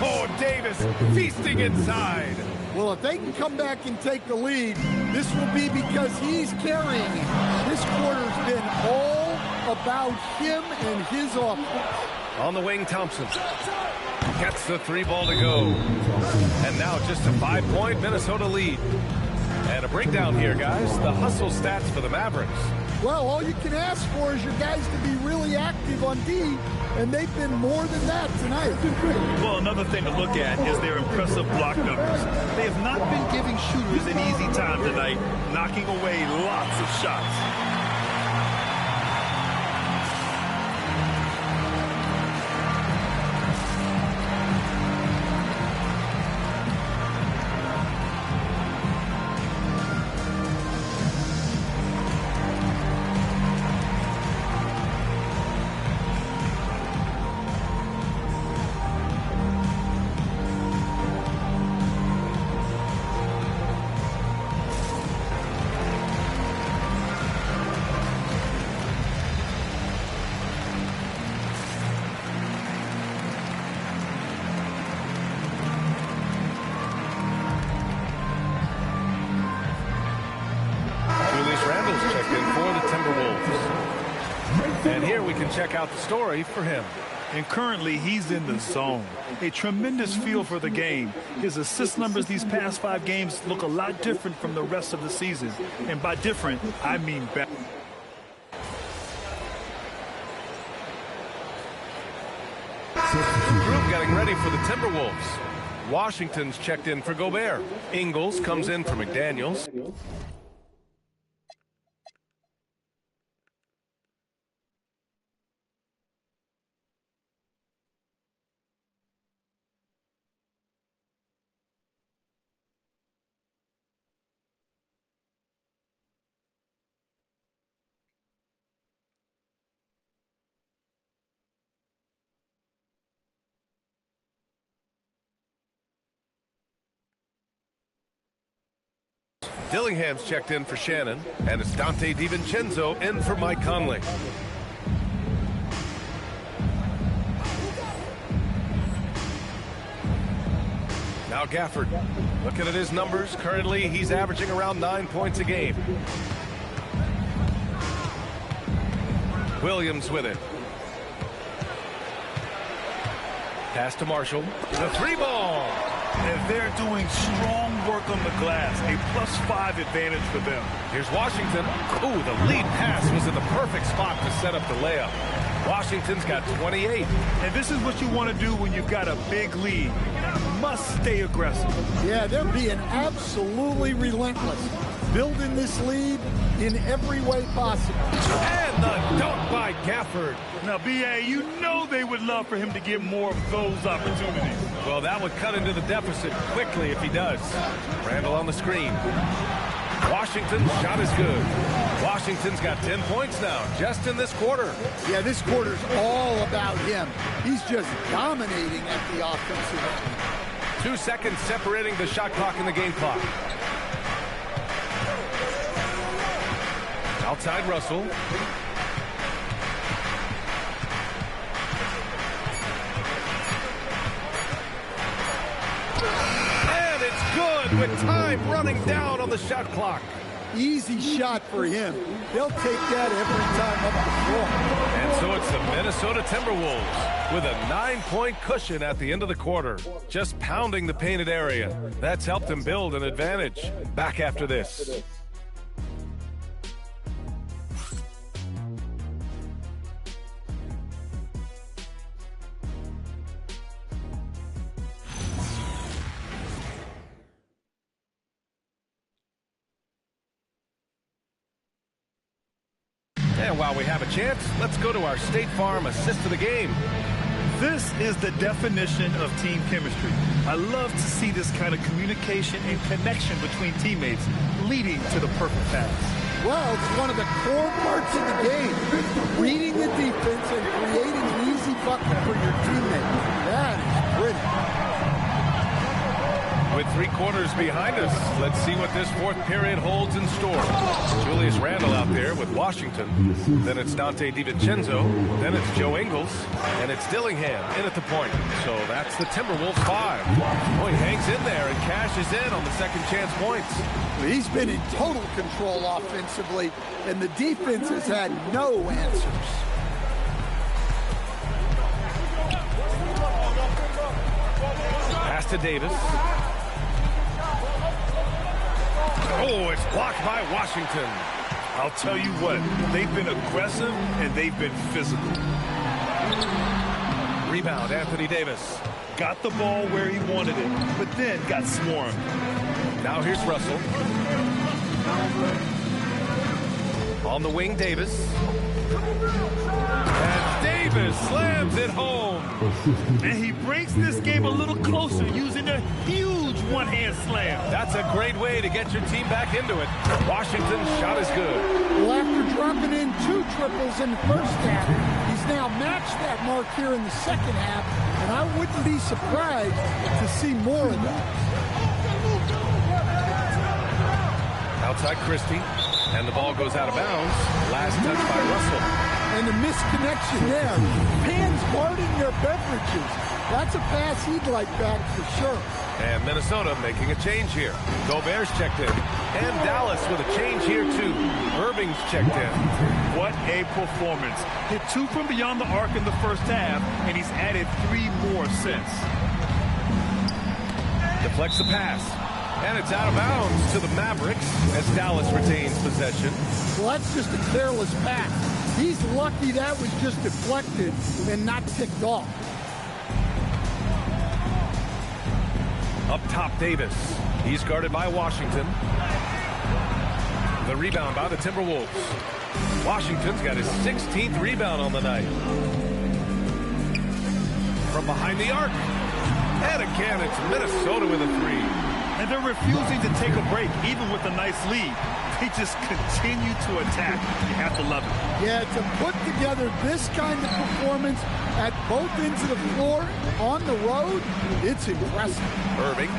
Speaker 21: Oh, Davis feasting inside.
Speaker 23: Well, if they can come back and take the lead, this will be because he's carrying it. This quarter's been all about him and his offense.
Speaker 21: On the wing, Thompson gets the 3 ball to go. And now just a 5-point Minnesota lead. And a breakdown here, guys. The hustle stats for the Mavericks.
Speaker 23: Well, all you can ask for is your guys to be really active on D, and they've been more than that tonight.
Speaker 22: Well, another thing to look at is their impressive block numbers. They have not been giving shooters an easy time tonight, knocking away lots of shots.
Speaker 21: And here we can check out the story for him.
Speaker 22: And currently, he's in the zone. A tremendous feel for the game. His assist numbers these past 5 games look a lot different from the rest of the season. And by different, I mean better.
Speaker 21: Group getting ready for the Timberwolves. Washington's checked in for Gobert. Ingles comes in for McDaniels. Dillingham's checked in for Shannon, and it's Dante DiVincenzo in for Mike Conley. Now Gafford, looking at his numbers, currently he's averaging around 9 points a game. Williams with it. Pass to Marshall. The 3 ball.
Speaker 22: And they're doing strong work on the glass. A +5 advantage for them.
Speaker 21: Here's Washington. Ooh, the lead pass was in the perfect spot to set up the layup. Washington's got 28.
Speaker 22: And this is what you want to do when you've got a big lead. Must stay aggressive.
Speaker 23: Yeah, they're being absolutely relentless. Building this lead in every way possible.
Speaker 21: And the dunk by Gafford.
Speaker 22: Now, B.A., you know they would love for him to get more of those opportunities.
Speaker 21: Well, that would cut into the deficit quickly if he does. Randall on the screen. Washington's shot is good. Washington's got 10 points now, just in this quarter.
Speaker 23: Yeah, this quarter's all about him. He's just dominating at the offensive end.
Speaker 21: 2 seconds separating the shot clock and the game clock. Outside Russell. And it's good with time running down on the shot clock.
Speaker 23: Easy shot for him. They'll take that every time up the floor.
Speaker 21: And so it's the Minnesota Timberwolves with a 9-point cushion at the end of the quarter. Just pounding the painted area. That's helped them build an advantage. Back after this. And while we have a chance, let's go to our State Farm assist of the game.
Speaker 22: This is the definition of team chemistry. I love to see this kind of communication and connection between teammates leading to the perfect pass.
Speaker 23: Well, it's one of the core parts of the game. Reading the defense and creating an easy bucket for your teammate. That is pretty.
Speaker 21: With 3 quarters behind us, let's see what this fourth period holds in store. Julius Randle out there with Washington. Then it's Dante DiVincenzo. Then it's Joe Ingles. And it's Dillingham in at the point. So that's the Timberwolves 5. Oh, he hangs in there and cashes in on the second chance points.
Speaker 23: He's been in total control offensively, and the defense has had no answers.
Speaker 21: Pass to Davis. Oh, it's blocked by Washington.
Speaker 22: I'll tell you what, they've been aggressive and they've been physical.
Speaker 21: Rebound, Anthony Davis.
Speaker 22: Got the ball where he wanted it, but then got swarmed.
Speaker 21: Now here's Russell. On the wing, Davis. And Davis slams it home.
Speaker 22: And he brings this game a little closer using a huge one-hand slam.
Speaker 21: That's a great way to get your team back into it. Washington's shot is good.
Speaker 23: Well, after dropping in 2 triples in the first half, he's now matched that mark here in the second half, and I wouldn't be surprised to see more of that.
Speaker 21: Outside Christie, and the ball goes out of bounds. Last touch by Russell.
Speaker 23: And the misconnection there. Fans guarding their beverages. That's a pass he'd like back for sure.
Speaker 21: And Minnesota making a change here. Gobert's checked in. And Dallas with a change here too. Irving's checked in.
Speaker 22: What a performance. Hit 2 from beyond the arc in the first half, and he's added 3 more since.
Speaker 21: Deflects the pass. And it's out of bounds to the Mavericks as Dallas retains possession.
Speaker 23: Well, that's just a careless pass. He's lucky that was just deflected and not ticked off.
Speaker 21: Up top, Davis. He's guarded by Washington. The rebound by the Timberwolves. Washington's got his 16th rebound on the night. From behind the arc. And again, it's Minnesota with a 3.
Speaker 22: And they're refusing to take a break, even with a nice lead. They just continue to attack. You have to love it.
Speaker 23: Yeah, to put together this kind of performance at both ends of the floor on the road, it's impressive.
Speaker 21: Irving.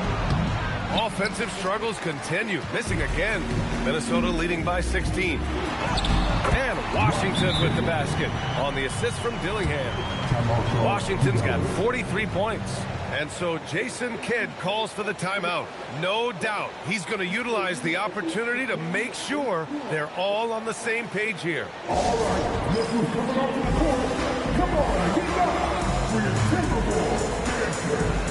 Speaker 21: Offensive struggles continue. Missing again. Minnesota leading by 16. And Washington with the basket on the assist from Dillingham. Washington's got 43 points. And so Jason Kidd calls for the timeout. No doubt he's going to utilize the opportunity to make sure they're all on the same page here.
Speaker 8: All right, look who's coming up to the court. Come on, get up for your Timberwolves dancer.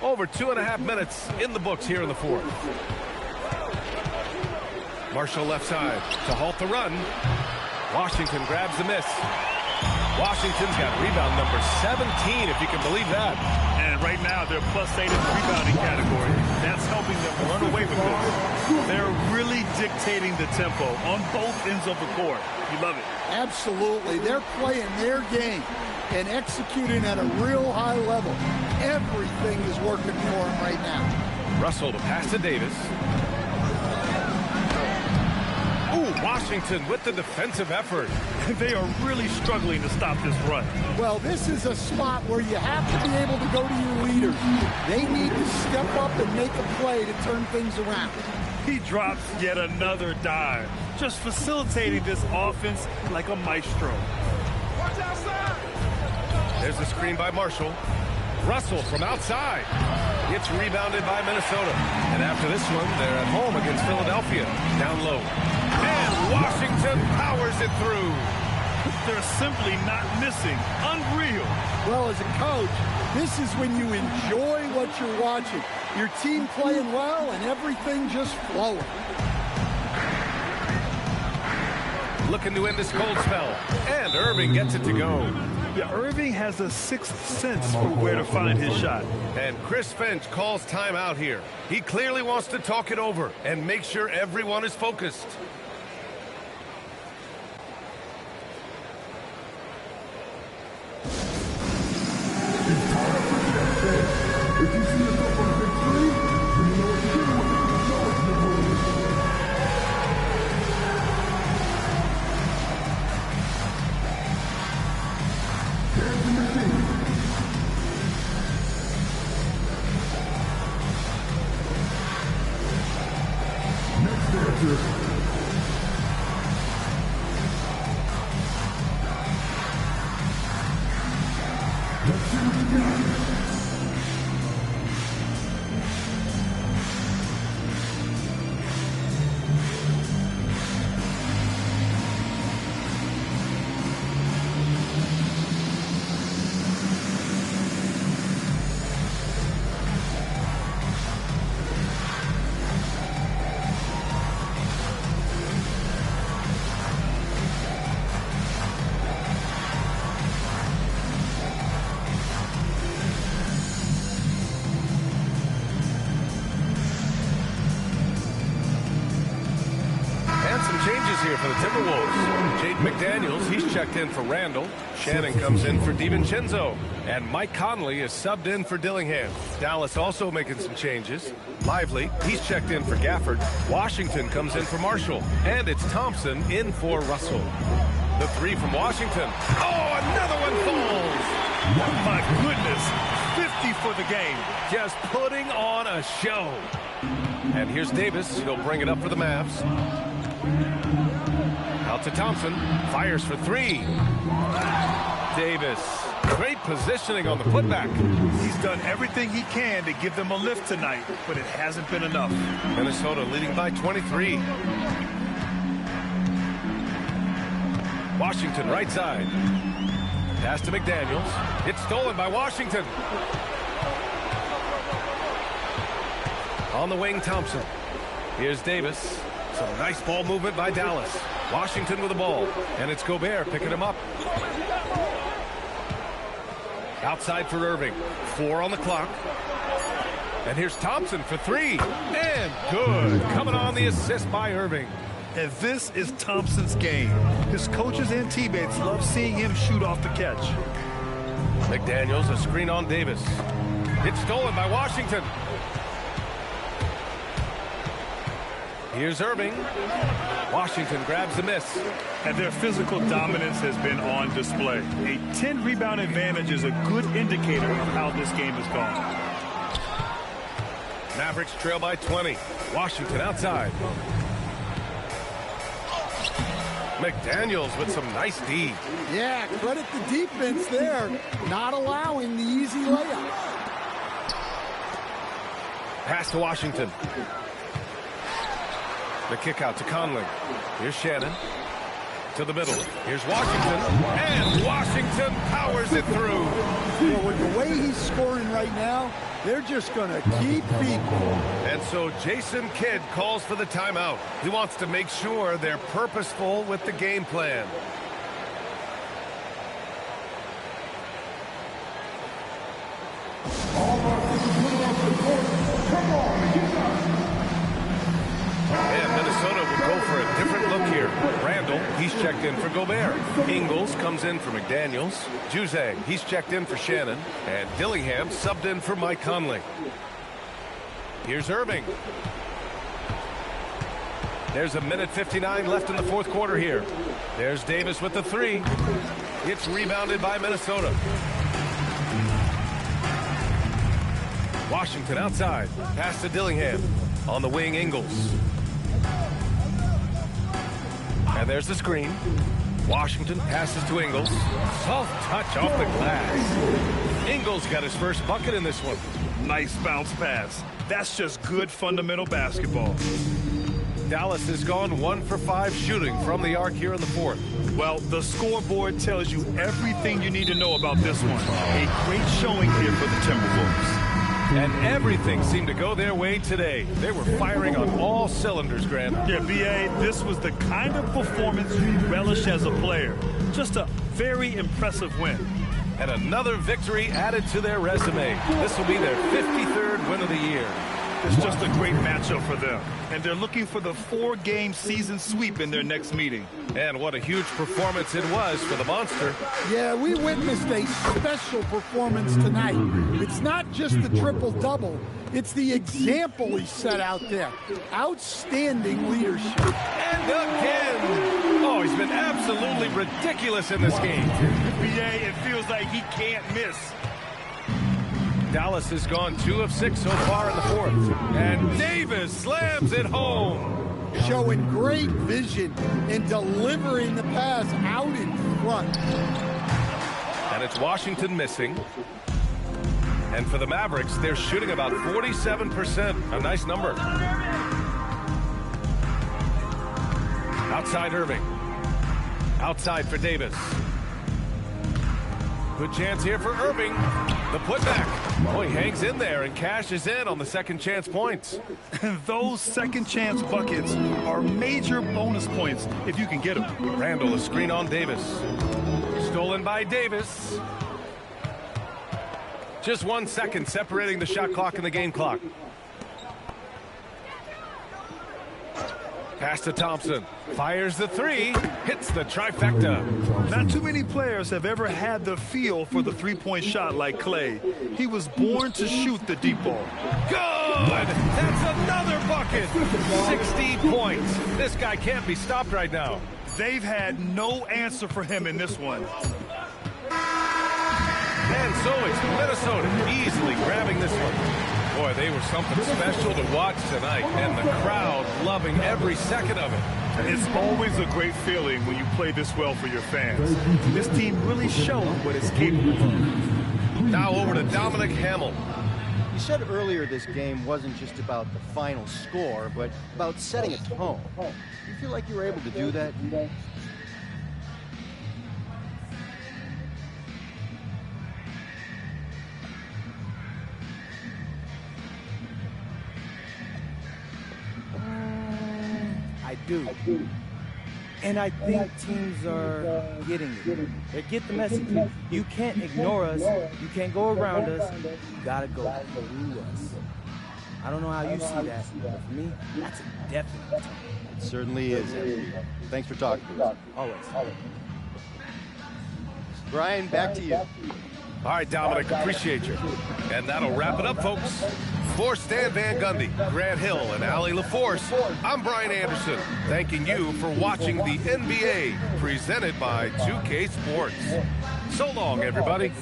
Speaker 21: Over 2.5 minutes in the books here in the fourth. Marshall left side to halt the run. Washington grabs the miss. Washington's got rebound number 17, if you can believe that.
Speaker 22: And And right now, they're +8 in the rebounding category. That's helping them run away with this. They're really dictating the tempo on both ends of the court. You love it.
Speaker 23: Absolutely. They're playing their game and executing at a real high level. Everything is working for them right now.
Speaker 21: Russell to pass to Davis. Ooh, Washington with the defensive effort.
Speaker 22: They are really struggling to stop this run.
Speaker 23: Well, this is a spot where you have to be able to go to your leaders. They need to step up and make a play to turn things around.
Speaker 22: He drops yet another dive, just facilitating this offense like a maestro.
Speaker 21: Watch outside. There's the screen by Marshall. Russell from outside. It's rebounded by Minnesota. And after this one, they're at home against Philadelphia. Down low. And Washington powers it through.
Speaker 22: They're simply not missing. Unreal.
Speaker 23: Well, as a coach, this is when you enjoy what you're watching. Your team playing well and everything just flowing.
Speaker 21: Looking to end this cold spell. And Irving gets it to go.
Speaker 22: Yeah, Irving has a sixth sense for where to find his shot.
Speaker 21: And Chris Finch calls timeout here. He clearly wants to talk it over and make sure everyone is focused. Here for the Timberwolves. Jade McDaniels, he's checked in for Randall. Shannon comes in for DiVincenzo. And Mike Conley is subbed in for Dillingham. Dallas also making some changes. Lively, he's checked in for Gafford. Washington comes in for Marshall. And it's Thompson in for Russell. The three from Washington. Oh, another one falls.
Speaker 22: My goodness, 50 for the game.
Speaker 21: Just putting on a show. And here's Davis. He'll bring it up for the Mavs. Out to Thompson, fires for three. Davis, great positioning on the putback.
Speaker 22: He's done everything he can to give them a lift tonight, but it hasn't been enough.
Speaker 21: Minnesota leading by 23. Washington right side. Pass to McDaniels. It's stolen by Washington. On the wing, Thompson. Here's Davis. Some nice ball movement by Dallas. Washington with the ball. And it's Gobert picking him up. Outside for Irving. 4 on the clock. And here's Thompson for 3. And good. Coming on the assist by Irving.
Speaker 22: And this is Thompson's game. His coaches and teammates love seeing him shoot off the catch.
Speaker 21: McDaniels, a screen on Davis. It's stolen by Washington. Here's Irving. Washington grabs the miss.
Speaker 22: And their physical dominance has been on display. A 10-rebound advantage is a good indicator of how this game has gone.
Speaker 21: Mavericks trail by 20. Washington outside. McDaniels with some nice D.
Speaker 23: Yeah, credit the defense there, not allowing the easy layup.
Speaker 21: Pass to Washington. The kick out to Conley. Here's Shannon. To the middle. Here's Washington. And Washington powers it through.
Speaker 23: Well, with the way he's scoring right now, they're just going to keep beating.
Speaker 21: And so Jason Kidd calls for the timeout. He wants to make sure they're purposeful with the game plan. And Minnesota will go for a different look here. Randall, he's checked in for Gobert. Ingles comes in for McDaniels. Juzang, he's checked in for Shannon. And Dillingham subbed in for Mike Conley. Here's Irving. There's a minute 59 left in the fourth quarter here. There's Davis with the three. It's rebounded by Minnesota. Washington outside. Pass to Dillingham. On the wing, Ingles. And there's the screen. Washington passes to Ingles. Soft touch off the glass. Ingles got his first bucket in this one.
Speaker 22: Nice bounce pass. That's just good fundamental basketball.
Speaker 21: Dallas has gone 1 for 5 shooting from the arc here in the fourth.
Speaker 22: Well, the scoreboard tells you everything you need to know about this one. A great showing here for the Timberwolves.
Speaker 21: And everything seemed to go their way today. They were firing on all cylinders, Grant.
Speaker 22: Yeah, B.A., this was the kind of performance you relish as a player. Just a very impressive win.
Speaker 21: And another victory added to their resume. This will be their 53rd win of the year.
Speaker 22: It's just a great matchup for them. And they're looking for the 4-game season sweep in their next meeting.
Speaker 21: And what a huge performance it was for the Monster.
Speaker 23: Yeah, we witnessed a special performance tonight. It's not just the triple-double. It's the example he set out there. Outstanding leadership.
Speaker 21: And again. Oh, he's been absolutely ridiculous in this game.
Speaker 22: B.A., it feels like he can't miss.
Speaker 21: Dallas has gone 2 of 6 so far in the fourth. And Davis slams it home.
Speaker 23: Showing great vision and delivering the pass out in front.
Speaker 21: And it's Washington missing. And for the Mavericks, they're shooting about 47%. A nice number. Outside Irving. Outside for Davis. Good chance here for Irving. The putback. Oh, he hangs in there and cashes in on the second chance points.
Speaker 22: Those second chance buckets are major bonus points if you can get them.
Speaker 21: Randall, a screen on Davis. Stolen by Davis. Just 1 second separating the shot clock and the game clock. Pass to Thompson. Fires the three. Hits the trifecta.
Speaker 22: Not too many players have ever had the feel for the three-point shot like Clay. He was born to shoot the deep ball.
Speaker 21: Good! That's another bucket! 60 points. This guy can't be stopped right now.
Speaker 22: They've had no answer for him in this one.
Speaker 21: And so it's Minnesota easily grabbing this one. Boy, they were something special to watch tonight, and the crowd loving every second of it.
Speaker 22: It's always a great feeling when you play this well for your fans. This team really showed what it's capable of.
Speaker 21: Now over to Dominic Hamill.
Speaker 14: You said earlier this game wasn't just about the final score, but about setting a tone. Do you feel like you were able to do that?
Speaker 20: I do. And I think teams are getting it. They get the message. You can't ignore us. You can't go around us. You gotta go through us. I don't know how you see that, but for me, that's a definite.
Speaker 14: It certainly is. Thanks for talking to us.
Speaker 20: Always.
Speaker 14: Brian, back to you.
Speaker 21: All right, Dominic, appreciate you. And that'll wrap it up, folks. For Stan Van Gundy, Grant Hill, and Allie LaForce, I'm Brian Anderson, thanking you for watching the NBA presented by 2K Sports. So long, everybody.